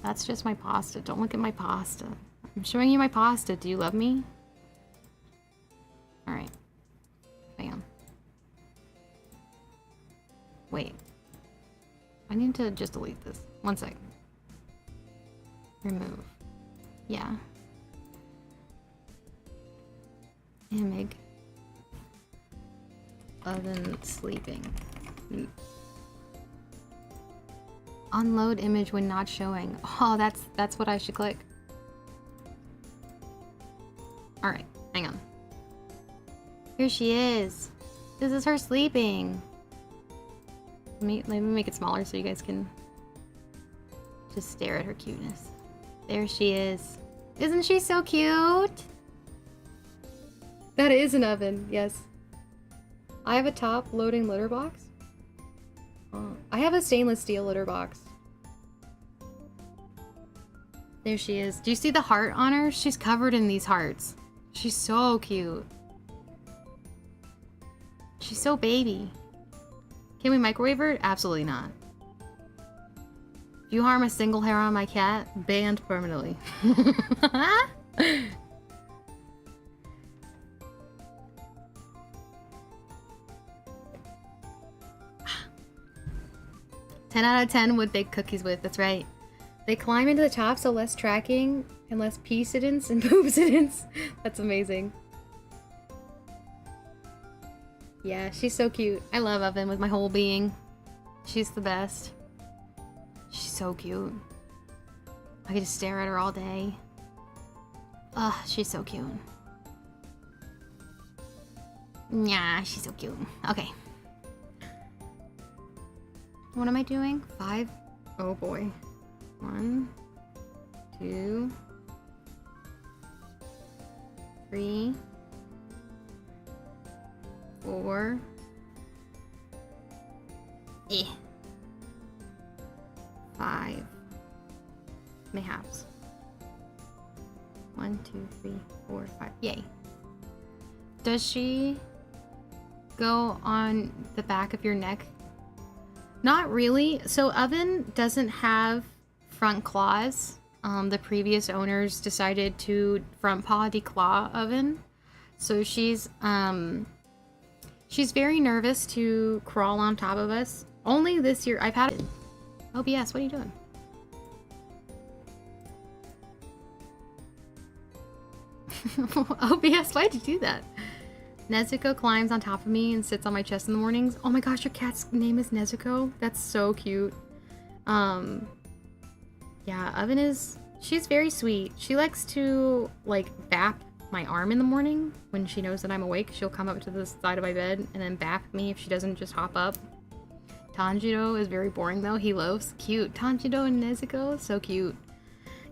That's just my pasta. Don't look at my pasta. I'm showing you my pasta. Do you love me? Alright. Bam. Wait. I need to just delete this. One second. Remove. Yeah. Imig. Oven sleeping. Unload image when not showing. Oh, that's what I should click. Alright, hang on. Here she is. This is her sleeping. Let me make it smaller so you guys can just stare at her cuteness. There she is. Isn't she so cute? That is an oven, yes. I have a top loading litter box. I have a stainless steel litter box. There she is. Do you see the heart on her? She's covered in these hearts. She's so cute. She's so baby. Can we microwave her? Absolutely not. If you harm a single hair on my cat, banned permanently. 10 out of 10 would bake cookies with, that's right. They climb into the top, so less tracking and less pee-sidents and poop-sidents. That's amazing. Yeah, she's so cute. I love Oven with my whole being. She's the best. She's so cute. I could just stare at her all day. Ugh, she's so cute. Yeah, she's so cute. Okay. What am I doing? 5? Oh boy. 1, 2, 3, 4. 5. Mayhaps. 1, 2, 3, 4, 5. Yay. Does she go on the back of your neck? Not really. So Oven doesn't have front claws. The previous owners decided to front paw declaw Oven. So she's very nervous to crawl on top of us. Only this year I've had it. OBS, what are you doing? OBS, why'd you do that? Nezuko climbs on top of me and sits on my chest in the mornings. Oh my gosh, your cat's name is Nezuko? That's so cute. Yeah, Oven she's very sweet. She likes to, like, bap my arm in the morning when she knows that I'm awake. She'll come up to the side of my bed and then bap me if she doesn't just hop up. Tanjiro is very boring though. He loves. Cute. Tanjiro and Nezuko, so cute.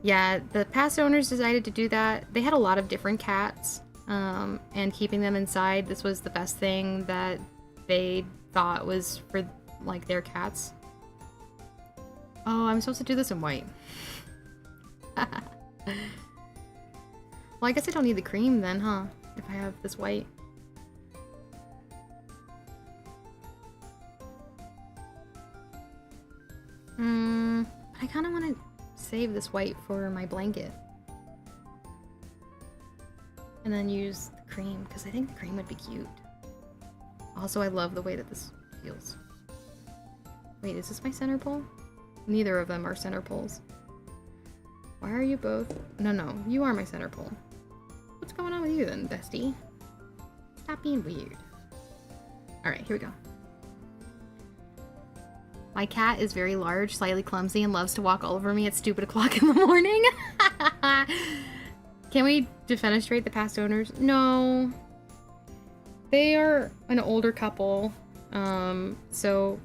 Yeah, the past owners decided to do that. They had a lot of different cats, and keeping them inside, this was the best thing that they thought was for, like, their cats. Oh, I'm supposed to do this in white. Well, I guess I don't need the cream then, huh? If I have this white. I kind of want to save this white for my blanket. And then use the cream, because I think the cream would be cute. Also, I love the way that this feels. Wait, is this my center pole? Neither of them are center poles. Why are you both? No, you are my center pole. What's going on with you then, bestie? Stop being weird. Alright, here we go. My cat is very large, slightly clumsy, and loves to walk all over me at stupid o'clock in the morning. Can we defenestrate the past owners? No. They are an older couple, so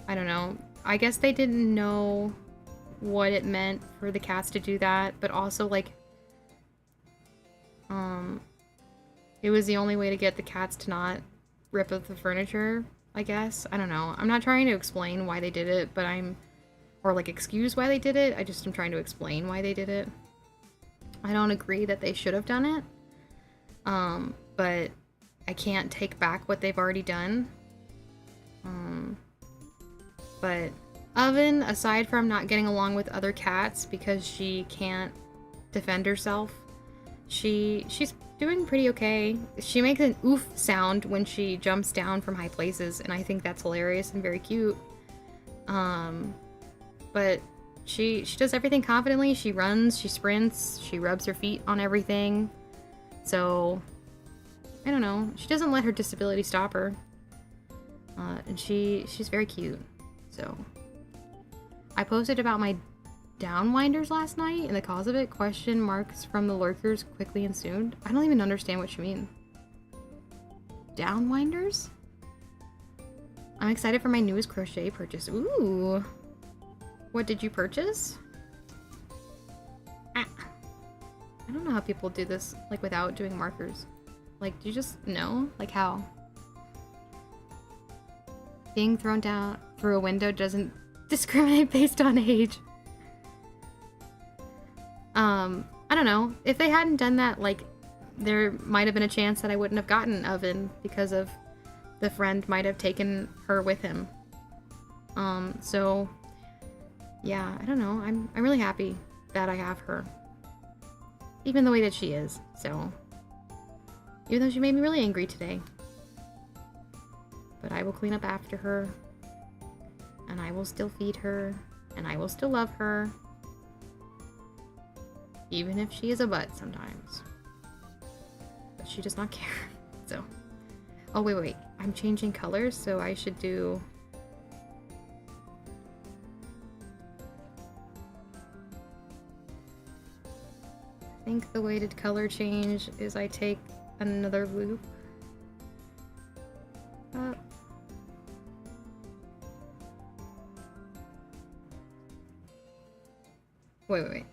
I don't know. I guess they didn't know what it meant for the cats to do that, but also, like, it was the only way to get the cats to not rip up the furniture, I guess. I don't know. I'm not trying to explain why they did it, but or, like, excuse why they did it. I just am trying to explain why they did it. I don't agree that they should have done it, but I can't take back what they've already done. But Oven, aside from not getting along with other cats because she can't defend herself, she's doing pretty okay. She makes an oof sound when she jumps down from high places, and I think that's hilarious and very cute. But she does everything confidently. She runs, she sprints, she rubs her feet on everything. So, I don't know. She doesn't let her disability stop her. And she's very cute. So, I posted about my downwinders last night, and the cause of it, question marks from the lurkers quickly ensued. I don't even understand what you mean. Downwinders? I'm excited for my newest crochet purchase. Ooh. What did you purchase? Ah. I don't know how people do this, like, without doing markers. Like, do you just know? Like, how? Being thrown down through a window doesn't discriminate based on age. I don't know. If they hadn't done that, like, there might have been a chance that I wouldn't have gotten Oven because of the friend might have taken her with him. So, yeah, I don't know. I'm really happy that I have her. Even the way that she is, so. Even though she made me really angry today. But I will clean up after her. And I will still feed her. And I will still love her. Even if she is a butt sometimes. But she does not care. So. Oh, wait. I'm changing colors, so I should do... I think the way to color change is I take another loop up. Wait.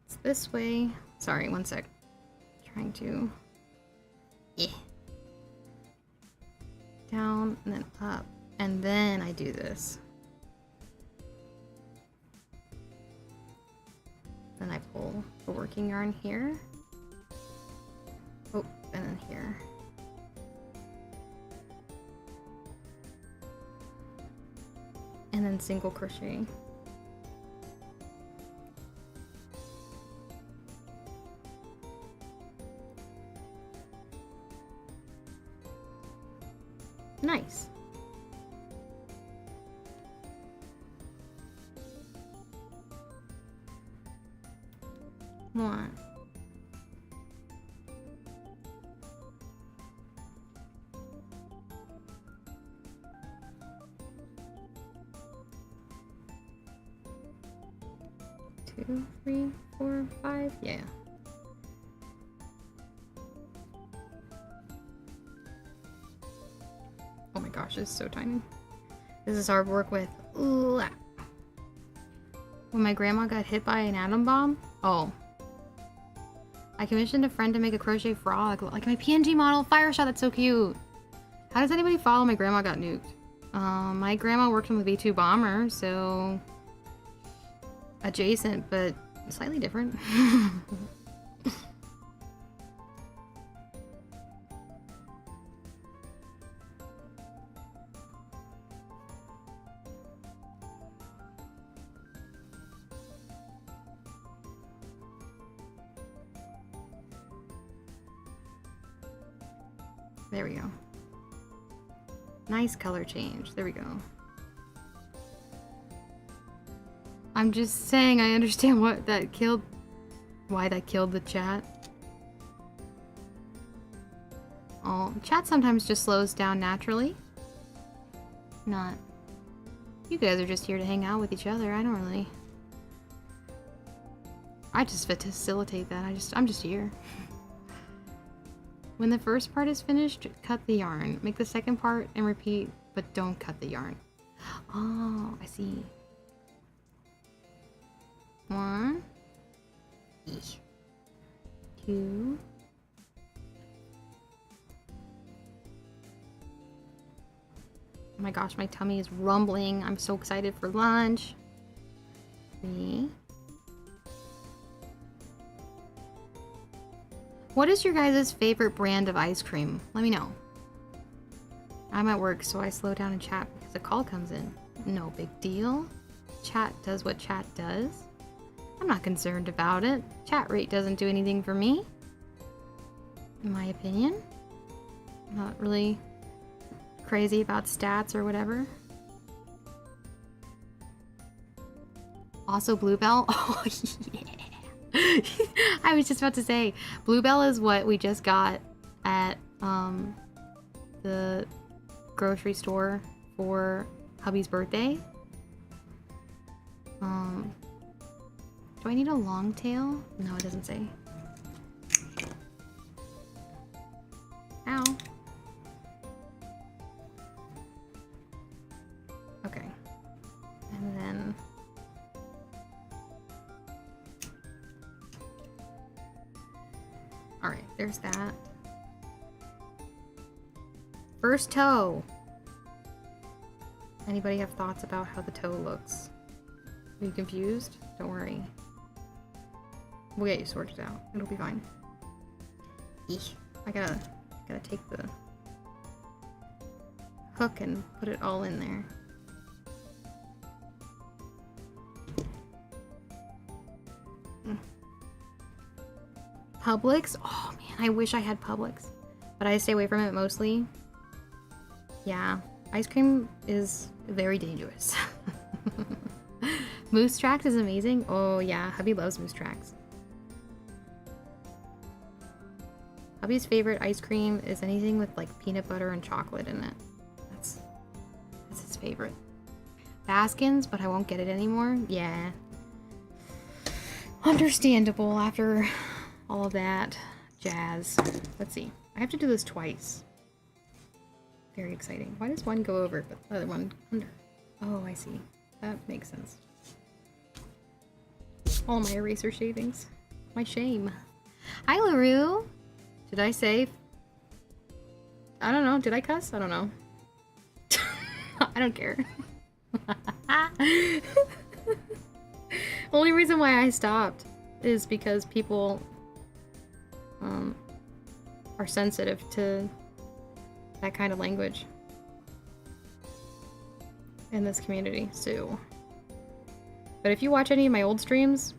It's this way. Sorry, one sec. Trying to... Down and then up. And then I do this. Then I pull the working yarn here. Oh, and then here. and then single crochet. Nice. One. Two, three, four, five. Yeah. Oh my gosh, this is so tiny. This is hard work with. Ooh. When my grandma got hit by an atom bomb. Oh. I commissioned a friend to make a crochet frog, like my PNG model fire shot. That's so cute. How does anybody follow my grandma got nuked? My grandma worked on the B-2 bomber, so adjacent, but slightly different. There we go. Nice color change. There we go. I'm just saying I understand why that killed the chat. Oh, chat sometimes just slows down naturally. Not. You guys are just here to hang out with each other. I don't really. I just facilitate that. I'm just here. When the first part is finished, cut the yarn. Make the second part and repeat, but don't cut the yarn. Oh, I see. One. Two. Oh my gosh, my tummy is rumbling. I'm so excited for lunch. 3. What is your guys' favorite brand of ice cream? Let me know. I'm at work, so I slow down and chat because a call comes in. No big deal. Chat does what chat does. I'm not concerned about it. Chat rate doesn't do anything for me. In my opinion. I'm not really crazy about stats or whatever. Also Bluebell. Oh yeah. I was just about to say, Bluebell is what we just got at the grocery store for hubby's birthday. Do I need a long tail? No, it doesn't say. Ow. Okay. And then alright, there's that. First toe. Anybody have thoughts about how the toe looks? Are you confused? Don't worry. We'll get you sorted out. It'll be fine. Eesh. I gotta take the hook and put it all in there. Publix? Oh man, I wish I had Publix. But I stay away from it mostly. Yeah, ice cream is very dangerous. Moose Tracks is amazing. Oh yeah, hubby loves Moose Tracks. Hubby's favorite ice cream is anything with like peanut butter and chocolate in it. That's his favorite. Baskins, but I won't get it anymore. Yeah. Understandable after all of that jazz. Let's see. I have to do this twice. Very exciting. Why does one go over but the other one under? Oh, I see. That makes sense. All my eraser shavings. My shame. Hi, LaRue. Did I say? I don't know. Did I cuss? I don't know. I don't care. Only reason why I stopped is because people are sensitive to that kind of language. in this community, so. But if you watch any of my old streams,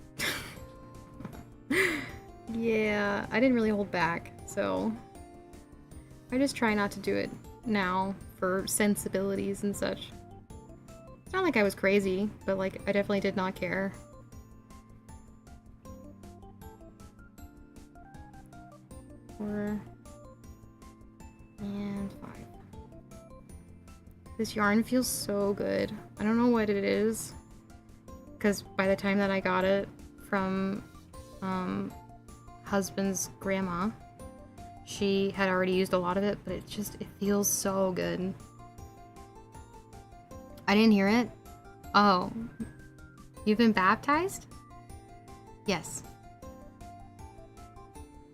yeah, I didn't really hold back, so I just try not to do it now for sensibilities and such. It's not like I was crazy, but like I definitely did not care. 4 and 5. This yarn feels so good. I don't know what it is, because by the time that I got it from husband's grandma, she had already used a lot of it, but it feels so good. I didn't hear it. Oh, you've been baptized? Yes.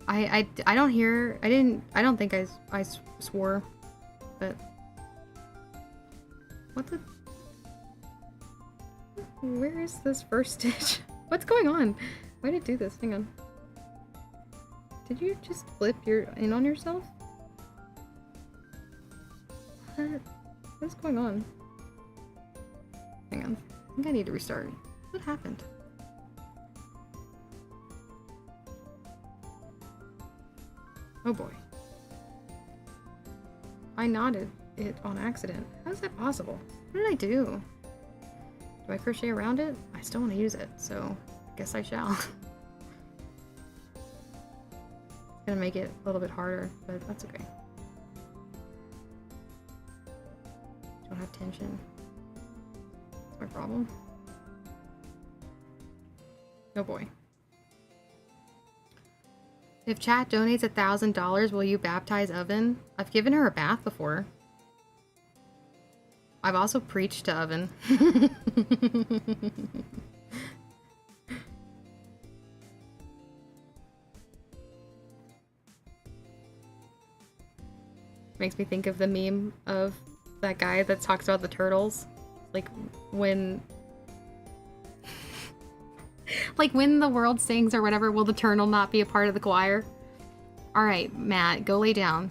I don't hear. I don't think I swore, but what the? Where is this first stitch? What's going on? Why did it do this? Hang on. Did you just flip in on yourself? What's going on? Hang on. I think I need to restart. What happened? Oh boy. I knotted it on accident. How is that possible? What did I do? Do I crochet around it? I still want to use it, so I guess I shall. It's gonna make it a little bit harder, but that's okay. Don't have tension. That's my problem. Oh boy. If chat donates $1,000, will you baptize Oven? I've given her a bath before. I've also preached to Oven. Makes me think of the meme of that guy that talks about the turtles. Like when the world sings or whatever, will the turtle not be a part of the choir? Alright, Matt, go lay down.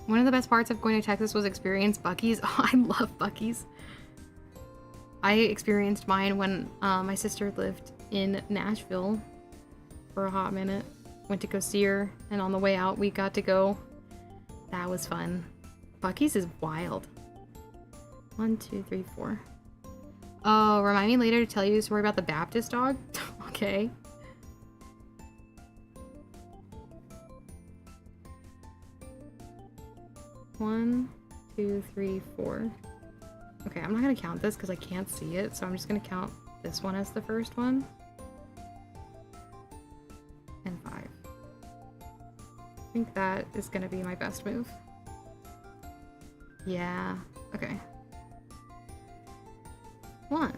One of the best parts of going to Texas was experience Buc-ee's. Oh, I love Buc-ee's. I experienced mine when my sister lived in Nashville for a hot minute. Went to go see her, and on the way out we got to go. That was fun. Buc-ee's is wild. 1, 2, 3, 4. Oh, remind me later to tell you a story about the Baptist dog? Okay. One, 2, 3, 4. Okay, I'm not gonna count this because I can't see it, so I'm just gonna count this one as the first one. And 5. I think that is gonna be my best move. Yeah, okay. 1.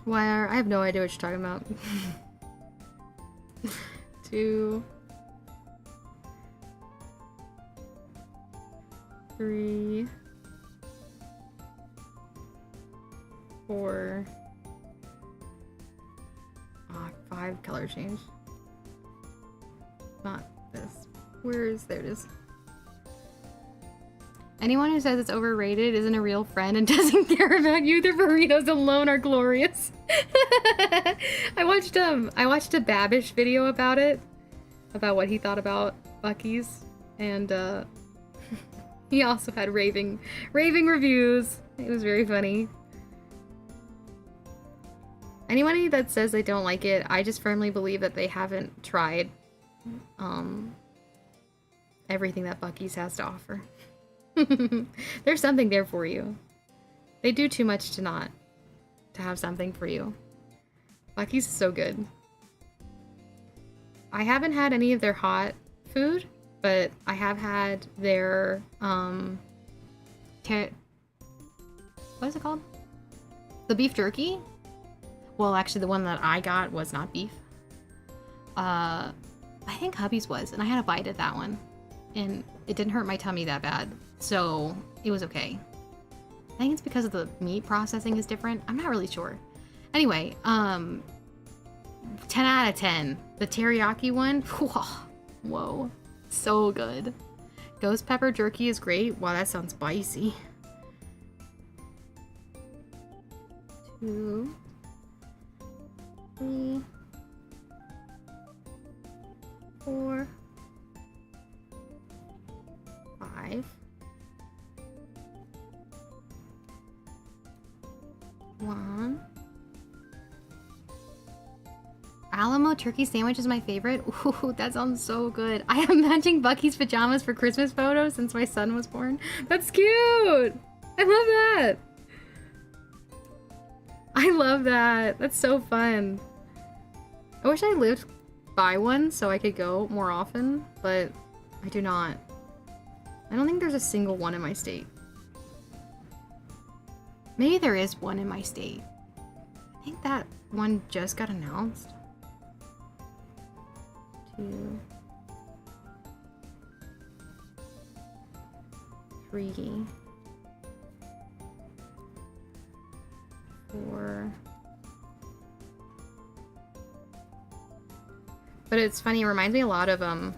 Why I have no idea what you're talking about. 2, 3, 4. 5 color change. Not this. There it is. Anyone who says it's overrated isn't a real friend and doesn't care about you. The burritos alone are glorious. I watched a Babish video about it, about what he thought about Buc-ee's, and he also had raving reviews. It was very funny. Anyone that says they don't like it, I just firmly believe that they haven't tried everything that Buc-ee's has to offer. There's something there for you. They do too much to not to have something for you. Buc-ee's is so good. I haven't had any of their hot food, but I have had their what is it called? The beef jerky? Well, actually the one that I got was not beef. I think hubby's was, and I had a bite at that one. And it didn't hurt my tummy that bad, so it was okay. I think it's because of the meat processing is different. I'm not really sure. Anyway, 10 out of 10. The teriyaki one, whoa, so good. Ghost pepper jerky is great. Wow, that sounds spicy. 2, 3, 4, 5, 1. Alamo turkey sandwich is my favorite. Ooh, that sounds so good. I am matching Bucky's pajamas for Christmas photos since my son was born. That's cute. I love that. I love that. That's so fun. I wish I lived by one so I could go more often, but I do not. I don't think there's a single one in my state. Maybe there is one in my state. I think that one just got announced. 2, 3, 4. But it's funny, it reminds me a lot of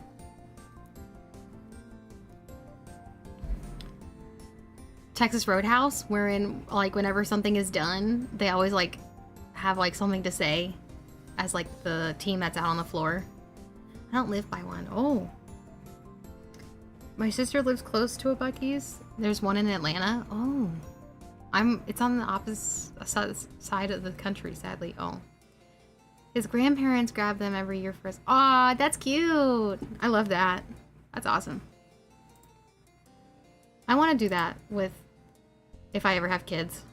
Texas Roadhouse, wherein like whenever something is done, they always like have like something to say as like the team that's out on the floor. I don't live by one. Oh. My sister lives close to a Buc-ee's. There's one in Atlanta. Oh. It's on the opposite side of the country, sadly. Oh. His grandparents grab them every year for us. Aw, that's cute. I love that. That's awesome. I want to do that with, if I ever have kids.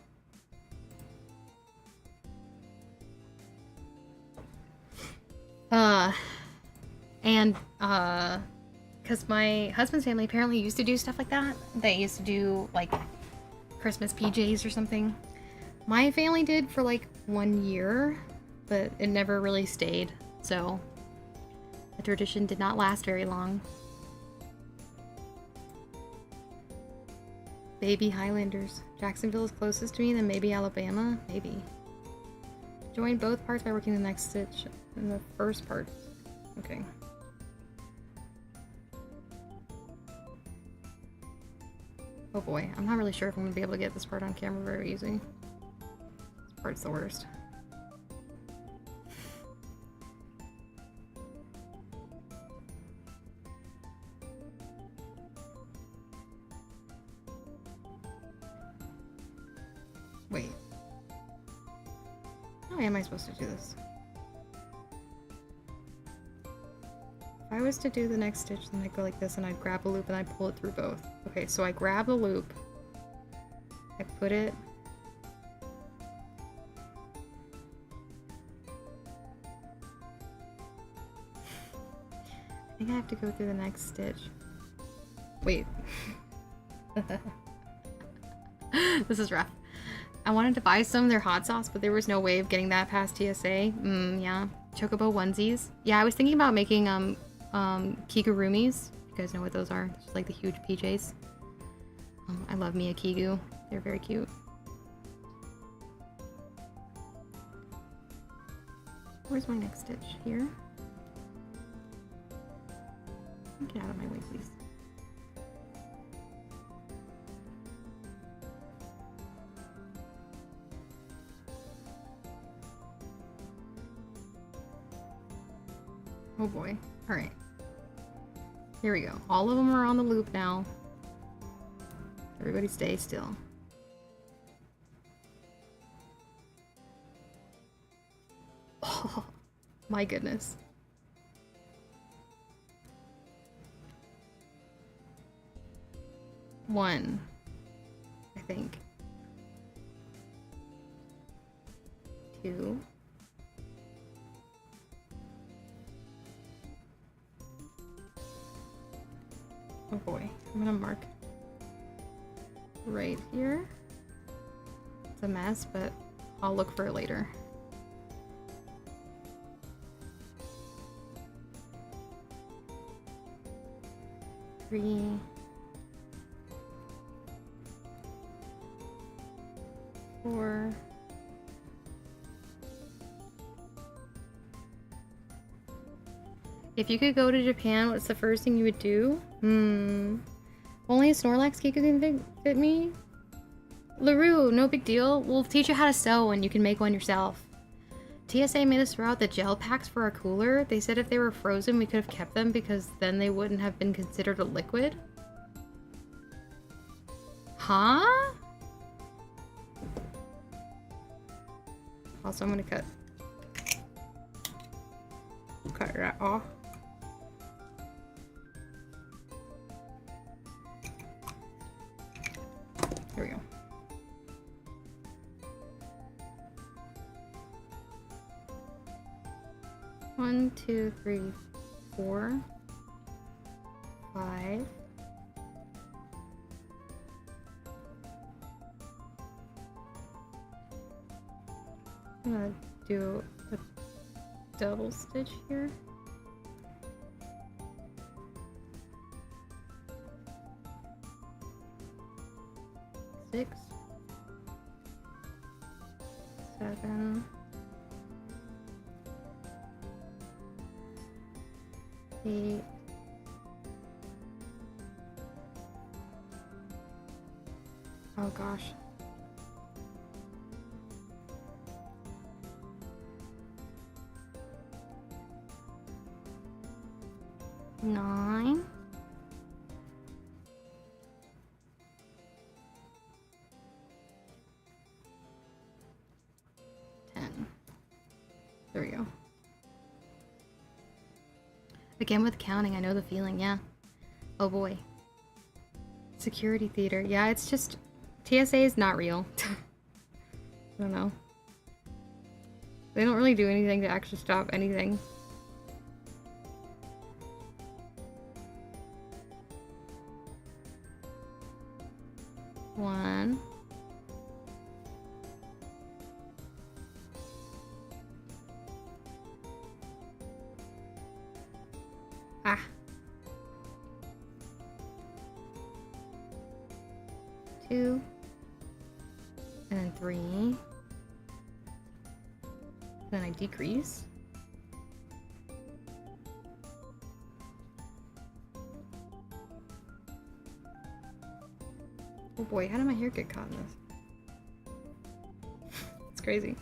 Because my husband's family apparently used to do stuff like that. They used to do, like, Christmas PJs or something. My family did for, like, 1 year, but it never really stayed, so the tradition did not last very long. Baby Highlanders. Jacksonville is closest to me, then maybe Alabama? Maybe. Join both parts by working the next stitch in the first part. Okay. Oh boy, I'm not really sure if I'm gonna be able to get this part on camera very easy. This part's the worst. Wait. How am I supposed to do this? If I was to do the next stitch, then I'd go like this and I'd grab a loop and I'd pull it through both. Okay, so I grab the loop, I put it, I think I have to go through the next stitch. Wait. This is rough. I wanted to buy some of their hot sauce, but there was no way of getting that past TSA. Yeah. Chocobo onesies. Yeah, I was thinking about making kigurumis. You guys know what those are? It's just like the huge PJs. I love me a kigu. They're very cute. Where's my next stitch? Here? Get out of my way, please. Oh boy. Alright. Here we go. All of them are on the loop now. Everybody stay still. Oh, my goodness. One, I think. 2. Oh boy, I'm gonna mark right here. It's a mess, but I'll look for it later. Three. 4. If you could go to Japan, what's the first thing you would do? Only a Snorlax cake can fit me? LaRue, no big deal. We'll teach you how to sew and you can make one yourself. TSA made us throw out the gel packs for our cooler. They said if they were frozen, we could have kept them because then they wouldn't have been considered a liquid. Huh? Also, I'm gonna cut that off. Here we go. One, two, three, 4, 5. I'm gonna do a double stitch here. 6, 7, 8, 'Oh gosh. 9. 10. There we go. Again with counting, I know the feeling, yeah. Oh boy. Security theater. Yeah, it's just... TSA is not real. I don't know. They don't really do anything to actually stop anything. One. Ah. 2. And then 3. Then I decrease. Oh boy, how did my hair get caught in this? It's crazy.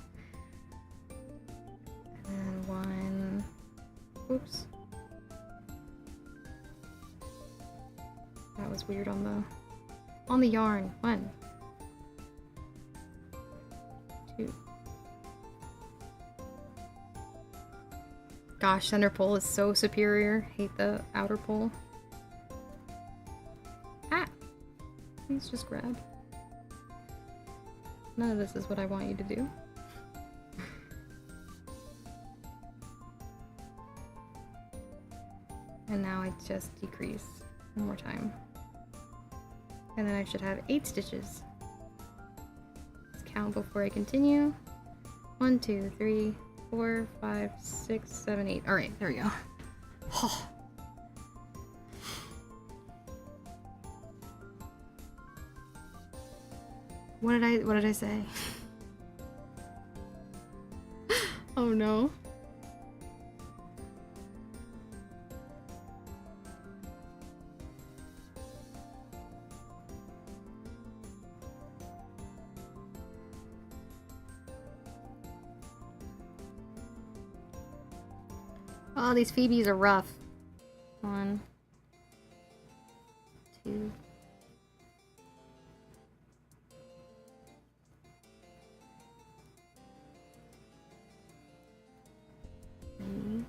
And then 1. Oops. That was weird on the yarn. 1. 2. Gosh, center pole is so superior. Hate the outer pole. Ah! Please just grab. None of this is what I want you to do. And now I just decrease one more time. And then I should have 8 stitches. Let's count before I continue. 1, 2, 3, 4, 5, 6, 7, 8. Alright, there we go. Oh. What did I say? Oh no. Oh, these Phoebes are rough. 1, 2. 3.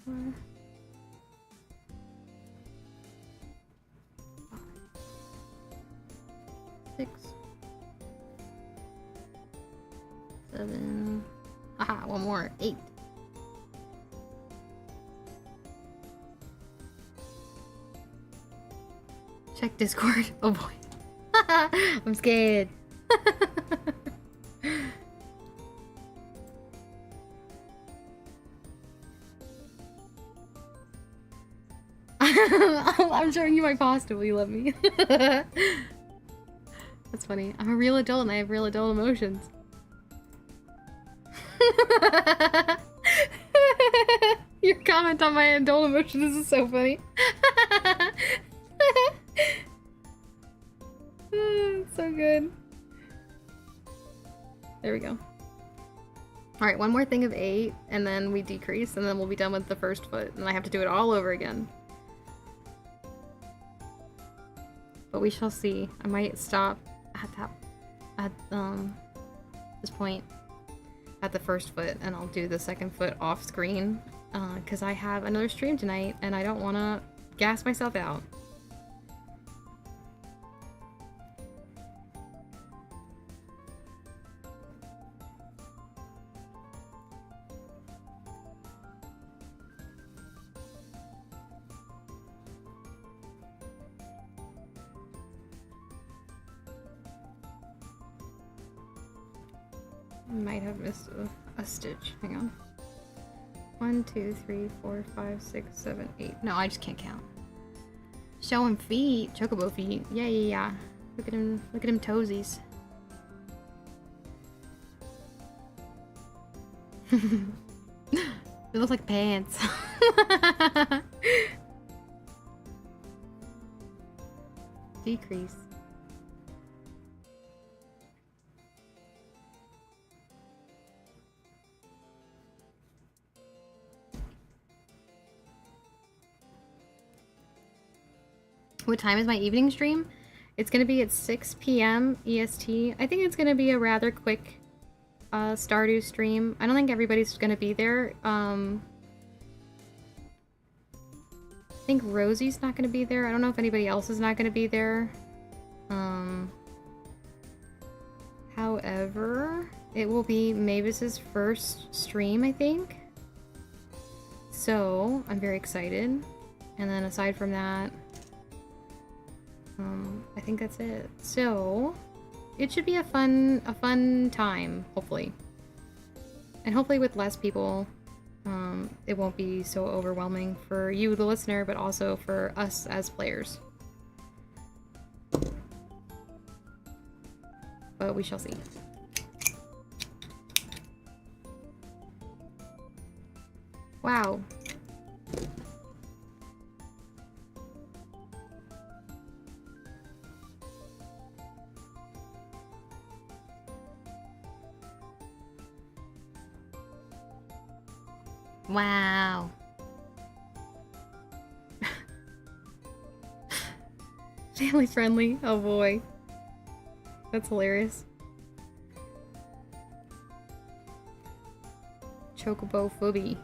4. 5. 6. 7. Aha, one more. 8. Check Discord. Oh boy. I'm scared. I'm showing you my pasta. Will you let me? That's funny. I'm a real adult and I have real adult emotions. Your comment on my adult emotions is so funny. It's so good. There we go. Alright, one more thing of 8, and then we decrease, and then we'll be done with the first foot, and I have to do it all over again. But we shall see. I might stop at this point at the first foot, and I'll do the second foot off screen, because I have another stream tonight, and I don't want to gas myself out. Might have missed a stitch. Hang on. 1, 2, 3, 4, 5, 6, 7, 8. No, I just can't count. Showing feet. Chocobo feet. Yeah, yeah, yeah. Look at him. Look at him toesies. They look like pants. Decrease. What time is my evening stream? It's gonna be at 6 p.m. EST. I think it's gonna be a rather quick Stardew stream. I don't think everybody's gonna be there. I think Rosie's not gonna be there. I don't know if anybody else is not gonna be there. However, it will be Mavis's first stream, I think. So, I'm very excited. And then aside from that, I think that's it. So, it should be a fun time, hopefully. And hopefully with less people, it won't be so overwhelming for you, the listener, but also for us as players. But we shall see. Wow. Wow. Family friendly. Oh boy. That's hilarious. Chocobo Fooby.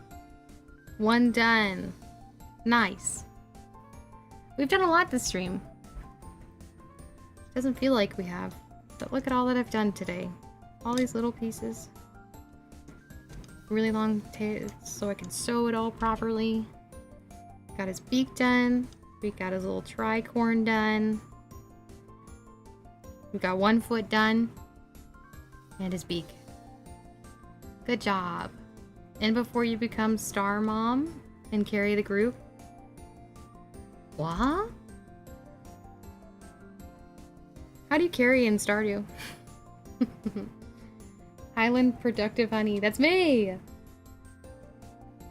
1 done. Nice. We've done a lot this stream. Doesn't feel like we have. But look at all that I've done today. All these little pieces. Really long tail so I can sew it all properly. Got his beak done. We got his little tricorn done. We got 1 foot done. And his beak. Good job. And before you become Star Mom and carry the group. What? How do you carry in Stardew? Highland Productive Honey. That's me!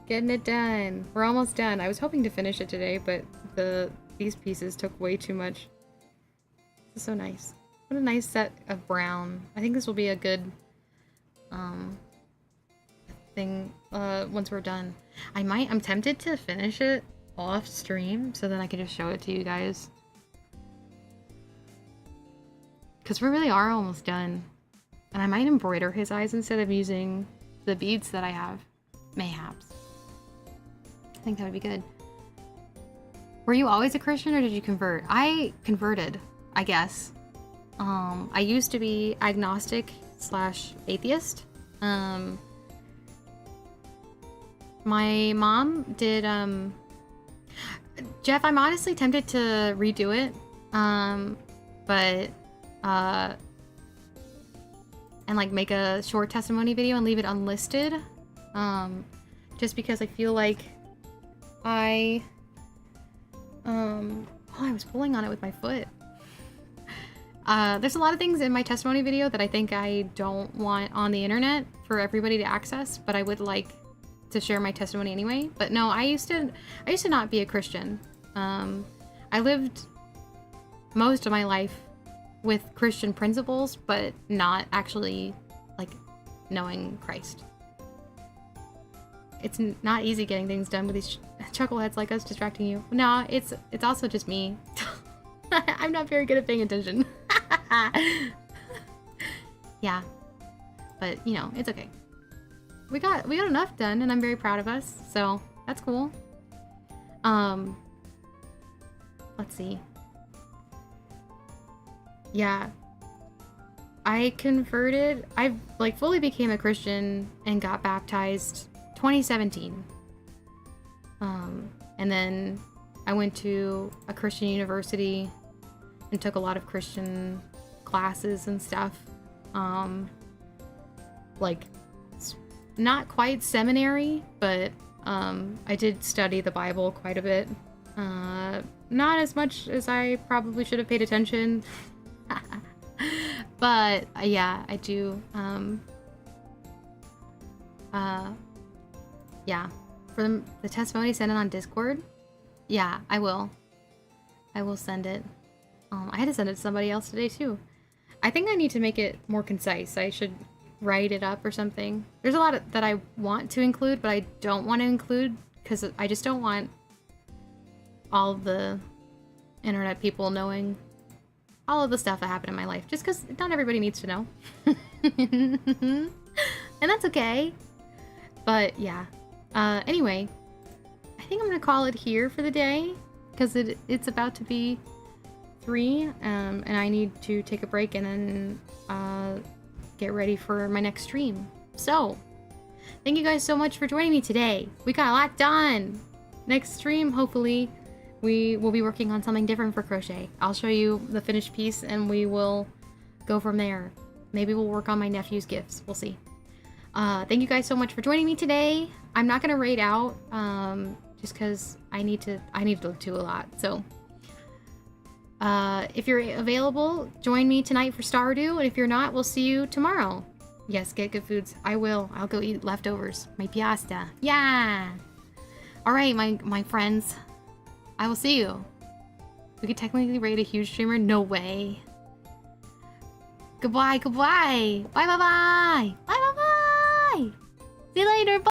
Getting it done. We're almost done. I was hoping to finish it today, but these pieces took way too much. This is so nice. What a nice set of brown. I think this will be a good thing once we're done. I'm tempted to finish it off stream so then I can just show it to you guys. Because we really are almost done. And I might embroider his eyes instead of using the beads that I have. Mayhaps. I think that would be good. Were you always a Christian or did you convert? I converted, I guess. I used to be agnostic / atheist. My mom did, Jeff, I'm honestly tempted to redo it. But, and like make a short testimony video and leave it unlisted. Just because I feel like I was pulling on it with my foot. There's a lot of things in my testimony video that I think I don't want on the internet for everybody to access, but I would like to share my testimony anyway. But no, I used to not be a Christian. I lived most of my life with Christian principles, but not actually like knowing Christ. It's not easy getting things done with these chuckleheads like us distracting you. No, it's also just me. I'm not very good at paying attention. Yeah, but you know, it's okay. We got enough done, and I'm very proud of us. So that's cool. Let's see. Yeah, I converted. I like fully became a Christian and got baptized 2017. And then I went to a Christian university and took a lot of Christian classes and stuff. Like not quite seminary, but I did study the Bible quite a bit. Not as much as I probably should have paid attention. But yeah, I do. Yeah, for the testimony, send it on Discord. Yeah, I will. I will send it. I had to send it to somebody else today too. I think I need to make it more concise. I should write it up or something. There's a lot that I want to include, but I don't want to include because I just don't want all the internet people knowing all of the stuff that happened in my life, just because not everybody needs to know. And that's okay. But yeah. Anyway, I think I'm gonna call it here for the day because it's about to be 3, and I need to take a break and then get ready for my next stream. So, thank you guys so much for joining me today. We got a lot done. Next stream, hopefully, we will be working on something different for crochet. I'll show you the finished piece and we will go from there. Maybe we'll work on my nephew's gifts. We'll see. Thank you guys so much for joining me today. I'm not gonna raid out just because I need to do a lot. So if you're available, join me tonight for Stardew, and if you're not, we'll see you tomorrow. Yes, get good foods. I will. I'll go eat leftovers. My piasta. Yeah. All right, my friends. I will see you. We could technically raid a huge streamer. No way. Goodbye. Goodbye. Bye. Bye. Bye. Bye. Bye. Bye. See you later. Bye.